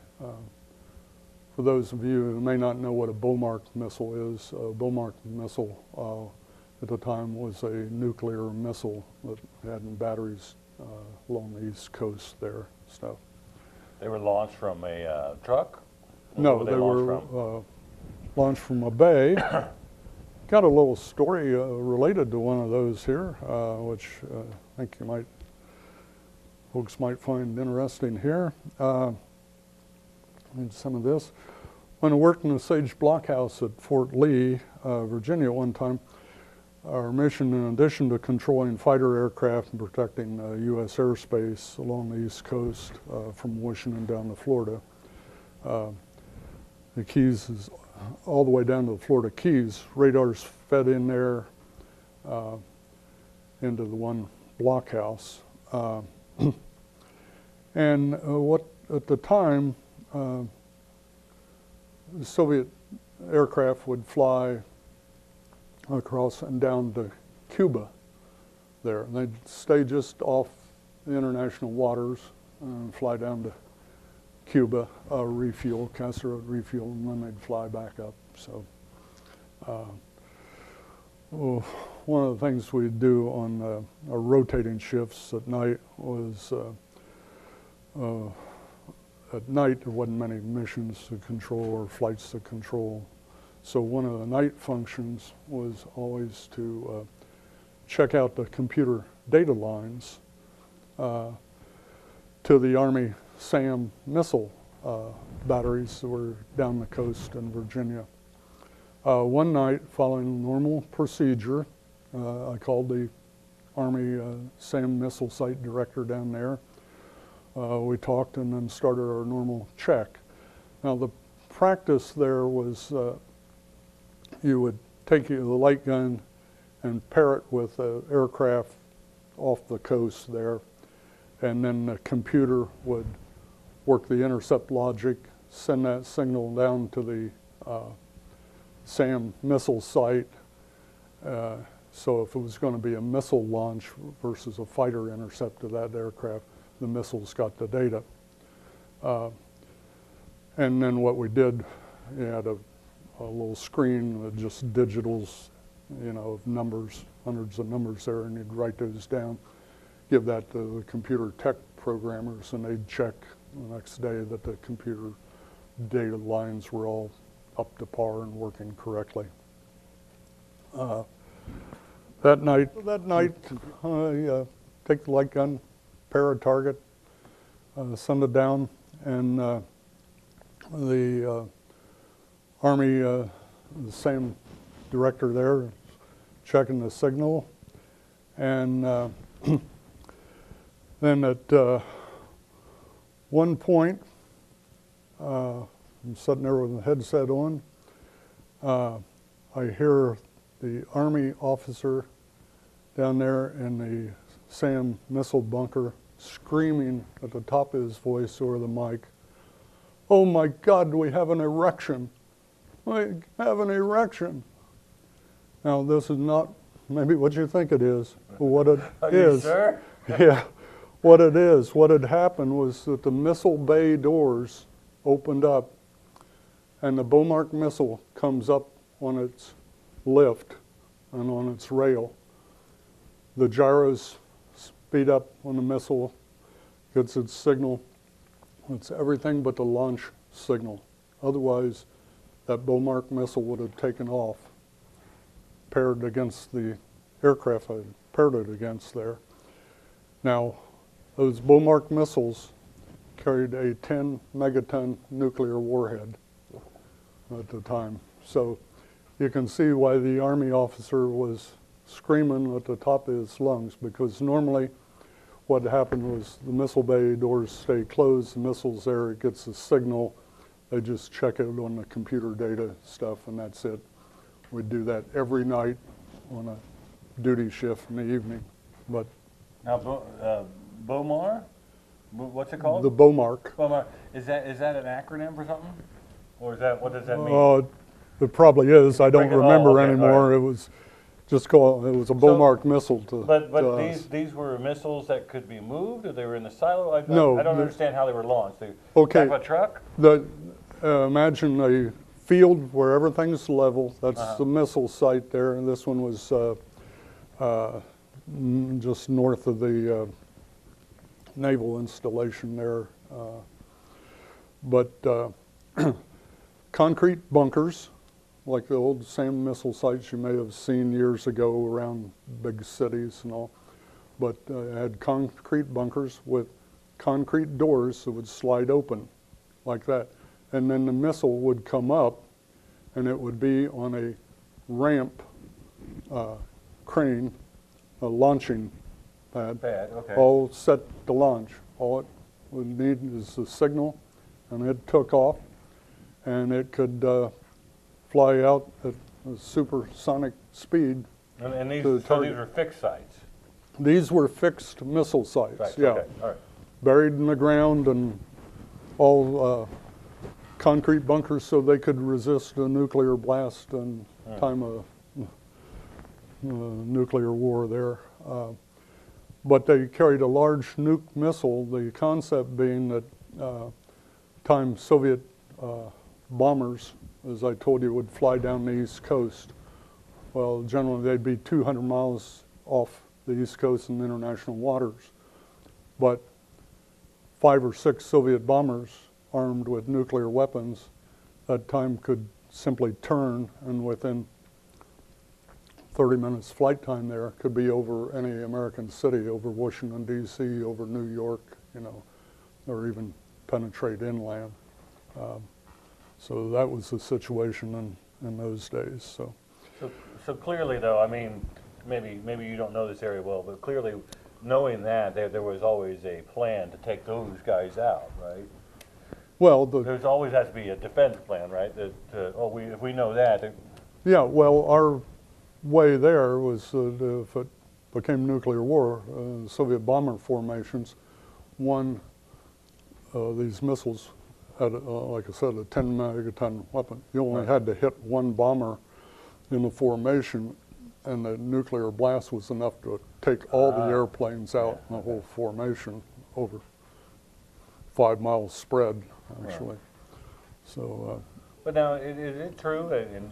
For those of you who may not know what a Beaumark missile is, a Beaumark missile at the time was a nuclear missile that had batteries along the East Coast there, stuff. They were launched from a truck? No, they were launched from a bay. Got a little story related to one of those here, which I think folks might find interesting here. And some of this. When I worked in the Sage Blockhouse at Fort Lee, Virginia one time, our mission, in addition to controlling fighter aircraft and protecting U.S. airspace along the East Coast from Washington down to Florida, the Keys is all the way down to the Florida Keys. Radars fed in there into the one blockhouse. And what at the time, the Soviet aircraft would fly across and down to Cuba there. And they'd stay just off the international waters and fly down to Cuba, refuel, Castro refuel, and then they'd fly back up. So one of the things we'd do on our rotating shifts at night was at night there wasn't many missions to control or flights to control. So one of the night functions was always to check out the computer data lines to the Army SAM missile batteries that were down the coast in Virginia. One night, following normal procedure, I called the Army SAM missile site director down there. We talked and then started our normal check. Now the practice there was you would take the light gun and pair it with an aircraft off the coast there, and then the computer would work the intercept logic, send that signal down to the SAM missile site. So if it was going to be a missile launch versus a fighter intercept of that aircraft, the missiles got the data. And then what we did, you had a little screen with just digitals, you know, of numbers, hundreds of numbers there, and you'd write those down, give that to the computer tech programmers, and they'd check the next day that the computer data lines were all up to par and working correctly. That night, I take the light gun, pair a target, send it down, and the Army, the same director there, checking the signal, and then at one point, I'm sitting there with the headset on, I hear the Army officer down there in the SAM missile bunker screaming at the top of his voice over the mic, "Oh my God, we have an erection. We have an erection." Now this is not maybe what you think it is, but what it is. You sure? Yeah, what it is. What had happened was that the missile bay doors opened up and the Beaumark missile comes up on its lift and on its rail. The gyros speed up on the missile, gets its signal. It's everything but the launch signal. Otherwise, that Beaumark missile would have taken off, paired against the aircraft I had paired it against there. Now, those Beaumark missiles carried a 10 megaton nuclear warhead at the time. So you can see why the Army officer was screaming at the top of his lungs, because normally what happened was the missile bay doors stay closed, the missile's there, it gets a signal, they just check it on the computer data stuff, and that's it. We'd do that every night on a duty shift in the evening. But Now, Beaumar? What's it called? the Beaumark, Beaumar. Is that an acronym for something? Or is that, what does that mean? it probably is, I don't Bring it- remember okay, anymore. all right. It was just called, it was a Beaumark missile to But us. these were missiles that could be moved, or they were in the silo? I No, don't the- understand how they were launched. Okay. Back of a truck? Imagine a field where everything's level. That's the missile site there, and this one was just north of the naval installation there. But concrete bunkers, like the old SAM missile sites you may have seen years ago around big cities and all. But it had concrete bunkers with concrete doors that would slide open like that. And then the missile would come up and it would be on a ramp crane, a launching pad, Okay. all set to launch. All it would need is a signal, and it took off, and it could fly out at a supersonic speed. And these, to the so target. these were fixed sites? These were fixed missile sites, Right, yeah, okay, all right. buried in the ground and all concrete bunkers so they could resist a nuclear blast in time of nuclear war there. But they carried a large nuke missile, the concept being that time Soviet bombers, as I told you, would fly down the East Coast. Well, generally they'd be 200 miles off the East Coast in international waters. But 5 or 6 Soviet bombers armed with nuclear weapons at time could simply turn, and within 30 minutes flight time there could be over any American city, over Washington, D.C., over New York, you know, or even penetrate inland. So that was the situation in those days. So clearly, though, I mean, maybe you don't know this area well, but clearly, knowing that, there was always a plan to take those guys out, right? Well, there's always has to be a defense plan, right? That if we know that. Yeah, well, our way there was if it became nuclear war, Soviet bomber formations, one these missiles had, like I said, a 10 megaton weapon. You only had to hit one bomber in the formation, and the nuclear blast was enough to take all the airplanes out in the whole formation over 5 miles spread, actually. Right. So. But now, is it true, and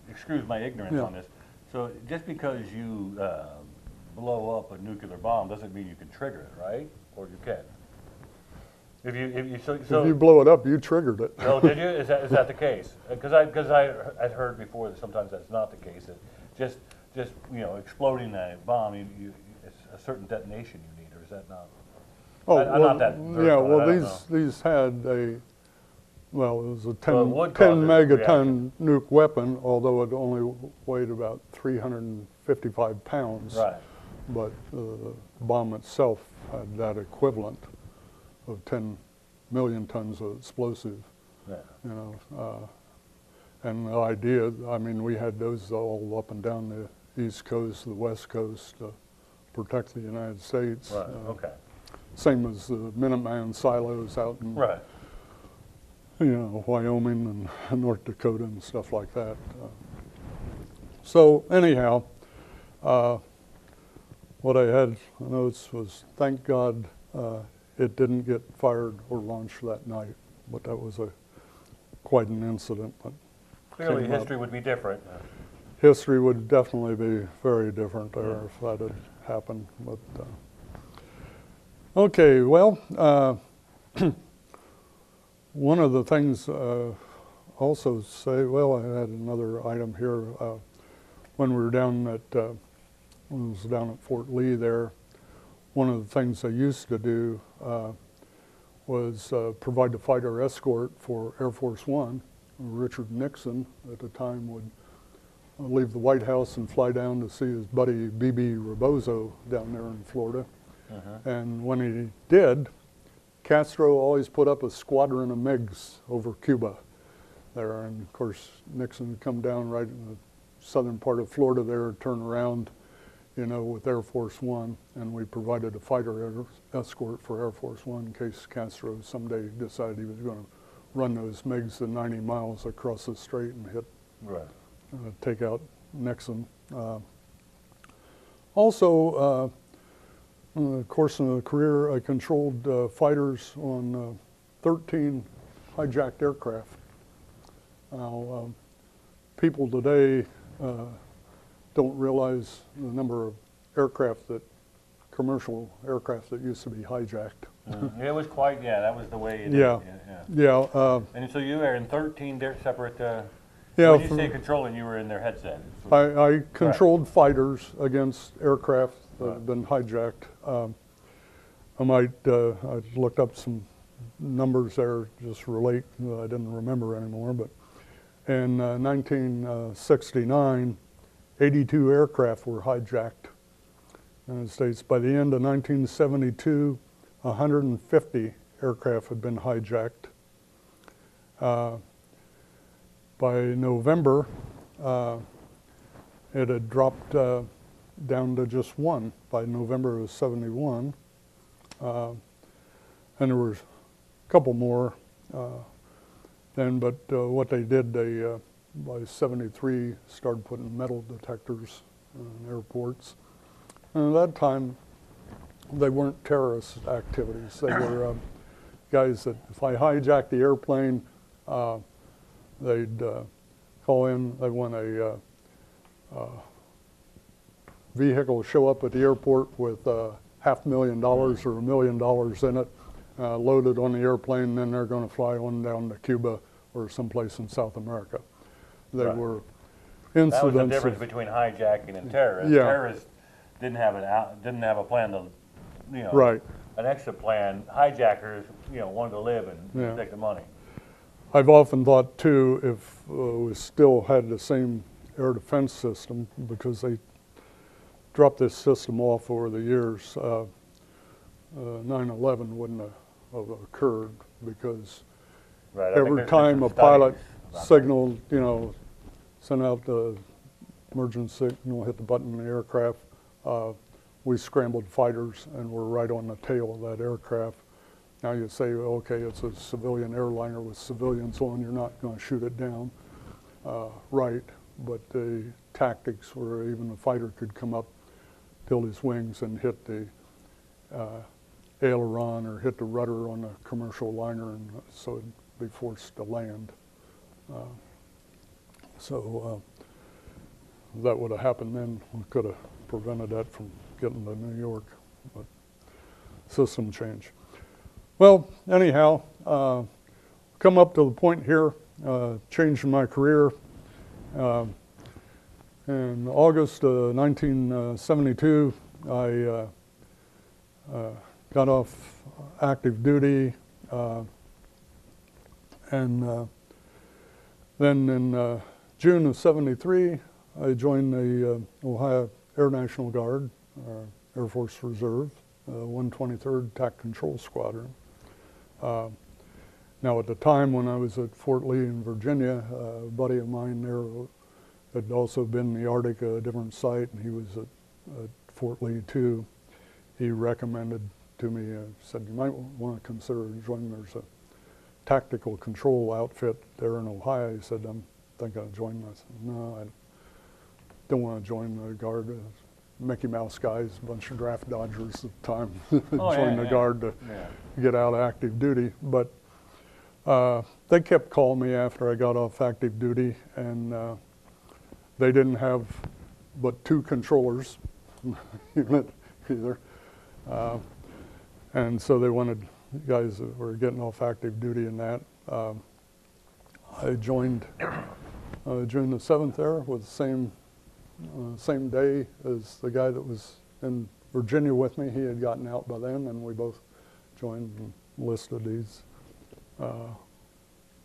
excuse my ignorance on this, so just because you blow up a nuclear bomb doesn't mean you can trigger it, right? Or you can? If you blow it up, you triggered it. Oh, did you? Is that the case? Because I'd heard before that sometimes that's not the case. That just you know, exploding that bomb, it's a certain detonation you need, or is that not? Oh, I'm not that. Yeah, well, these had a, well, it was a 10 megaton nuke weapon, although it only weighed about 355 pounds. Right. But the bomb itself had that equivalent of 10 million tons of explosive. Yeah. You know, and the idea, I mean, we had those all up and down the East Coast, the West Coast, to protect the United States. Right. Okay. Same as the Minuteman silos out in, you know, Wyoming and North Dakota and stuff like that. So anyhow, what I had notes was, thank God it didn't get fired or launched that night, but that was quite an incident. But clearly history would be different. History would definitely be very different there if that had happened. But okay, well, one of the things also say, well, I had another item here. When we were down at, when I was down at Fort Lee there, one of the things I used to do was provide a fighter escort for Air Force One. Richard Nixon at the time would leave the White House and fly down to see his buddy B.B. Rebozo down there in Florida. And when he did, Castro always put up a squadron of MiGs over Cuba there. And of course, Nixon would come down right in the southern part of Florida there, turn around, you know, with Air Force One, and we provided a fighter escort for Air Force One in case Castro someday decided he was going to run those MiGs the 90 miles across the strait and hit, take out Nixon. Also, in the course of the career, I controlled fighters on 13 hijacked aircraft. Now, people today don't realize the number of aircraft commercial aircraft that used to be hijacked. It was quite, that was the way it is. Yeah. And so you were in 13 separate, when you say controlling, you were in their headset. I controlled fighters against aircraft that had been hijacked. I looked up some numbers there, just relate, I didn't remember anymore, but in 1969, 82 aircraft were hijacked in the United States. By the end of 1972, 150 aircraft had been hijacked. By November, it had dropped down to just one. By November of 71. And there was a couple more then, but what they did, they by 73, started putting metal detectors in airports. And at that time, they weren't terrorist activities. They were guys that if I hijacked the airplane, they'd call in, they want a vehicle show up at the airport with $500,000 or $1 million in it, loaded on the airplane, and then they're going to fly on down to Cuba or someplace in South America. They were incidents. That was the difference between hijacking and terrorists. Yeah. Terrorists didn't have a plan to, Right. an exit plan. Hijackers, wanted to live and take the money. I've often thought too, if we still had the same air defense system, because they dropped this system off over the years, 9/11 wouldn't have occurred, because every time a pilot signaled, sent out the emergency signal, hit the button in the aircraft, we scrambled fighters and were right on the tail of that aircraft. Now you say, okay, it's a civilian airliner with civilians on, you're not going to shoot it down, right, but the tactics where even a fighter could come up, tilt his wings and hit the aileron or hit the rudder on a commercial liner, and so it'd be forced to land. So that would have happened then. We could have prevented that from getting to New York, but system change. Well, anyhow, come up to the point here, changing my career. In August 1972, I got off active duty, and then in June of '73, I joined the Ohio Air National Guard, Air Force Reserve, 123rd TAC Control Squadron. Now at the time when I was at Fort Lee in Virginia, a buddy of mine there had also been in the Arctic at a different site, and he was at Fort Lee too. He recommended to me, said, you might want to consider joining. There's a tactical control outfit there in Ohio. He said, I'm thinking of joining. I said, no, I don't want to join the Guard. Mickey Mouse guys, a bunch of draft dodgers at the time, joined the Guard to get out of active duty. But they kept calling me after I got off active duty, and they didn't have but 2 controllers unit either. And so they wanted guys that were getting off active duty in that. I joined June the 7th there with the same day as the guy that was in Virginia with me. He had gotten out by then, and we both joined and enlisted. He's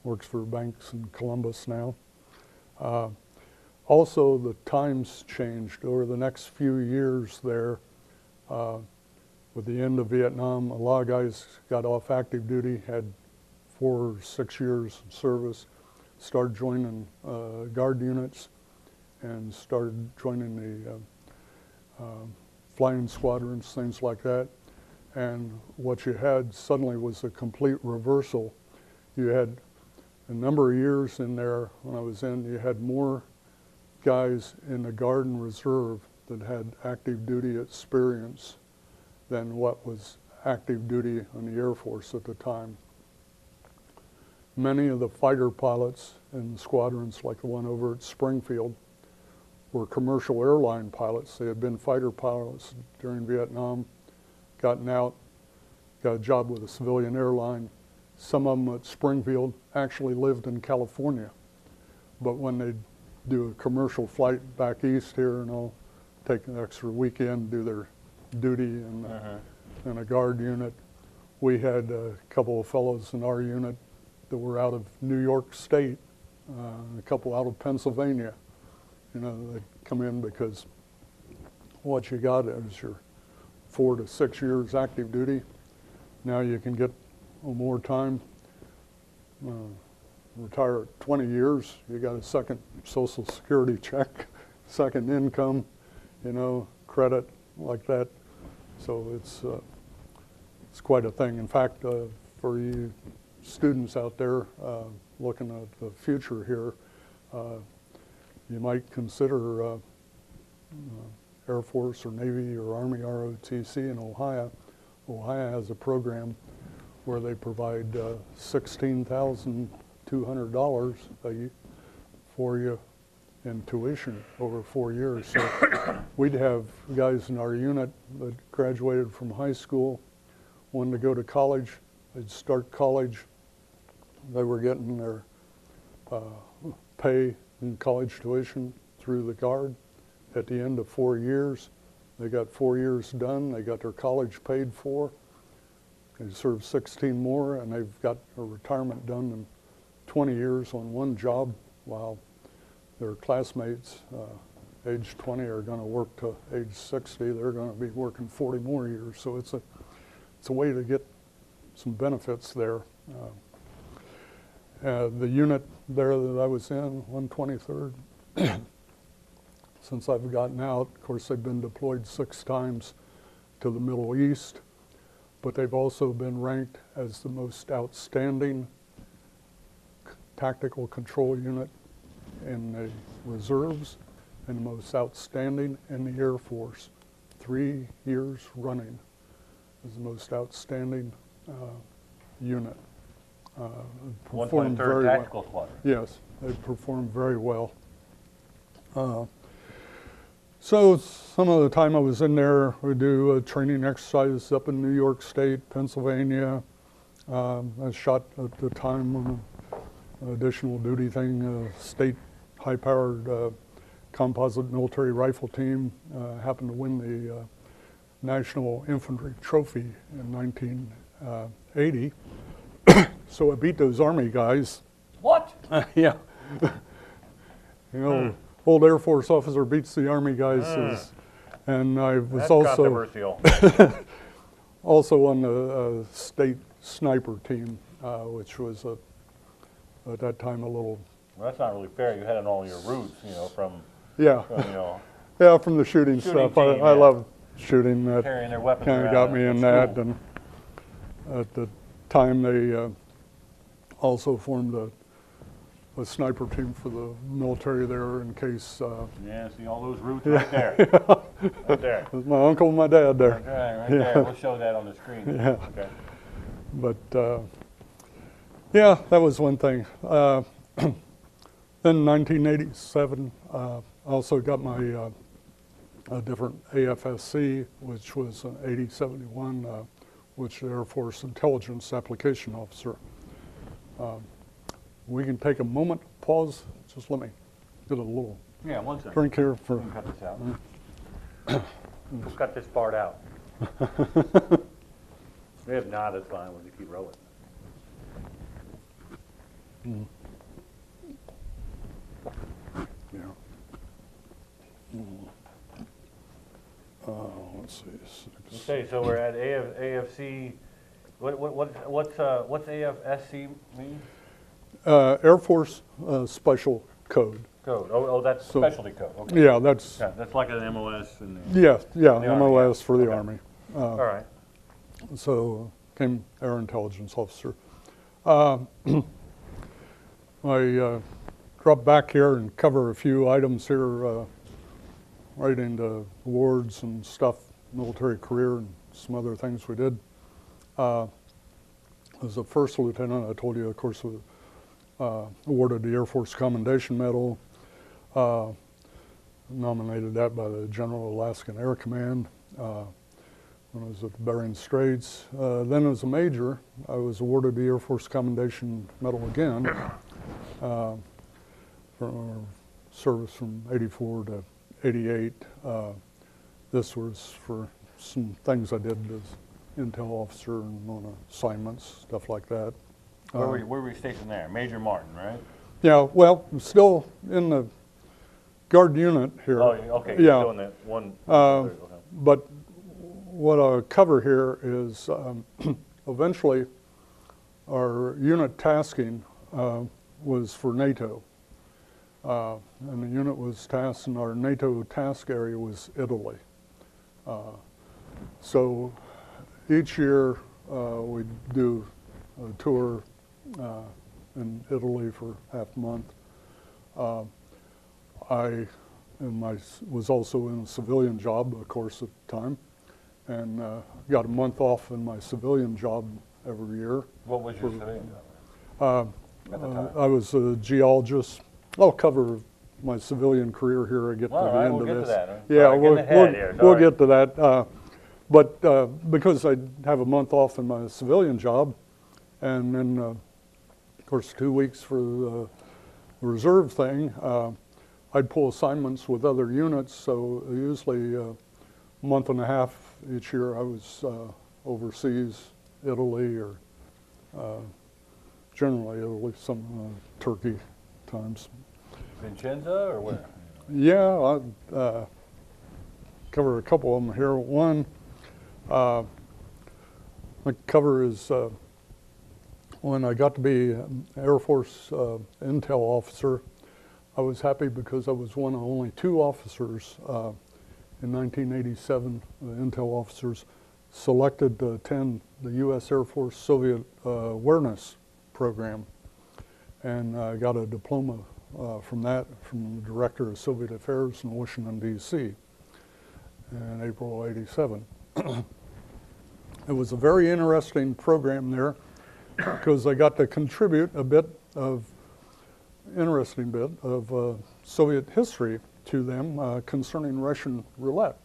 works for banks in Columbus now. Also, the times changed over the next few years there. With the end of Vietnam, a lot of guys got off active duty, had 4 or 6 years of service, started joining Guard units, and started joining the flying squadrons, things like that. And what you had suddenly was a complete reversal. You had a number of years in there when I was in, you had more guys in the Guard and Reserve that had active duty experience than what was active duty on the Air Force at the time. Many of the fighter pilots in squadrons like the one over at Springfield were commercial airline pilots. They had been fighter pilots during Vietnam, gotten out, got a job with a civilian airline. Some of them at Springfield actually lived in California. But when they'd do a commercial flight back east here and all, take an extra weekend, do their duty in a Guard unit. We had a couple of fellows in our unit that were out of New York State, a couple out of Pennsylvania. They'd come in because what you got is your 4 to 6 years active duty. Now you can get more time, retire at 20 years. You got a second Social Security check, second income, credit like that. So it's quite a thing. In fact, for you students out there looking at the future here, You might consider Air Force or Navy or Army ROTC in Ohio. Ohio has a program where they provide $16,200 for you in tuition over 4 years. So we'd have guys in our unit that graduated from high school, wanted to go to college. They'd start college. They were getting their pay in college tuition through the Guard. At the end of 4 years, they got 4 years done. They got their college paid for. They served 16 more, and they've got a retirement done in 20 years on one job, while their classmates, age 20, are going to work to age 60. They're going to be working 40 more years. So it's a way to get some benefits there. The unit there that I was in, 123rd, since I've gotten out, of course, they've been deployed 6 times to the Middle East, but they've also been ranked as the most outstanding tactical control unit in the reserves and the most outstanding in the Air Force. 3 years running as the most outstanding unit. 123rd Tactical Squadron. Yes, they performed very well. So some of the time I was in there, we do training exercises up in New York State, Pennsylvania. I shot at the time on an additional duty thing, state high-powered composite military rifle team. Happened to win the National Infantry Trophy in 1980. So I beat those Army guys. What? Yeah. You know, old Air Force officer beats the Army guys. And I was That's also controversial. also on the state sniper team, which was at that time a little. Well, that's not really fair. You had it all your roots, you know, from Yeah. Yeah, from the shooting stuff. Team, I love shooting. That carrying their weapons kind of around got me at in school. that. And at the time, they also formed a sniper team for the military there in case. Yeah, see all those roots right there. Right there. It was my uncle and my dad there. Right there. We'll show that on the screen. Yeah. Okay. But yeah, that was one thing. Then in 1987, I also got my a different AFSC, which was an 8071, which is the Air Force Intelligence Application Officer. We can take a moment, pause, just let me get a little Yeah, one second. drink here We for. can cut this out. We'll cut this part out. If not, it's fine. We'll just keep rolling. Yeah. Let's see. 6. Okay, so we're at AFC. What's AFSC mean? Air Force Special Code. Code. Oh, that's So- specialty code. Okay. Yeah, that's That's like an MOS in the. yeah, Army, MOS for the Okay. Army. All right. So became Air Intelligence Officer. I drop back here and cover a few items here, right into awards and stuff, military career and some other things we did. As a first lieutenant, I told you, of course, was awarded the Air Force Commendation Medal, nominated that by the General Alaskan Air Command when I was at the Bering Straits. Then as a major, I was awarded the Air Force Commendation Medal again for our service from 84 to 88. This was for some things I did as intel officer and on assignments, stuff like that. Where were you stationed there? Major Martin, right? Yeah, well, I'm still in the Guard unit here. Oh, okay. Yeah. Still in that one. Okay. But what I'll cover here is eventually our unit tasking was for NATO. And the unit was tasked, and our NATO task area was Italy. So each year we do a tour in Italy for half a month. I was also in a civilian job, of course, at the time, and got a month off in my civilian job every year. What was your civilian job? At the time? I was a geologist. I'll cover my civilian career here. I get to the end we'll of get this. to that. Huh? Yeah, Sorry, we'll get to that. But because I have a month off in my civilian job, and then, of course, 2 weeks for the reserve thing, I'd pull assignments with other units. So usually a month and a half each year I was overseas, Italy, or generally Italy, some Turkey times. Vincenza or where? Yeah, I cover a couple of them here. One, my cover is when I got to be an Air Force intel officer. I was happy because I was one of only 2 officers in 1987, intel officers selected to attend the U.S. Air Force Soviet Awareness Program, and I got a diploma from that from the Director of Soviet Affairs in Washington, D.C. in April '87. It was a very interesting program there because I got to contribute a bit of Soviet history to them concerning Russian roulette,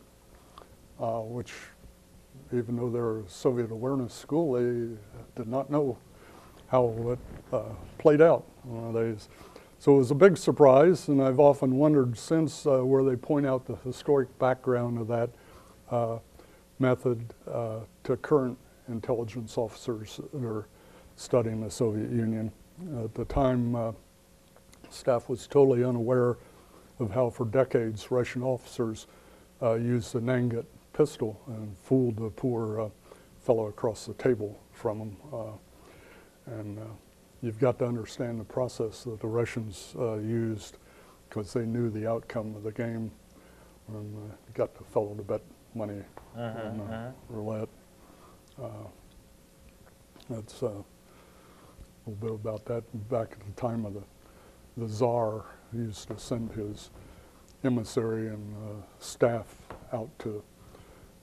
which, even though they're a Soviet awareness school, they did not know how it played out nowadays. So it was a big surprise, and I've often wondered since where they point out the historic background of that method to current intelligence officers that are studying the Soviet Union. At the time, staff was totally unaware of how for decades Russian officers used the Nangut pistol and fooled the poor fellow across the table from them. And you've got to understand the process that the Russians used because they knew the outcome of the game and got the fellow to bet money on roulette. That's a little bit about that. Back at the time of the Tsar, he used to send his emissary and staff out to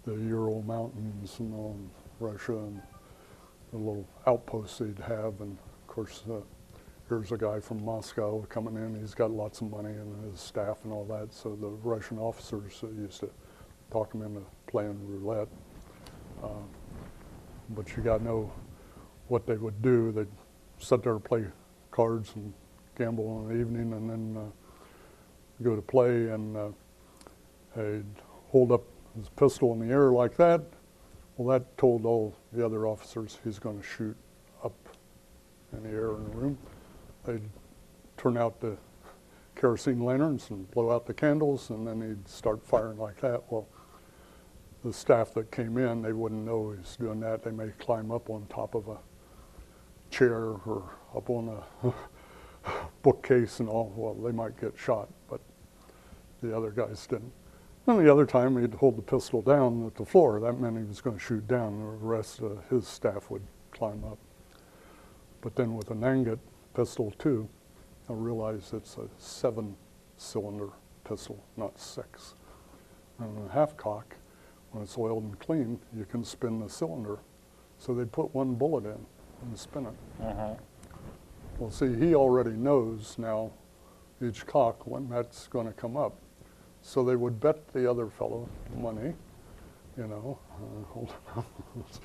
the Ural Mountains and all in Russia, and the little outposts they'd have. And of course, here's a guy from Moscow coming in. He's got lots of money and his staff and all that. So the Russian officers used to talk him into playing roulette. But you got to know what they would do. They'd sit there and play cards and gamble in the evening, and then go to play, and he'd hold up his pistol in the air like that. Well, that told all the other officers he's going to shoot up in the air in the room. They'd turn out the kerosene lanterns and blow out the candles, and then he'd start firing like that. Well, the staff that came in, they wouldn't know he was doing that. They may climb up on top of a chair or up on a bookcase and all. Well, they might get shot, but the other guys didn't. And the other time, he'd hold the pistol down at the floor. That meant he was going to shoot down. The rest of his staff would climb up. But then with a Nangut pistol, too, I realized it's a 7-cylinder pistol, not 6. And a half-cock, when it's oiled and clean, you can spin the cylinder. So they put one bullet in and spin it. Well, see, he already knows now each cock when that's going to come up. So they would bet the other fellow money, you know,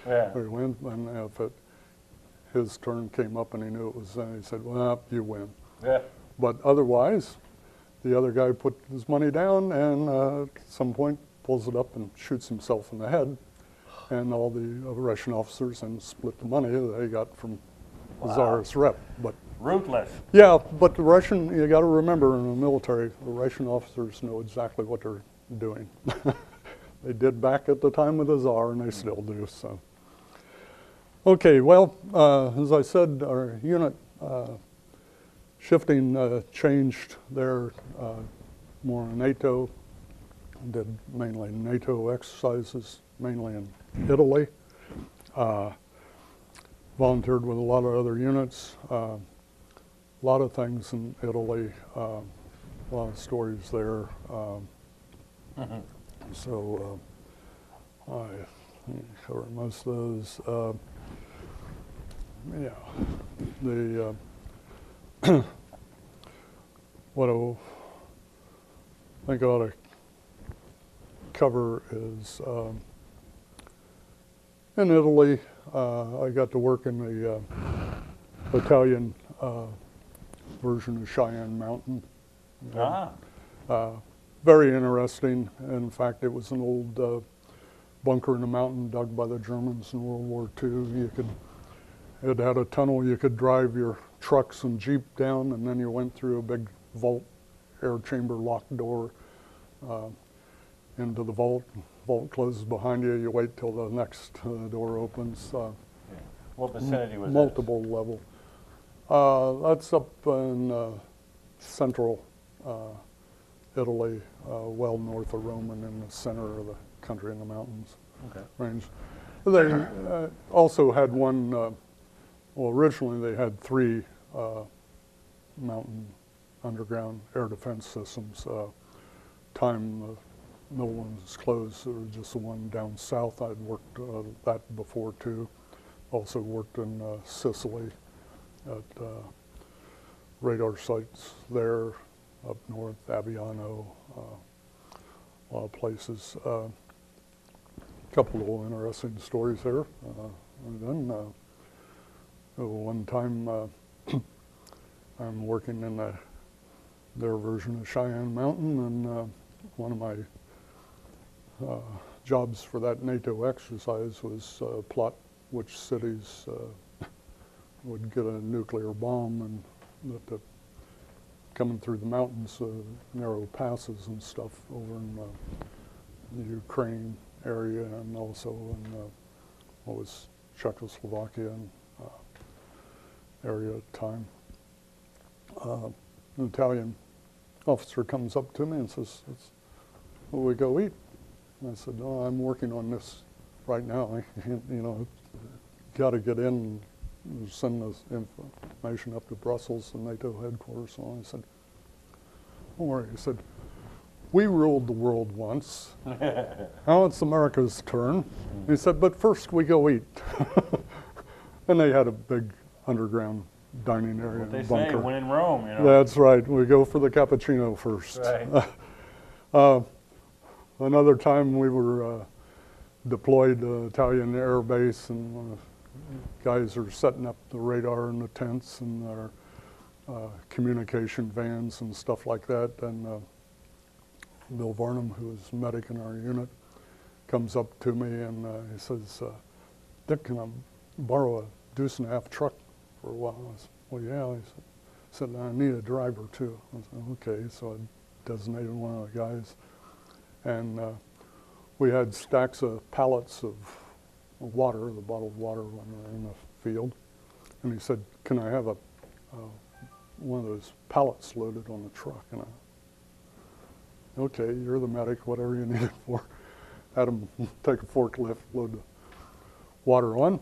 or win. And if his turn came up and he knew it was, he said, well, you win. Yeah. But otherwise, the other guy put his money down and at some point pulls it up and shoots himself in the head. And all the Russian officers and split the money they got from the Tsar's rep. But ruthless. yeah, but the Russian, you got to remember in the military, the Russian officers know exactly what they're doing. They did back at the time of the Tsar, and they still do. So, okay, well, as I said, our unit shifting changed there more in NATO. Did mainly NATO exercises, mainly in Italy. Volunteered with a lot of other units. lot of things in Italy, a lot of stories there. So I cover most of those. Yeah, the what I think I ought to cover is in Italy. I got to work in the Italian version of Cheyenne Mountain. Very interesting. In fact, it was an old bunker in the mountain dug by the Germans in World War II. It had a tunnel you could drive your trucks and Jeep down, and then you went through a big vault, air chamber locked door into the vault. Vault closes behind you. You wait till the next door opens. What vicinity was multiple level. That's up in central Italy, well north of Rome and in the center of the country in the mountains range. They also had one, well, originally they had 3 mountain underground air defense systems. Time the middle one was closed, there was just the one down south. I'd worked that before too. Also worked in Sicily at radar sites there, up north, Aviano, a lot of places. A couple of interesting stories there. And then one time I'm working in their version of Cheyenne Mountain, and one of my jobs for that NATO exercise was plot which cities would get a nuclear bomb, and that coming through the mountains, narrow passes and stuff over in the Ukraine area, and also in what was Czechoslovakia and area at the time. An Italian officer comes up to me and says, "Will we go eat?" And I said, "No, I'm working on this right now. You know, got to get in and send this information up to Brussels, the NATO headquarters." So I said, "Don't worry." He said, "We ruled the world once. Now it's America's turn." He said, "But first we go eat." And they had a big underground dining area. What they bunker. say, when in Rome, you know. That's right. We go for the cappuccino first. Right. Another time we were deployed to Italian Air Base, and guys are setting up the radar in the tents and their communication vans and stuff like that. And Bill Varnum, who was a medic in our unit, comes up to me and he says, "Dick, can I borrow a 2.5 truck for a while?" I said, "Well, yeah." He said, "I need a driver too." I said, "Okay." So I designated one of the guys. And we had stacks of pallets of water, the bottled water, when we were in the field. And he said, "Can I have one of those pallets loaded on the truck?" And I, "Okay, you're the medic, whatever you need it for." Had him take a forklift, load the water on.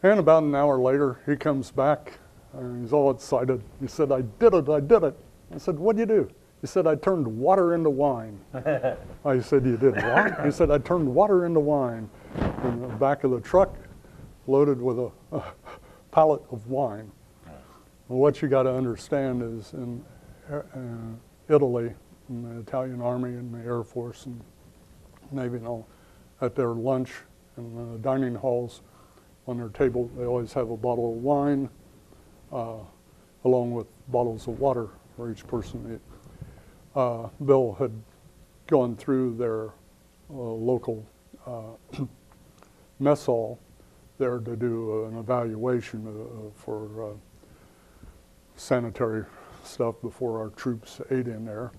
And about an hour later, he comes back and he's all excited. He said, "I did it, I did it." I said, "What'd you do?" He said, "I turned water into wine." I said, "You did what?" He said, "I turned water into wine." In the back of the truck, loaded with a pallet of wine. Well, what you got to understand is in Italy, in the Italian Army and the Air Force and Navy and all, at their lunch in the dining halls, on their table, they always have a bottle of wine along with bottles of water for each person to eat. Bill had gone through their local mess hall there to do an evaluation for sanitary stuff before our troops ate in there.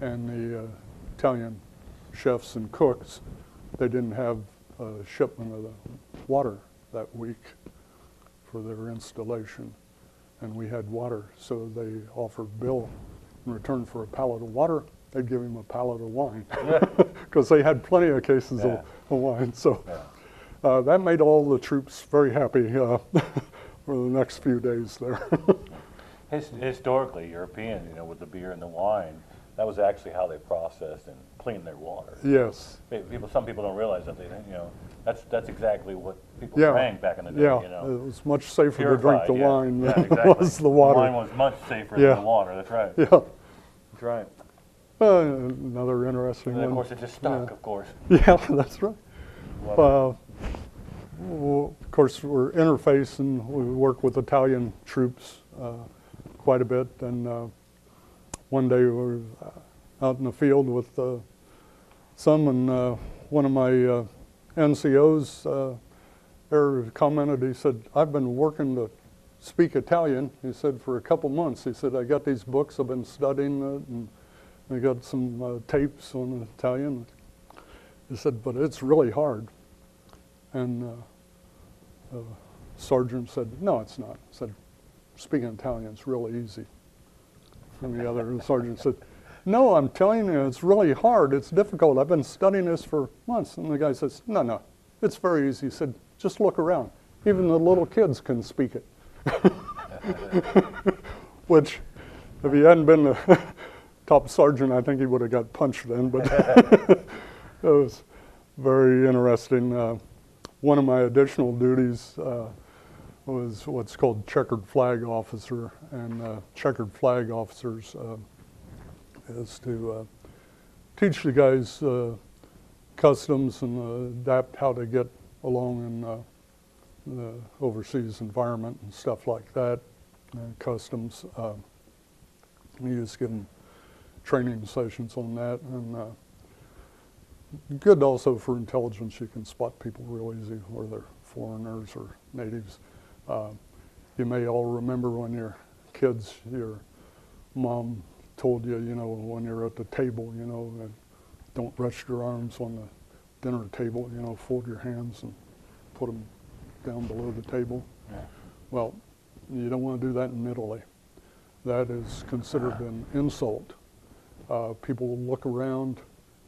And the Italian chefs and cooks, they didn't have a shipment of the water that week for their installation. And we had water, so they offered Bill, in return for a pallet of water, they'd give him a pallet of wine, because they had plenty of cases of wine. So that made all the troops very happy for the next few days there. Historically, Europeans, you know, with the beer and the wine, that was actually how they processed and cleaned their water. Yes. Some people don't realize that that's exactly what people Yeah. drank back in the day. Yeah. You know, It was much safer to drink purified, the yeah. wine Yeah, than exactly. it was the water. The wine was much safer Yeah. than the water. That's right. Yeah. That's right. Another interesting And then, one. of course, it just stuck. Of course. Yeah, that's right. Love Well, of course, we're interfacing. We work with Italian troops quite a bit. And one day we were out in the field with some, and one of my NCOs there commented, he said, "I've been working to speak Italian," he said, "for a couple months." He said, "I got these books, I've been studying it, and I got some tapes on Italian." He said, "But it's really hard." And the sergeant said, "No, it's not." He said, "Speaking Italian's really easy." And the other sergeant said, "No, I'm telling you, it's really hard. It's difficult. I've been studying this for months." And the guy says, No, it's very easy." He said, "Just look around. Even the little kids can speak it." Which, if he hadn't been the top sergeant, I think he would have got punched then. But it was very interesting. One of my additional duties was what's called checkered flag officer, and checkered flag officers is to teach the guys customs and adapt how to get along in the overseas environment and stuff like that, customs. You just give them training sessions on that, and good also for intelligence. You can spot people real easy, whether they're foreigners or natives. You may all remember when you're kids, your mom told you, when you're at the table, don't rest your arms on the dinner table, fold your hands and put them down below the table. Yeah. Well, you don't want to do that in Italy. That is considered an insult. People will look around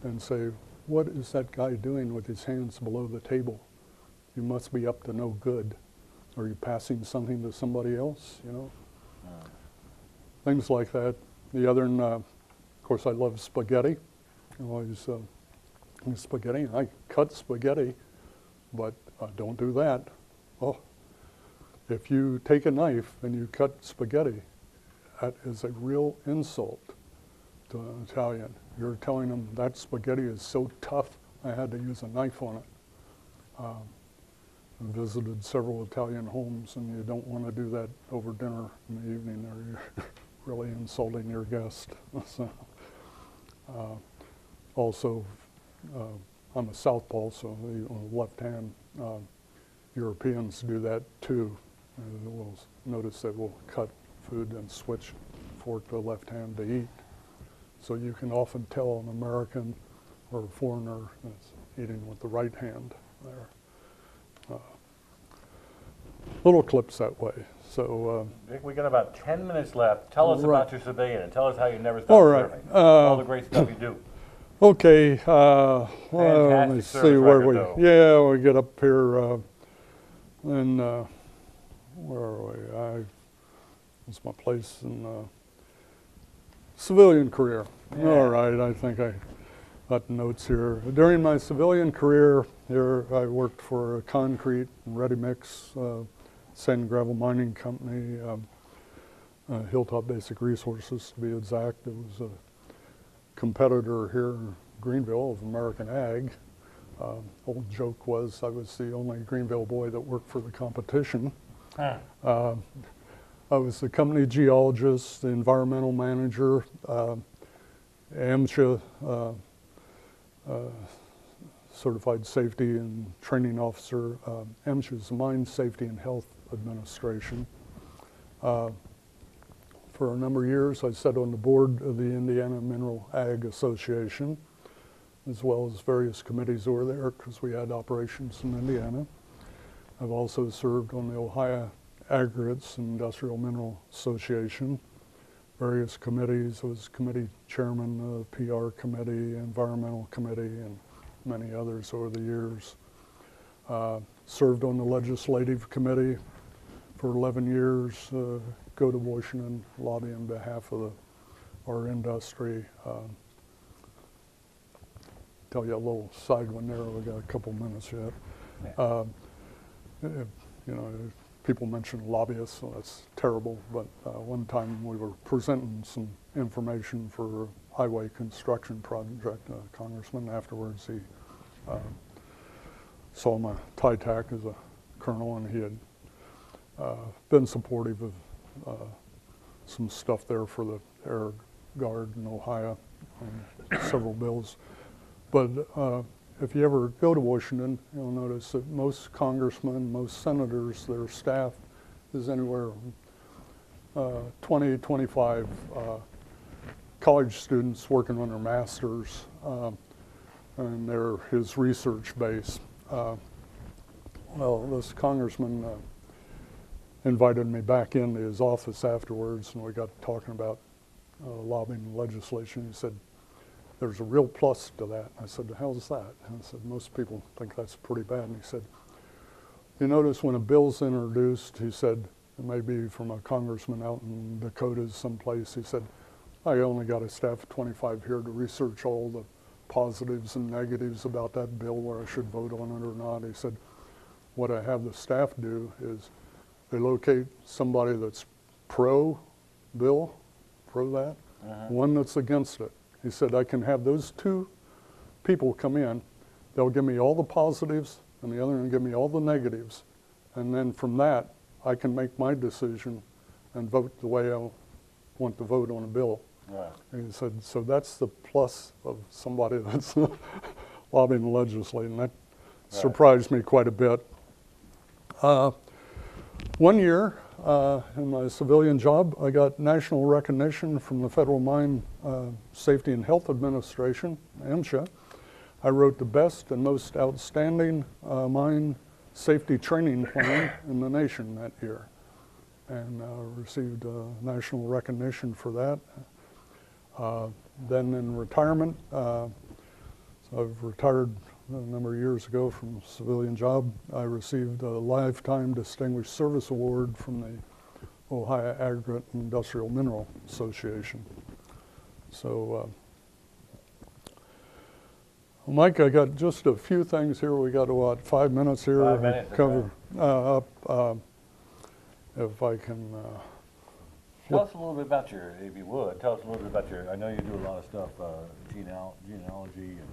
and say, "What is that guy doing with his hands below the table? You must be up to no good. Are you passing something to somebody else?" Things like that. The other, of course, I love spaghetti. I always spaghetti. I cut spaghetti, but don't do that. Oh, if you take a knife and you cut spaghetti, that is a real insult to an Italian. You're telling them that spaghetti is so tough, I had to use a knife on it. I visited several Italian homes, and you don't want to do that over dinner in the evening, or you're really insulting your guest. So, also, I'm a southpaw, so on the left hand, Europeans do that too. We'll notice that we'll cut food and switch fork to the left hand to eat. So you can often tell an American or a foreigner that's eating with the right hand there. Little clips that way. So Vic, we got about 10 minutes left. Tell us right. about your civilian, and tell us how you never stop All right. serving. All the great stuff you do. okay, well, let me Fantastic see service where record, we. though. Yeah, we get up here, and where are we? It's my place in civilian career. Yeah. All right, I think I got notes here. During my civilian career here, I worked for a concrete and ready mix sand and gravel mining company, Hilltop Basic Resources to be exact. It was a competitor here in Greenville of American Ag. Old joke was I was the only Greenville boy that worked for the competition. Huh. I was the company geologist, the environmental manager, AMCHA, Certified Safety and Training Officer. AMCHA is the Mine Safety and Health Administration. For a number of years, I sat on the board of the Indiana Mineral Ag Association, as well as various committees over there because we had operations in Indiana. I've also served on the Ohio Aggregates and Industrial Mineral Association, various committees. I was committee chairman of the PR committee, environmental committee, and many others over the years. Served on the legislative committee, for 11 years, go to Washington, lobby on behalf of our industry. Tell you a little side one there. We got a couple minutes yet. Yeah. You know, people mention lobbyists, so that's terrible. But one time we were presenting some information for a highway construction project. Congressman afterwards, he saw my tie tack as a colonel, and he had been supportive of some stuff there for the Air Guard in Ohio on several bills. But if you ever go to Washington, you'll notice that most congressmen, most senators, their staff is anywhere 20, 25 college students working on their masters, and they're his research base. Well, this congressman invited me back into his office afterwards, and we got talking about lobbying legislation. He said, "There's a real plus to that." I said, "The hell's that?" And I said, "Most people think that's pretty bad." And he said, "You notice when a bill's introduced," he said, it may be from a congressman out in Dakotas someplace, he said, "I only got a staff of 25 here to research all the positives and negatives about that bill, where I should vote on it or not." He said, "What I have the staff do is they locate somebody that's pro-bill, pro that, one that's against it." He said, "I can have those two people come in. They'll give me all the positives, and the other one give me all the negatives. And then from that, I can make my decision and vote the way I want to vote on a bill." Right. And he said, so that's the plus of somebody that's lobbying and legislating. That surprised me quite a bit. One year in my civilian job, I got national recognition from the Federal Mine Safety and Health Administration, MSHA. I wrote the best and most outstanding mine safety training plan in the nation that year, and received national recognition for that. Then in retirement, so I've retired a number of years ago from a civilian job. I received a Lifetime Distinguished Service Award from the Ohio Aggregate and Industrial Mineral Association. So, Mike, I got just a few things here. We got about 5 minutes here 5 minutes, to cover. If I can. Tell us a little bit about if you would, tell us a little bit about I know you do a lot of stuff, genealogy and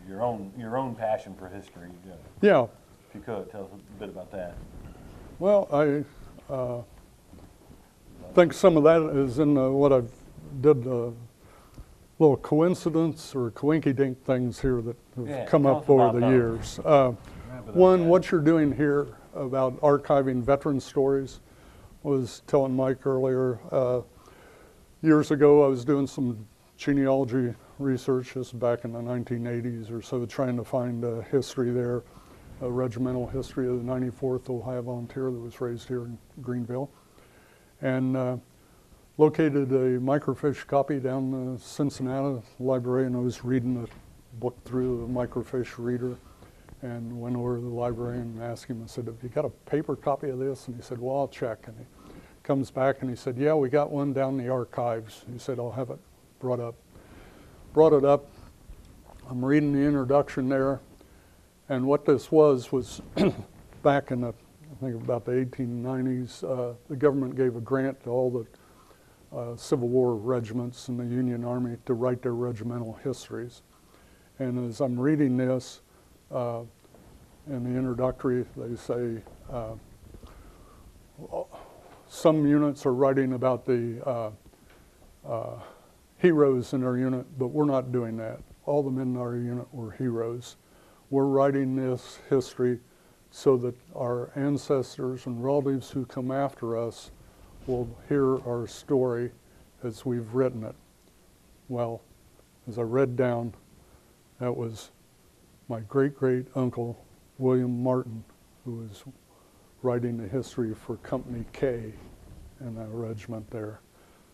your own passion for history. Yeah. If you could, tell us a bit about that. Well, I think some of that is in what I've did little coincidence or coinky-dink things here that have come up over the years. One, what you're doing here about archiving veteran stories, was telling Mike earlier. Years ago, I was doing some genealogy research, just back in the 1980s or so, trying to find history there, a regimental history of the 94th Ohio Volunteer that was raised here in Greenville, and located a microfiche copy down the Cincinnati library, and I was reading the book through the microfiche reader, and went over to the librarian and asked him, I said, "Have you got a paper copy of this?" And he said, "Well, I'll check." And he comes back and he said, "Yeah, we got one down in the archives." He said, "I'll have it brought up." Brought it up. I'm reading the introduction there, and what this was back in I think about the 1890s, the government gave a grant to all the Civil War regiments in the Union Army to write their regimental histories. And as I'm reading this, in the introductory, they say some units are writing about the heroes in our unit, but we're not doing that. All the men in our unit were heroes. We're writing this history so that our ancestors and relatives who come after us will hear our story as we've written it. Well, as I read down, that was my great-great-uncle, William Martin, who was writing the history for Company K in that regiment there.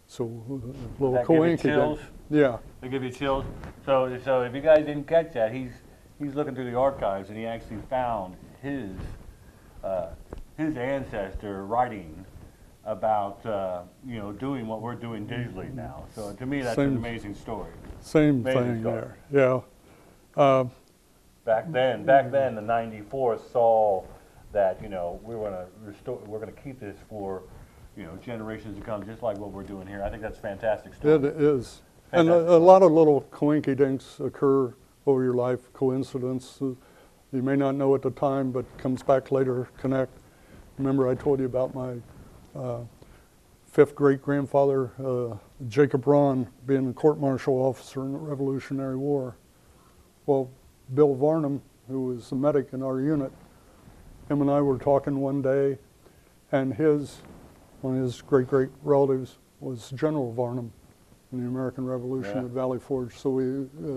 So a little coincidence. Yeah. They give you chills. So if you guys didn't catch that, he's looking through the archives, and he actually found his his ancestor writing about doing what we're doing digitally now. So to me, that's an amazing story. Same Amazing thing story. there, yeah. Back then, the 94 saw that we're gonna restore, we're gonna keep this for generations to come, just like what we're doing here. I think that's a fantastic story. It is. And Fantastic. a lot of little coinkydinks occur over your life, coincidences. You may not know at the time, but comes back later, connect. Remember I told you about my fifth great-grandfather, Jacob Ron, being a court-martial officer in the Revolutionary War. Well, Bill Varnum, who was a medic in our unit, him and I were talking one day, and one of his great-great relatives was General Varnum in the American Revolution at Valley Forge. So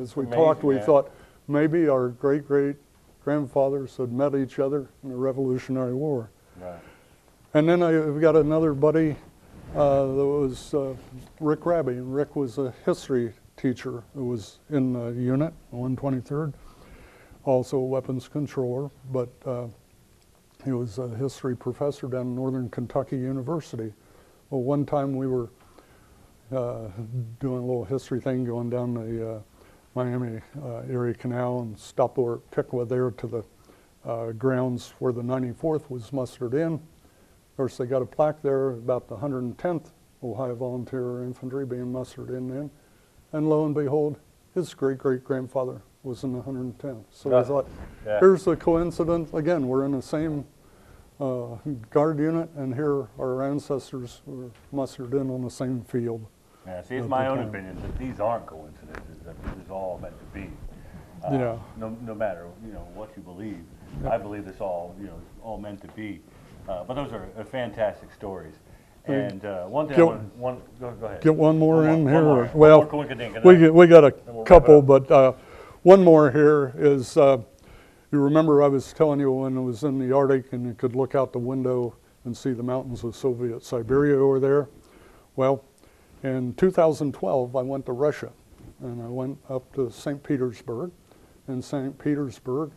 as we talked, we thought maybe our great-great-grandfathers had met each other in the Revolutionary War. Right. And then we got another buddy that was Rick Rabby, and Rick was a history teacher who was in the unit, 123rd, also a weapons controller, but he was a history professor down in Northern Kentucky University. Well, one time we were doing a little history thing, going down the Miami Erie Canal, and stopped over at Piqua there to the grounds where the 94th was mustered in. Of course, they got a plaque there about the 110th Ohio Volunteer Infantry being mustered in then. And lo and behold, his great-great-grandfather was in the 110th. So I thought, here's the coincidence. Again, we're in the same guard unit, and here our ancestors were mustered in on the same field. Yeah, see, it's my own opinion that these aren't coincidences, that this is all meant to be. No matter, what you believe. I believe it's all, all meant to be. But those are fantastic stories. And one thing go ahead. Get one more in here. One Well, more coinkydink, we got a couple, but one more here is, you remember I was telling you when I was in the Arctic and you could look out the window and see the mountains of Soviet Siberia over there? Well, in 2012, I went to Russia, and I went up to St. Petersburg, and St. Petersburg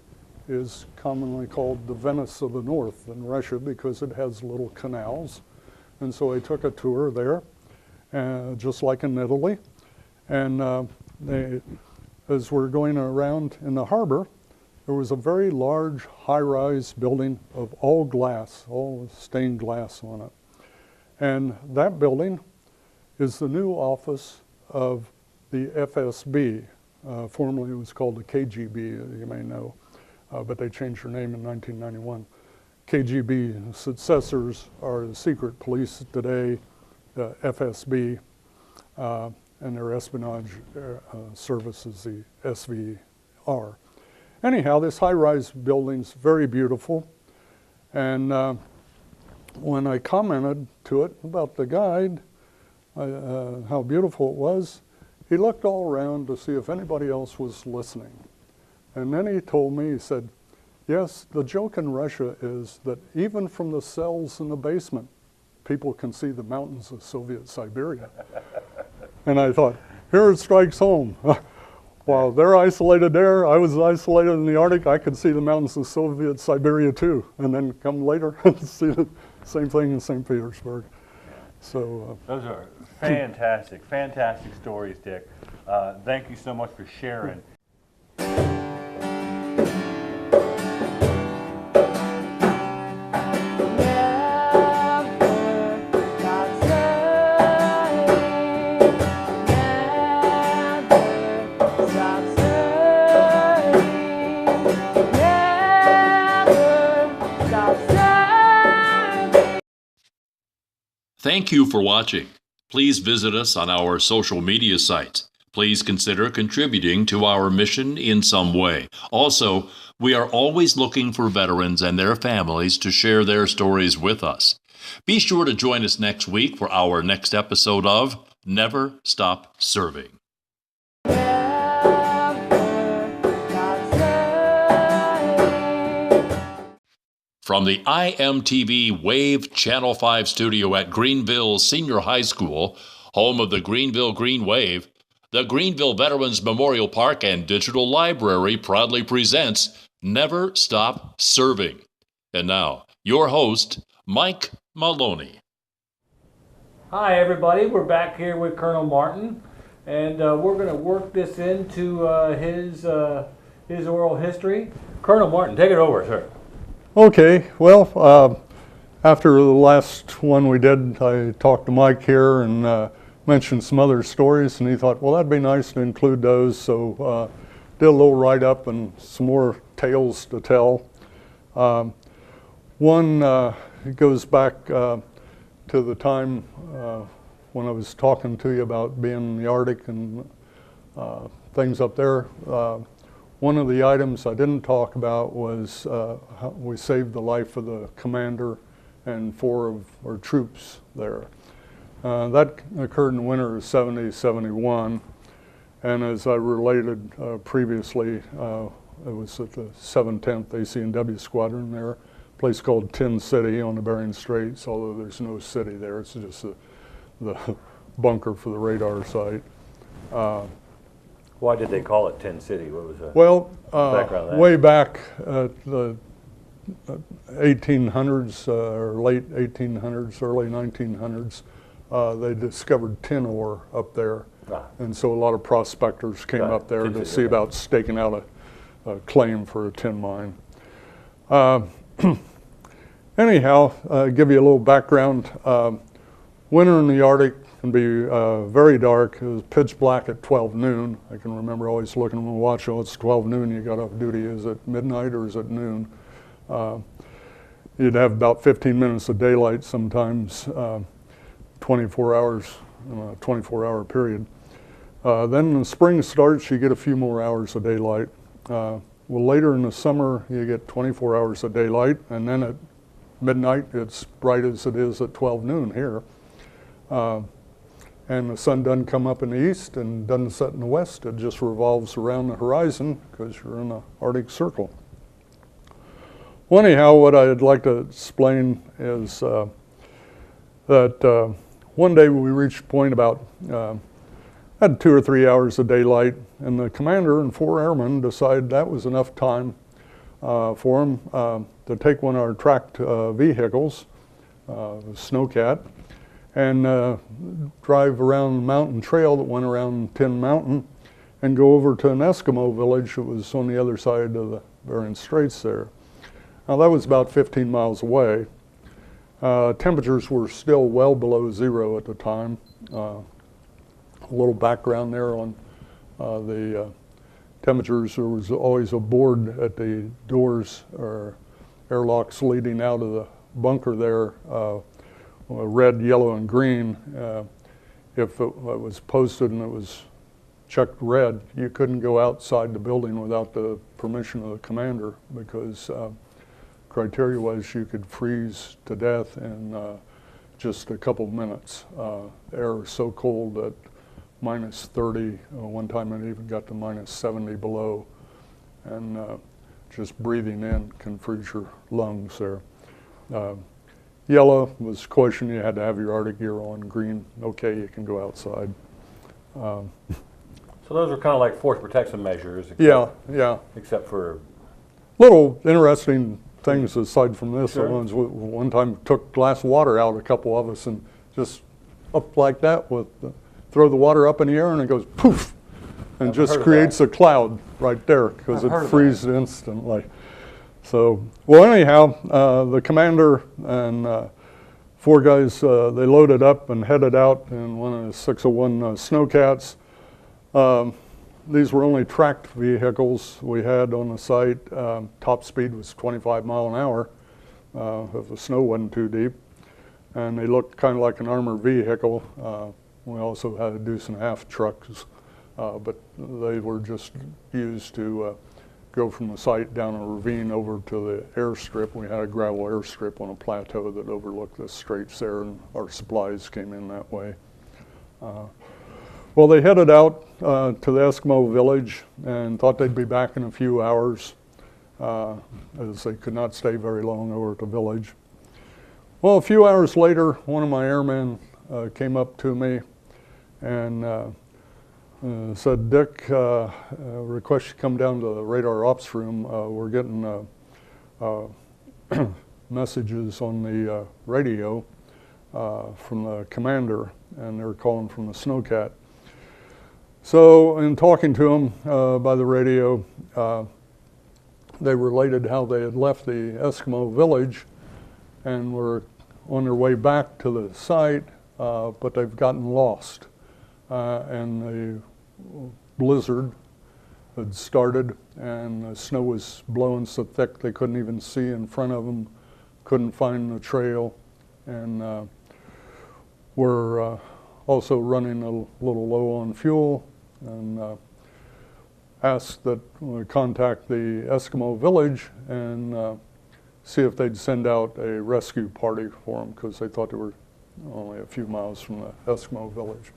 is commonly called the Venice of the North in Russia because it has little canals. And so I took a tour there, just like in Italy. And as we're going around in the harbor, there was a very large high-rise building of all glass, all stained glass on it. And that building is the new office of the FSB. Formerly it was called the KGB, you may know. But they changed their name in 1991. KGB successors are the secret police today, FSB, and their espionage service is the SVR. Anyhow, this high-rise building's very beautiful, and when I commented to it about the guide, how beautiful it was, he looked all around to see if anybody else was listening. And then he told me, he said, yes, the joke in Russia is that even from the cells in the basement, people can see the mountains of Soviet Siberia. And I thought, here it strikes home. While they're isolated there, I was isolated in the Arctic, I could see the mountains of Soviet Siberia too. And then come later and see the same thing in St. Petersburg. So those are fantastic, fantastic stories, Dick. Thank you so much for sharing. Thank you for watching. Please visit us on our social media sites. Please consider contributing to our mission in some way. Also, we are always looking for veterans and their families to share their stories with us. Be sure to join us next week for our next episode of Never Stop Serving. From the IMTV Wave Channel 5 studio at Greenville Senior High School, home of the Greenville Green Wave, the Greenville Veterans Memorial Park and Digital Library proudly presents Never Stop Serving. And now, your host, Mike Maloney. Hi, everybody. We're back here with Colonel Martin, and we're going to work this into his oral history. Colonel Martin, take it over, sir. Okay, well, after the last one we did, I talked to Mike here and mentioned some other stories, and he thought, well, that'd be nice to include those, so did a little write-up and some more tales to tell. One goes back to the time when I was talking to you about being in the Arctic and things up there. One of the items I didn't talk about was how we saved the life of the commander and 4 of our troops there. That occurred in the winter of 70-71, and as I related previously, it was at the 710th AC&W Squadron there, a place called Tin City on the Bering Straits, although there's no city there, it's just the bunker for the radar site. Why did they call it Tin City? What was the background? Way back at the 1800s, or late 1800s, early 1900s, they discovered tin ore up there. And so a lot of prospectors came up there to see about staking out a claim for a tin mine. Anyhow, give you a little background. Winter in the Arctic can be very dark. It was pitch black at 12 noon. I can remember always looking at my watch, oh, it's 12 noon, you got off duty. Is it midnight or is it noon? You'd have about 15 minutes of daylight sometimes, 24 hours, 24-hour period. Then when the spring starts, you get a few more hours of daylight. Well, later in the summer, you get 24 hours of daylight, and then at midnight, it's bright as it is at 12 noon here. And the sun doesn't come up in the east and doesn't set in the west. It just revolves around the horizon because you're in the Arctic Circle. Well, anyhow, what I'd like to explain is that one day we reached a point about, had 2 or 3 hours of daylight, and the commander and 4 airmen decided that was enough time for them to take one of our tracked vehicles, the Snowcat, and drive around the mountain trail that went around Tin Mountain and go over to an Eskimo village that was on the other side of the Bering Straits there. Now that was about 15 miles away. Temperatures were still well below zero at the time. A little background there on the temperatures. There was always a board at the doors or airlocks leading out of the bunker there, red, yellow, and green. If it was posted and it was checked red, you couldn't go outside the building without the permission of the commander, because criteria was you could freeze to death in just a couple minutes. Air was so cold that minus 30, one time it even got to minus 70 below, and just breathing in can freeze your lungs there. Yellow was caution, you had to have your Arctic gear on. Green, okay, you can go outside. So those are kind of like force protection measures. Except for little interesting things aside from this. Sure. One time took a glass of water out, a couple of us, and just up like that with throw the water up in the air and it goes poof, and just creates a cloud right there because it freezes instantly. So, well, anyhow, the commander and 4 guys, they loaded up and headed out in one of the 601 Snowcats. These were only tracked vehicles we had on the site. Top speed was 25 mile an hour if the snow wasn't too deep. And they looked kind of like an armored vehicle. We also had a deuce and a half trucks, but they were just used to go from the site down a ravine over to the airstrip. We had a gravel airstrip on a plateau that overlooked the straits there, and our supplies came in that way. Well, they headed out to the Eskimo village and thought they'd be back in a few hours, as they could not stay very long over at the village. Well, a few hours later, one of my airmen came up to me and said, Dick, request you come down to the radar ops room. We're getting messages on the radio from the commander, and they were calling from the snowcat. So in talking to them by the radio, they related how they had left the Eskimo village and were on their way back to the site, but they've gotten lost. And the blizzard had started, and the snow was blowing so thick they couldn't even see in front of them, couldn't find the trail, and were also running a little low on fuel, and asked that we contact the Eskimo village and see if they'd send out a rescue party for them, because they thought they were only a few miles from the Eskimo village.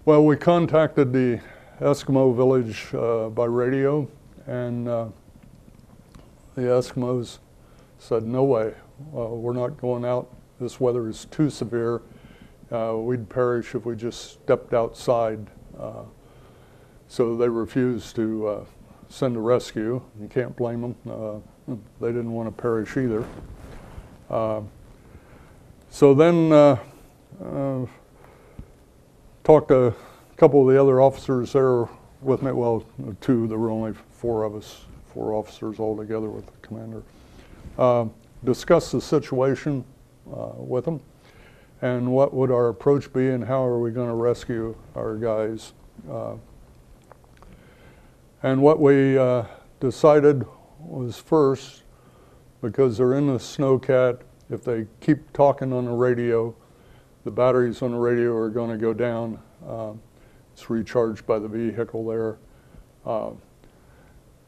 Well, we contacted the Eskimo village by radio, and the Eskimos said, no way, we're not going out. This weather is too severe. We'd perish if we just stepped outside. So they refused to send a rescue. You can't blame them. They didn't want to perish either. So then talked to a couple of the other officers there with me. Well, two, there were only four of us, four officers all together with the commander. Discussed the situation with them and what would our approach be and how are we going to rescue our guys. And what we decided was, first, because they're in the snowcat, if they keep talking on the radio, the batteries on the radio are going to go down. It's recharged by the vehicle there.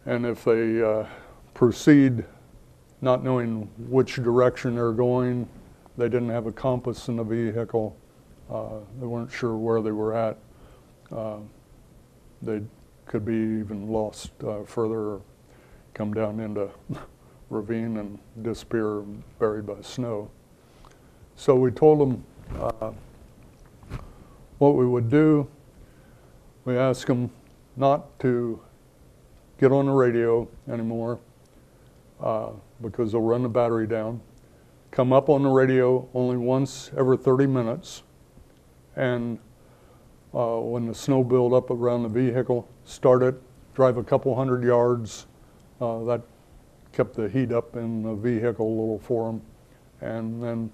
And if they proceed not knowing which direction they're going, they didn't have a compass in the vehicle, they weren't sure where they were at, they could be even lost further, or come down into ravine and disappear, buried by snow. So we told them what we would do. We asked them not to get on the radio anymore because they'll run the battery down. Come up on the radio only once every 30 minutes, and when the snow build up around the vehicle, start it, drive a couple hundred yards. That kept the heat up in the vehicle a little for them, and then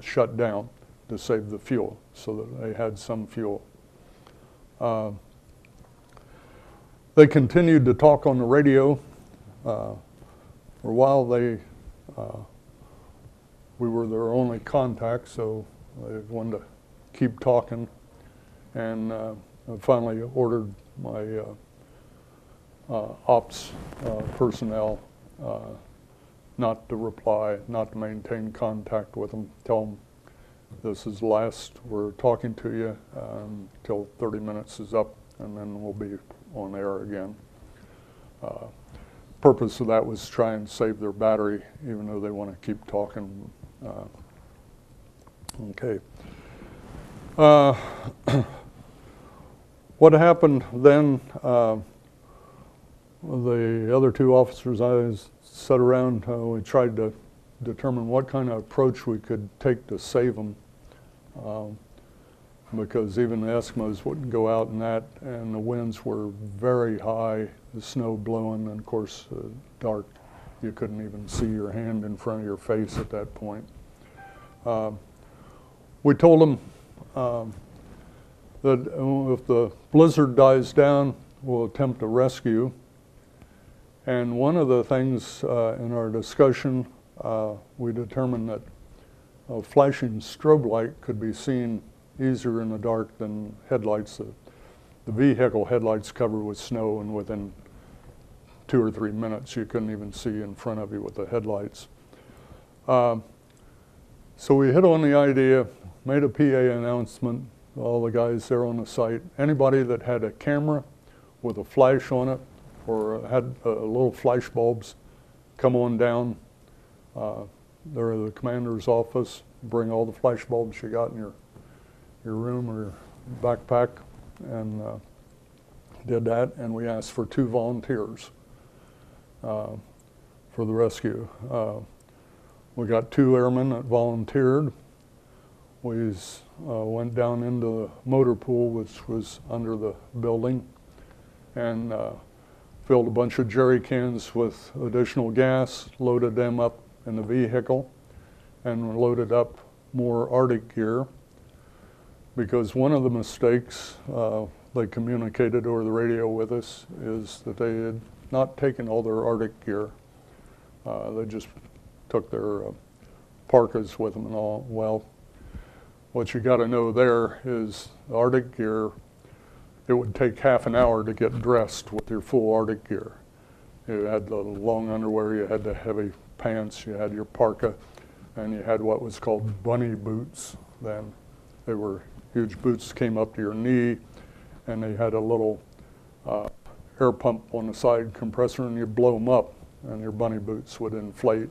shut down to save the fuel so that they had some fuel. They continued to talk on the radio. For a while we were their only contact, so they wanted to keep talking, and I finally ordered my ops personnel not to reply, not to maintain contact with them, tell them this is last, we're talking to you until 30 minutes is up, and then we'll be on air again. Purpose of that was to try and save their battery, even though they want to keep talking. Okay. What happened then, the other two officers I sat around, we tried to determine what kind of approach we could take to save them, because even the Eskimos wouldn't go out in that, and the winds were very high, the snow blowing, and of course dark. You couldn't even see your hand in front of your face at that point. We told them that if the blizzard dies down, we'll attempt a rescue. And one of the things in our discussion, we determined that a flashing strobe light could be seen easier in the dark than headlights. The vehicle headlights covered with snow, and within 2 or 3 minutes you couldn't even see in front of you with the headlights. So we hit on the idea, made a PA announcement, all the guys there on the site, anybody that had a camera with a flash on it or had little flash bulbs, come on down. They're at the commander's office, bring all the flash bulbs you got in your room or your backpack, and did that, and we asked for 2 volunteers for the rescue. We got 2 airmen that volunteered. We went down into the motor pool, which was under the building, and filled a bunch of jerry cans with additional gas, loaded them up in the vehicle, and loaded up more Arctic gear. Because one of the mistakes they communicated over the radio with us is that they had not taken all their Arctic gear. They just took their parkas with them and all. Well, what you got to know there is the Arctic gear, it would take half an hour to get dressed with your full Arctic gear. You had the long underwear, you had the heavy pants, you had your parka, and you had what was called bunny boots then. They were huge boots, came up to your knee, and they had a little air pump on the side compressor, and you'd blow them up, and your bunny boots would inflate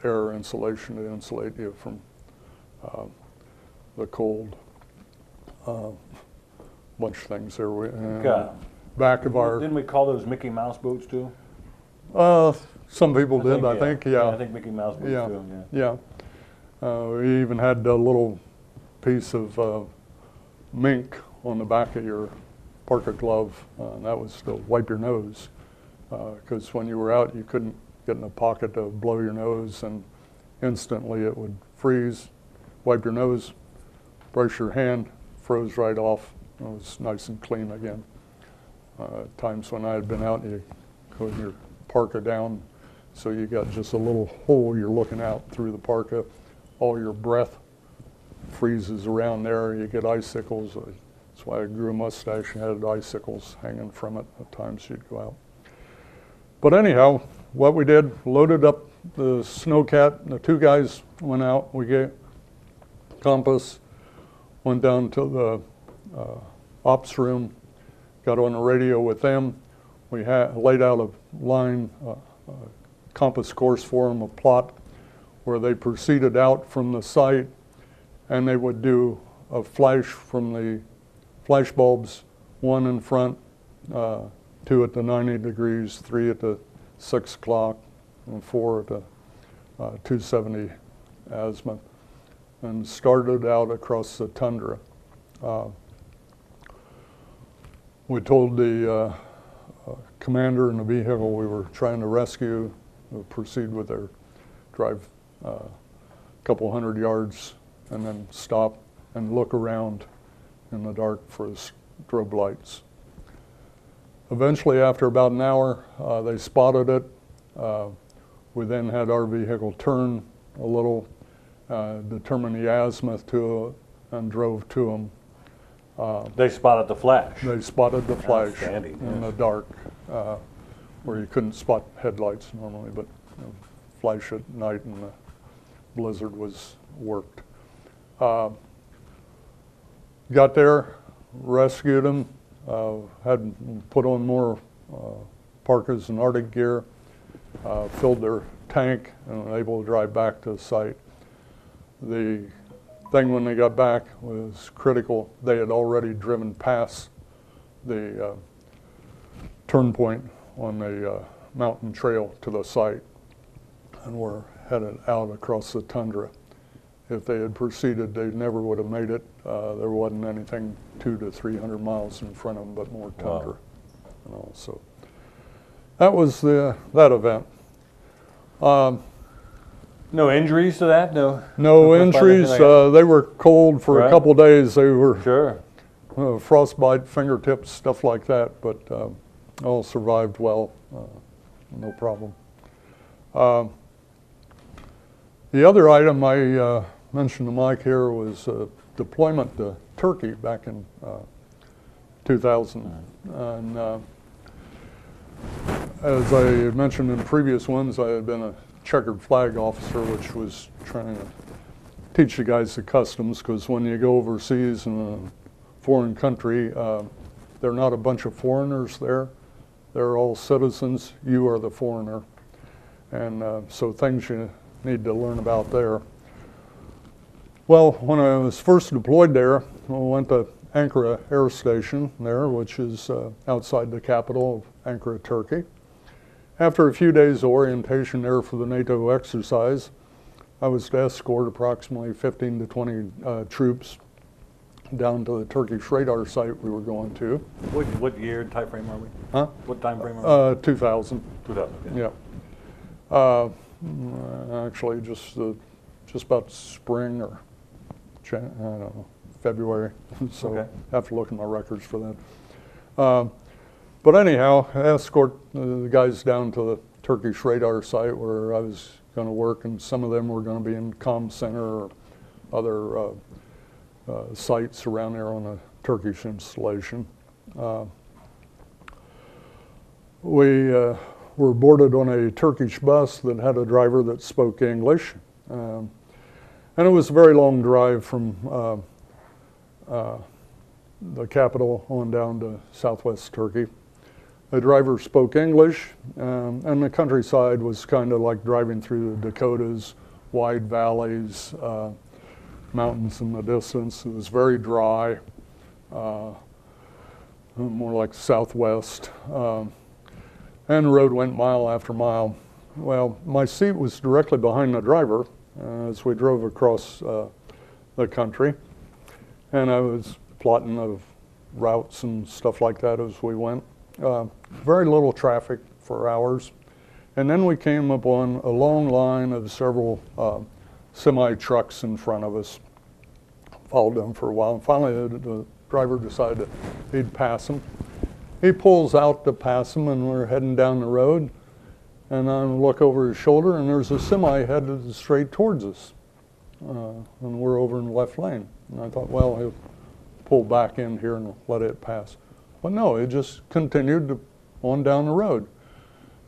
air insulation to insulate you from the cold. Bunch of things there. Back of our. Didn't we call those Mickey Mouse boots too? Some people did, I think. Yeah. I think Mickey Mouse boots too. Yeah. We even had a little piece of mink on the back of your parka glove, and that was to wipe your nose, because when you were out, you couldn't get in a pocket to blow your nose, and instantly it would freeze. Wipe your nose, brush your hand, froze right off. It was nice and clean again. Times when I had been out, you put your parka down, so you got just a little hole you're looking out through the parka. All your breath freezes around there. You get icicles. That's why I grew a mustache and had icicles hanging from it at times you'd go out. But anyhow, what we did, loaded up the snowcat. The 2 guys went out. We gave compass, went down to the ops room, got on the radio with them. We laid out a line, compass course for them, a plot, where they proceeded out from the site, and they would do a flash from the flash bulbs, 1 in front, 2 at the 90 degrees, 3 at the 6 o'clock, and 4 at the 270 azimuth, and started out across the tundra. We told the commander in the vehicle we were trying to rescue, proceed with their drive a couple hundred yards and then stop and look around in the dark for strobe lights. Eventually, after about an hour, they spotted it. We then had our vehicle turn a little, determined the azimuth to it, and drove to them. They spotted the flash. They spotted the flash in the dark, where you couldn't spot headlights normally, but flash at night, and the blizzard was worked. Got there, rescued them, had put on more parkas and Arctic gear, filled their tank, and were able to drive back to the site. The thing when they got back was critical. They had already driven past the turn point on the mountain trail to the site and were headed out across the tundra. If they had proceeded, they never would have made it. There wasn't anything 200 to 300 miles in front of them, but more tundra. Wow. So that was that event. No injuries to that? No injuries. They were cold for a couple days. They were frostbite, fingertips, stuff like that, but all survived well. No problem. The other item I mentioned to Mike here was deployment to Turkey back in 2000. And as I mentioned in previous ones, I had been a checkered flag officer, which was trying to teach the guys the customs, because when you go overseas in a foreign country, they're not a bunch of foreigners there. They're all citizens. You are the foreigner. And so things you need to learn about there. Well, when I was first deployed there, I went to Ankara Air Station there, which is outside the capital of Ankara, Turkey. After a few days of orientation there for the NATO exercise, I was to escort approximately 15 to 20 troops down to the Turkish radar site we were going to. What year time frame are we? Huh? What time frame are we? 2000. 2000. Yeah. Actually, just about spring or I don't know, February. So Okay. I have to look at my records for that. But anyhow, I escort the guys down to the Turkish radar site where I was going to work, and some of them were going to be in comm center or other sites around there on a Turkish installation. We were boarded on a Turkish bus that had a driver that spoke English. And it was a very long drive from the capital on down to southwest Turkey. The driver spoke English, and the countryside was kind of like driving through the Dakotas, wide valleys, mountains in the distance. It was very dry, more like southwest. And the road went mile after mile. Well, my seat was directly behind the driver as we drove across the country. And I was plotting the routes and stuff like that as we went. Very little traffic for hours. And then we came upon a long line of several semi-trucks in front of us. Followed them for a while. And finally, the driver decided he'd pass them. He pulls out to pass them, and we're heading down the road. And I look over his shoulder, and there's a semi headed straight towards us. And we're over in the left lane. And I thought, well, he'll pull back in here and let it pass. But no, it just continued on down the road.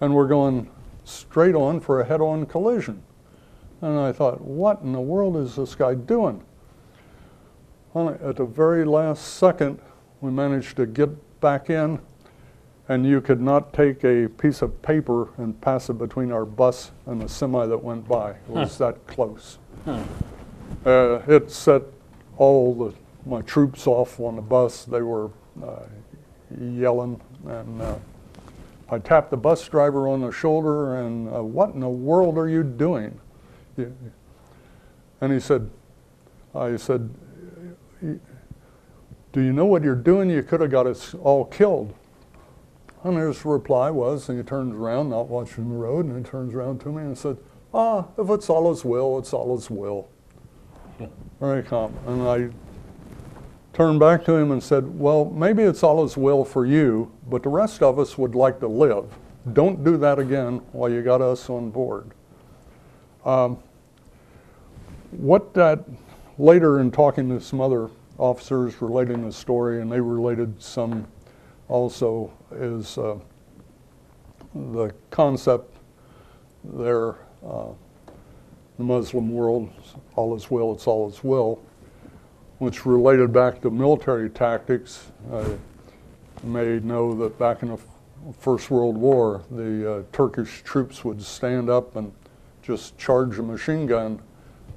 And we're going straight on for a head-on collision. And I thought, what in the world is this guy doing? Well, at the very last second, we managed to get back in, and you could not take a piece of paper and pass it between our bus and the semi that went by. It was that close. It set all my troops off on the bus. They were yelling, and I tapped the bus driver on the shoulder, and what in the world are you doing? And I said, do you know what you're doing? You could have got us all killed. And his reply was, and he turns around, not watching the road, and he turns around to me and said, if it's Allah's will, it's Allah's will. Very calm. And I turned back to him and said, well, maybe it's Allah's will for you, but the rest of us would like to live. Don't do that again while you got us on board. What that, later in talking to some other officers relating the story, and they related some also, is the concept there, the Muslim world, Allah's will, it's Allah's will, which related back to military tactics. You may know that back in the First World War, the Turkish troops would stand up and just charge a machine gun,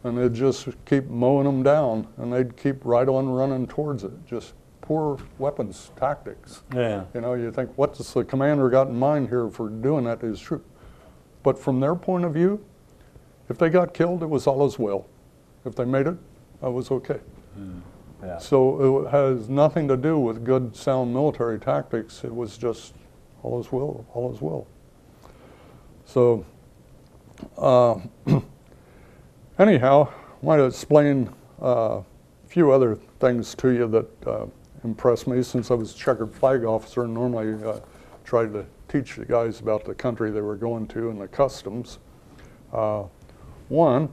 and they'd just keep mowing them down, and they'd keep right on running towards it. Just poor weapons tactics. Yeah. You know, you think, what does the commander got in mind here for doing that to his troop? But from their point of view, if they got killed, it was Allah's will. If they made it, that was okay. Yeah. So it has nothing to do with good, sound military tactics. It was just Allah's will, Allah's will. So, anyhow, I want to explain a few other things to you that impressed me since I was a checkered flag officer and normally tried to teach the guys about the country they were going to and the customs. One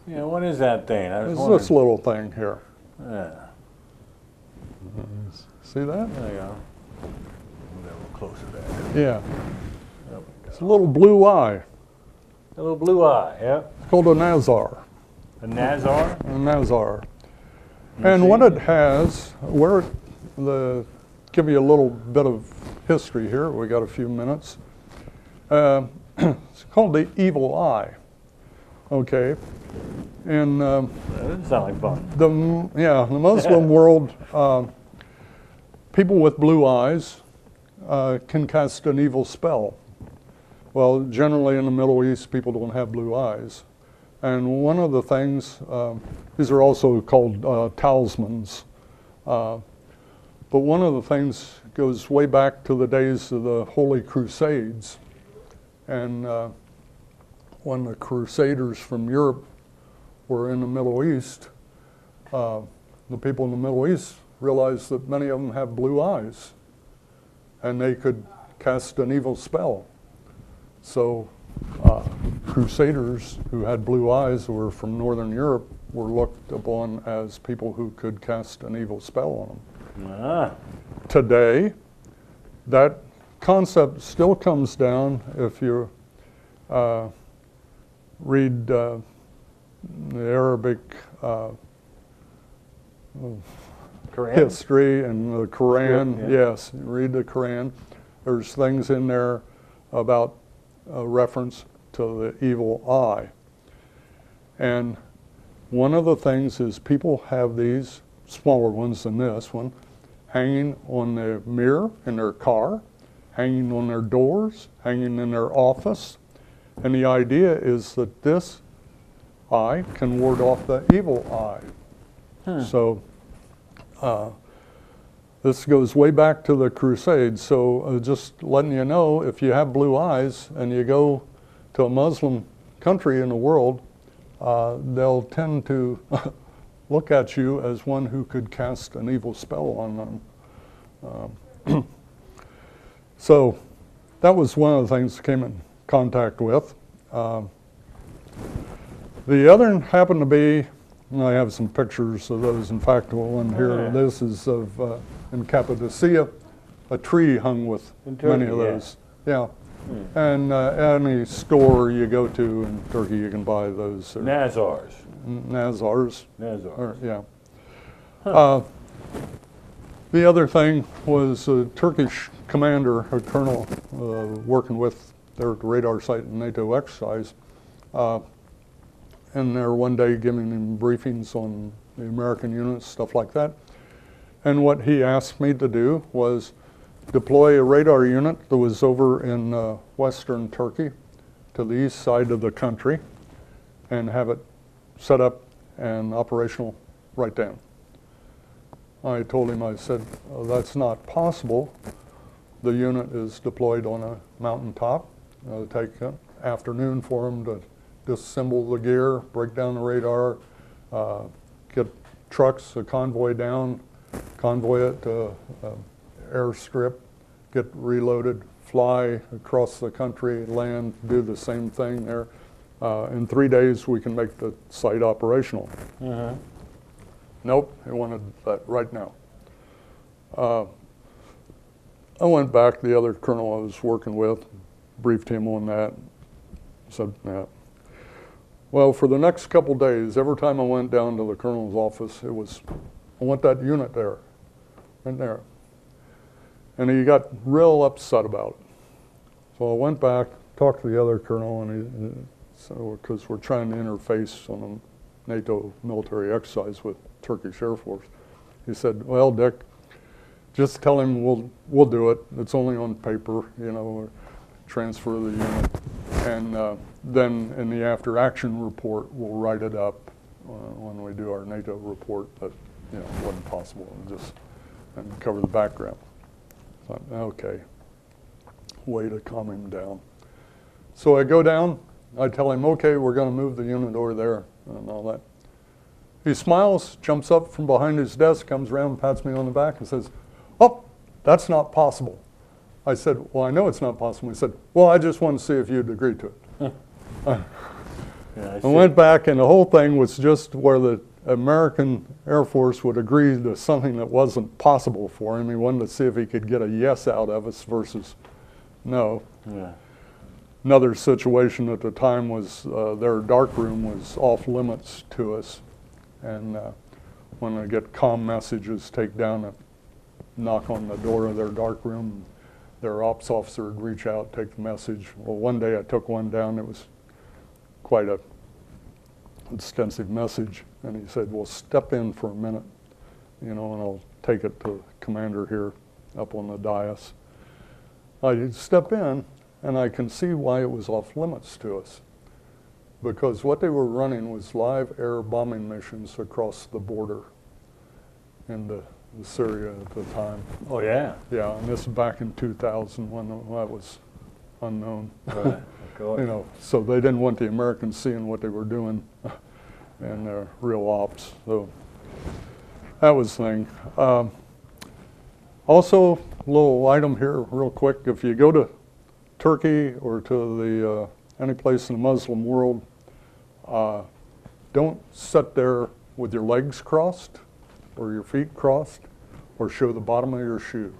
Yeah, what is that thing? I was is wondering. this little thing here. Yeah, See that? there you go. Move that a little closer there. Yeah. There we It's go. a little blue eye. A little blue eye, yeah. It's called a Nazar. A Nazar? A Nazar. Let me And see. what it has, give you a little bit of history here. We got a few minutes. It's called the evil eye. Okay. And That doesn't sound like fun. the Muslim world, people with blue eyes can cast an evil spell. Well, generally in the Middle East, people don't have blue eyes. And one of the things, these are also called talismans, but one of the things goes way back to the days of the Holy Crusades. And when the Crusaders from Europe were in the Middle East, the people in the Middle East realized that many of them have blue eyes, and they could cast an evil spell. So Crusaders who had blue eyes, who were from Northern Europe, were looked upon as people who could cast an evil spell on them. Ah. Today, that concept still comes down if you read the Arabic history and the Quran. Script, yeah. Yes, read the Quran. There's things in there about a reference to the evil eye. And one of the things is people have these smaller ones than this one hanging on the mirror in their car, hanging on their doors, hanging in their office. And the idea is that this eye can ward off the evil eye. So this goes way back to the Crusades. So just letting you know, if you have blue eyes and you go to a Muslim country in the world, they'll tend to look at you as one who could cast an evil spell on them. So that was one of the things I came in contact with. The other happened to be, and I have some pictures of those. In fact, one here, this is of in Cappadocia, a tree hung with many of those. Yeah. And any store you go to in Turkey, you can buy those. Nazars. Nazars. Nazars. Yeah. The other thing was a Turkish commander, a colonel, working with their radar site in NATO exercise, and there one day giving him briefings on the American units, stuff like that. And what he asked me to do was deploy a radar unit that was over in western Turkey to the east side of the country and have it set up and operational right down. I told him, I said, that's not possible. The unit is deployed on a mountaintop. It'll take an afternoon for them to disassemble the gear, break down the radar, get trucks, a convoy down, convoy it to airstrip, get reloaded, fly across the country, land, do the same thing there. In 3 days, we can make the site operational. Nope, they wanted that right now. I went back to the other colonel I was working with, briefed him on that, said, yeah. Well, for the next couple days, every time I went down to the colonel's office, it was, I want that unit there, right there. And he got real upset about it. So I went back, talked to the other colonel, and so because we're trying to interface on a NATO military exercise with Turkish Air Force, he said, well, Dick, just tell him we'll do it. It's only on paper, you know, transfer the unit. And then in the after action report, we'll write it up when we do our NATO report that, you know, it wasn't possible, and cover the background. Thought, okay, way to calm him down. So I go down, I tell him, okay, we're going to move the unit over there and all that. He smiles, jumps up from behind his desk, comes around, pats me on the back and says, oh, that's not possible. I said, well, I know it's not possible. He said, well, I just wanted to see if you'd agree to it. I went back, and the whole thing was just where the American Air Force would agree to something that wasn't possible for him. He wanted to see if he could get a yes out of us versus no. Yeah. Another situation at the time was their dark room was off limits to us. And when I get comm messages, take down a knock on the door of their dark room, their ops officer would reach out, take the message. Well, one day I took one down. It was quite a extensive message. And he said, well, step in for a minute, you know, and I'll take it to the commander here up on the dais. I step in, And I can see why it was off limits to us. Because what they were running was live air bombing missions across the border into Syria at the time. Oh, yeah. Yeah, and this is back in 2000 when that was unknown. Right, of course. You know, so they didn't want the Americans seeing what they were doing and their real ops. So that was the thing. Also, a little item here real quick. If you go to Turkey or to the any place in the Muslim world, don't sit there with your legs crossed or your feet crossed or show the bottom of your shoe.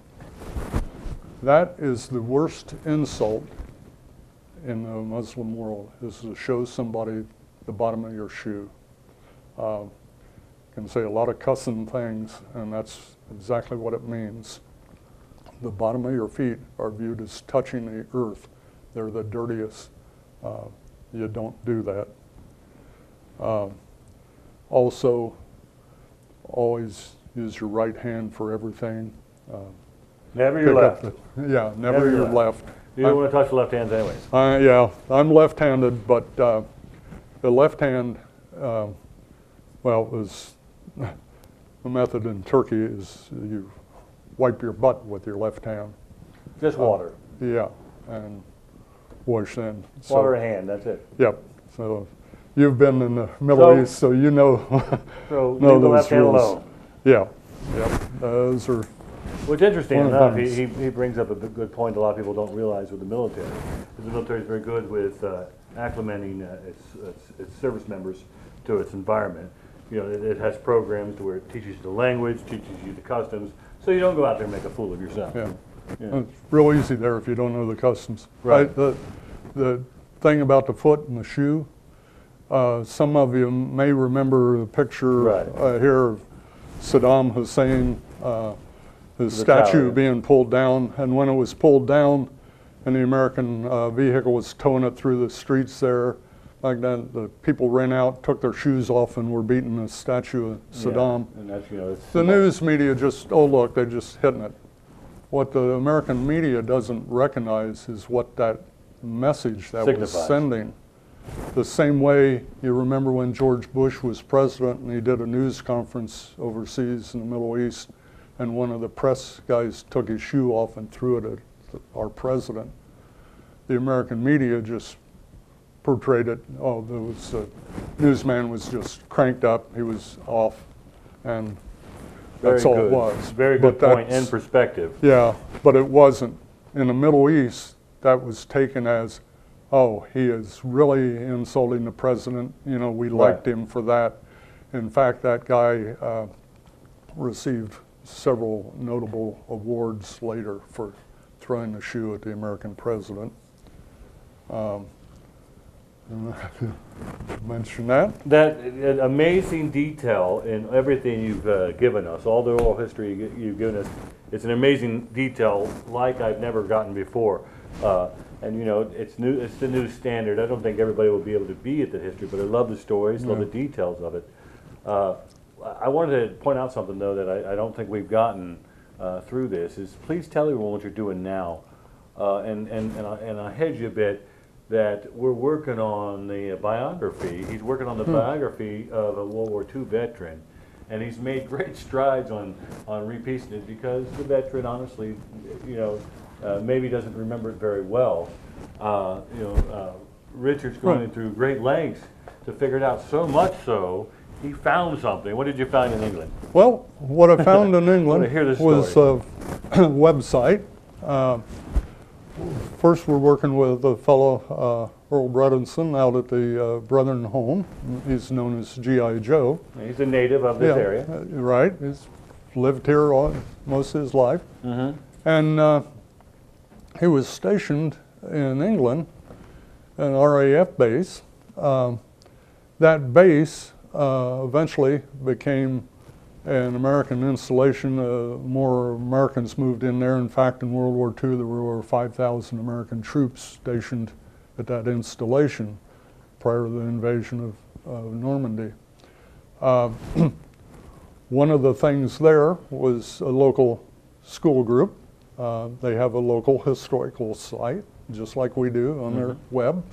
That is the worst insult in the Muslim world, is to show somebody the bottom of your shoe. Can say a lot of cussing things, and that's exactly what it means. The bottom of your feet are viewed as touching the earth. They're the dirtiest. You don't do that. Also, always use your right hand for everything. Never your left. Never your left. You don't want to touch the left hand anyways. Yeah, I'm left-handed, but the left hand, is the method in Turkey is you wipe your butt with your left hand. Just water. Yeah, and wash in. Water and hand, that's it. Yep. So you've been in the Middle East, so you know, so know leave the those left hand rules. alone. Yeah, yep. Those are. What's interesting one of enough, the he brings up a good point a lot of people don't realize with the military. The military is very good with acclimating its service members to its environment. You know, it has programs where it teaches you the language, teaches you the customs, so you don't go out there and make a fool of yourself. Yeah. Yeah. It's real easy there if you don't know the customs. Right. The thing about the foot and the shoe, some of you may remember the picture here of Saddam Hussein, his statue being pulled down, and when it was pulled down and the American vehicle was towing it through the streets there, like that, the people ran out, took their shoes off, and were beating the statue of Saddam. Yeah, and that's, you know, The news media just, oh look, they're just hitting it. What the American media doesn't recognize is what that message that was sending. The same way you remember when George Bush was president and he did a news conference overseas in the Middle East, and one of the press guys took his shoe off and threw it at our president. The American media just portrayed it, oh, there was a newsman was just cranked up, he was off, and that's all it was. Very good point and perspective. Yeah, but it wasn't. In the Middle East, that was taken as, oh, he is really insulting the president. You know, we liked him for that. In fact, that guy received several notable awards later for throwing the shoe at the American president. Mention that. That amazing detail in everything you've given us, all the oral history you've given us, it's an amazing detail like I've never gotten before. And you know, it's new. It's the new standard. I don't think everybody will be able to be at the history, but I love the stories, love the details of it. I wanted to point out something though that I don't think we've gotten through this. Is please tell everyone what you're doing now, and I hedge you a bit. That we're working on the biography. He's working on the biography of a World War II veteran, and he's made great strides on repiecing it because the veteran, honestly, you know, maybe doesn't remember it very well. Richard's going through great lengths to figure it out. So much so, he found something. What did you find in England? Well, what I found in England was a website. First, we're working with a fellow, Earl Bredinson, out at the Brethren Home. He's known as G.I. Joe. He's a native of this area. Right. He's lived here most of his life. And he was stationed in England, an RAF base. That base eventually became an American installation. More Americans moved in there. In fact, in World War II, there were over 5,000 American troops stationed at that installation prior to the invasion of Normandy. One of the things there was a local school group. They have a local historical site just like we do on their web.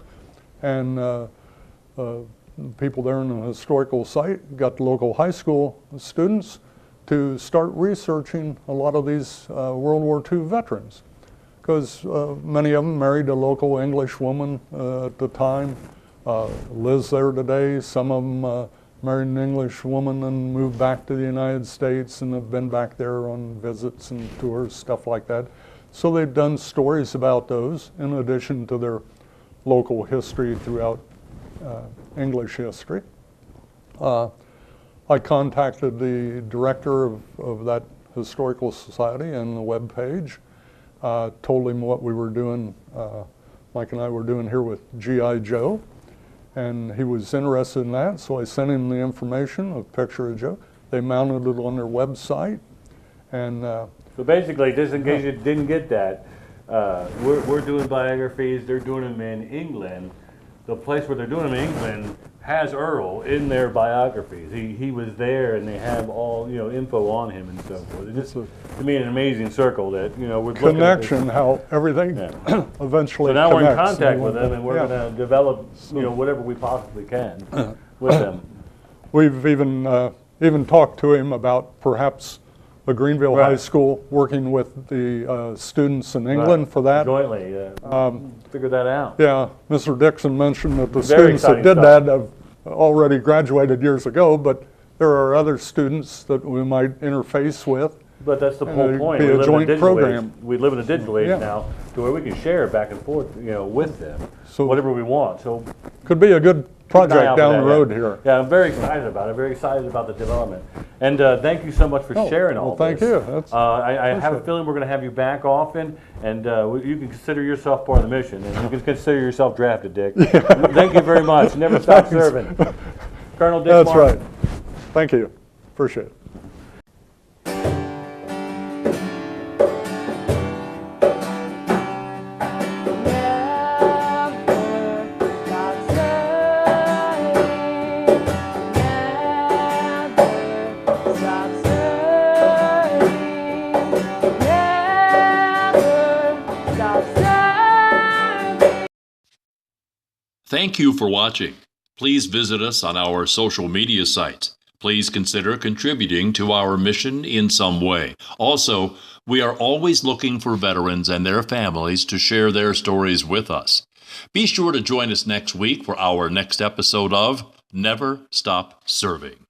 And people there in the historical site got the local high school students to start researching a lot of these World War II veterans, because many of them married a local English woman at the time, lives there today. Some of them married an English woman and moved back to the United States and have been back there on visits and tours, stuff like that. So they've done stories about those in addition to their local history throughout English history. I contacted the director of that historical society and the web page, told him what we were doing, Mike and I were doing here with G.I. Joe, and he was interested in that, so I sent him the information, a picture of Joe. They mounted it on their website, and so basically, just in case you didn't get that, we're doing biographies, they're doing them in England. The place where they're doing them in England has Earl in their biographies. He was there, and they have all info on him and so forth. It's just, to me, an amazing circle that we're connection, how everything eventually. So now connects. we're in contact with them, and we're going to develop whatever we possibly can with them. We've even talked to him about perhaps the Greenville High School working with the students in England for that. Jointly, figure that out. Yeah, Mr. Dixon mentioned that the Very students that exciting did stuff. that have already graduated years ago, but there are other students that we might interface with. But that's the whole it'd point. be We a live in joint a digital program. age. We live in a digital age Yeah. now, to where we can share back and forth, with them, So- whatever we want. So Could be a good keep an eye project out down for the that, road yeah. here. Yeah, I'm very excited about it. Very excited about the development. And thank you so much for sharing all well, thank this. you. That's- I have a appreciate it. feeling we're going to have you back often, and you can consider yourself part of the mission, and you can consider yourself drafted, Dick. Thank you very much. Never stop serving. Colonel Dick That's Martin. right. Thank you. Appreciate it. Thank you for watching. Please visit us on our social media sites. Please consider contributing to our mission in some way. Also, we are always looking for veterans and their families to share their stories with us. Be sure to join us next week for our next episode of Never Stop Serving.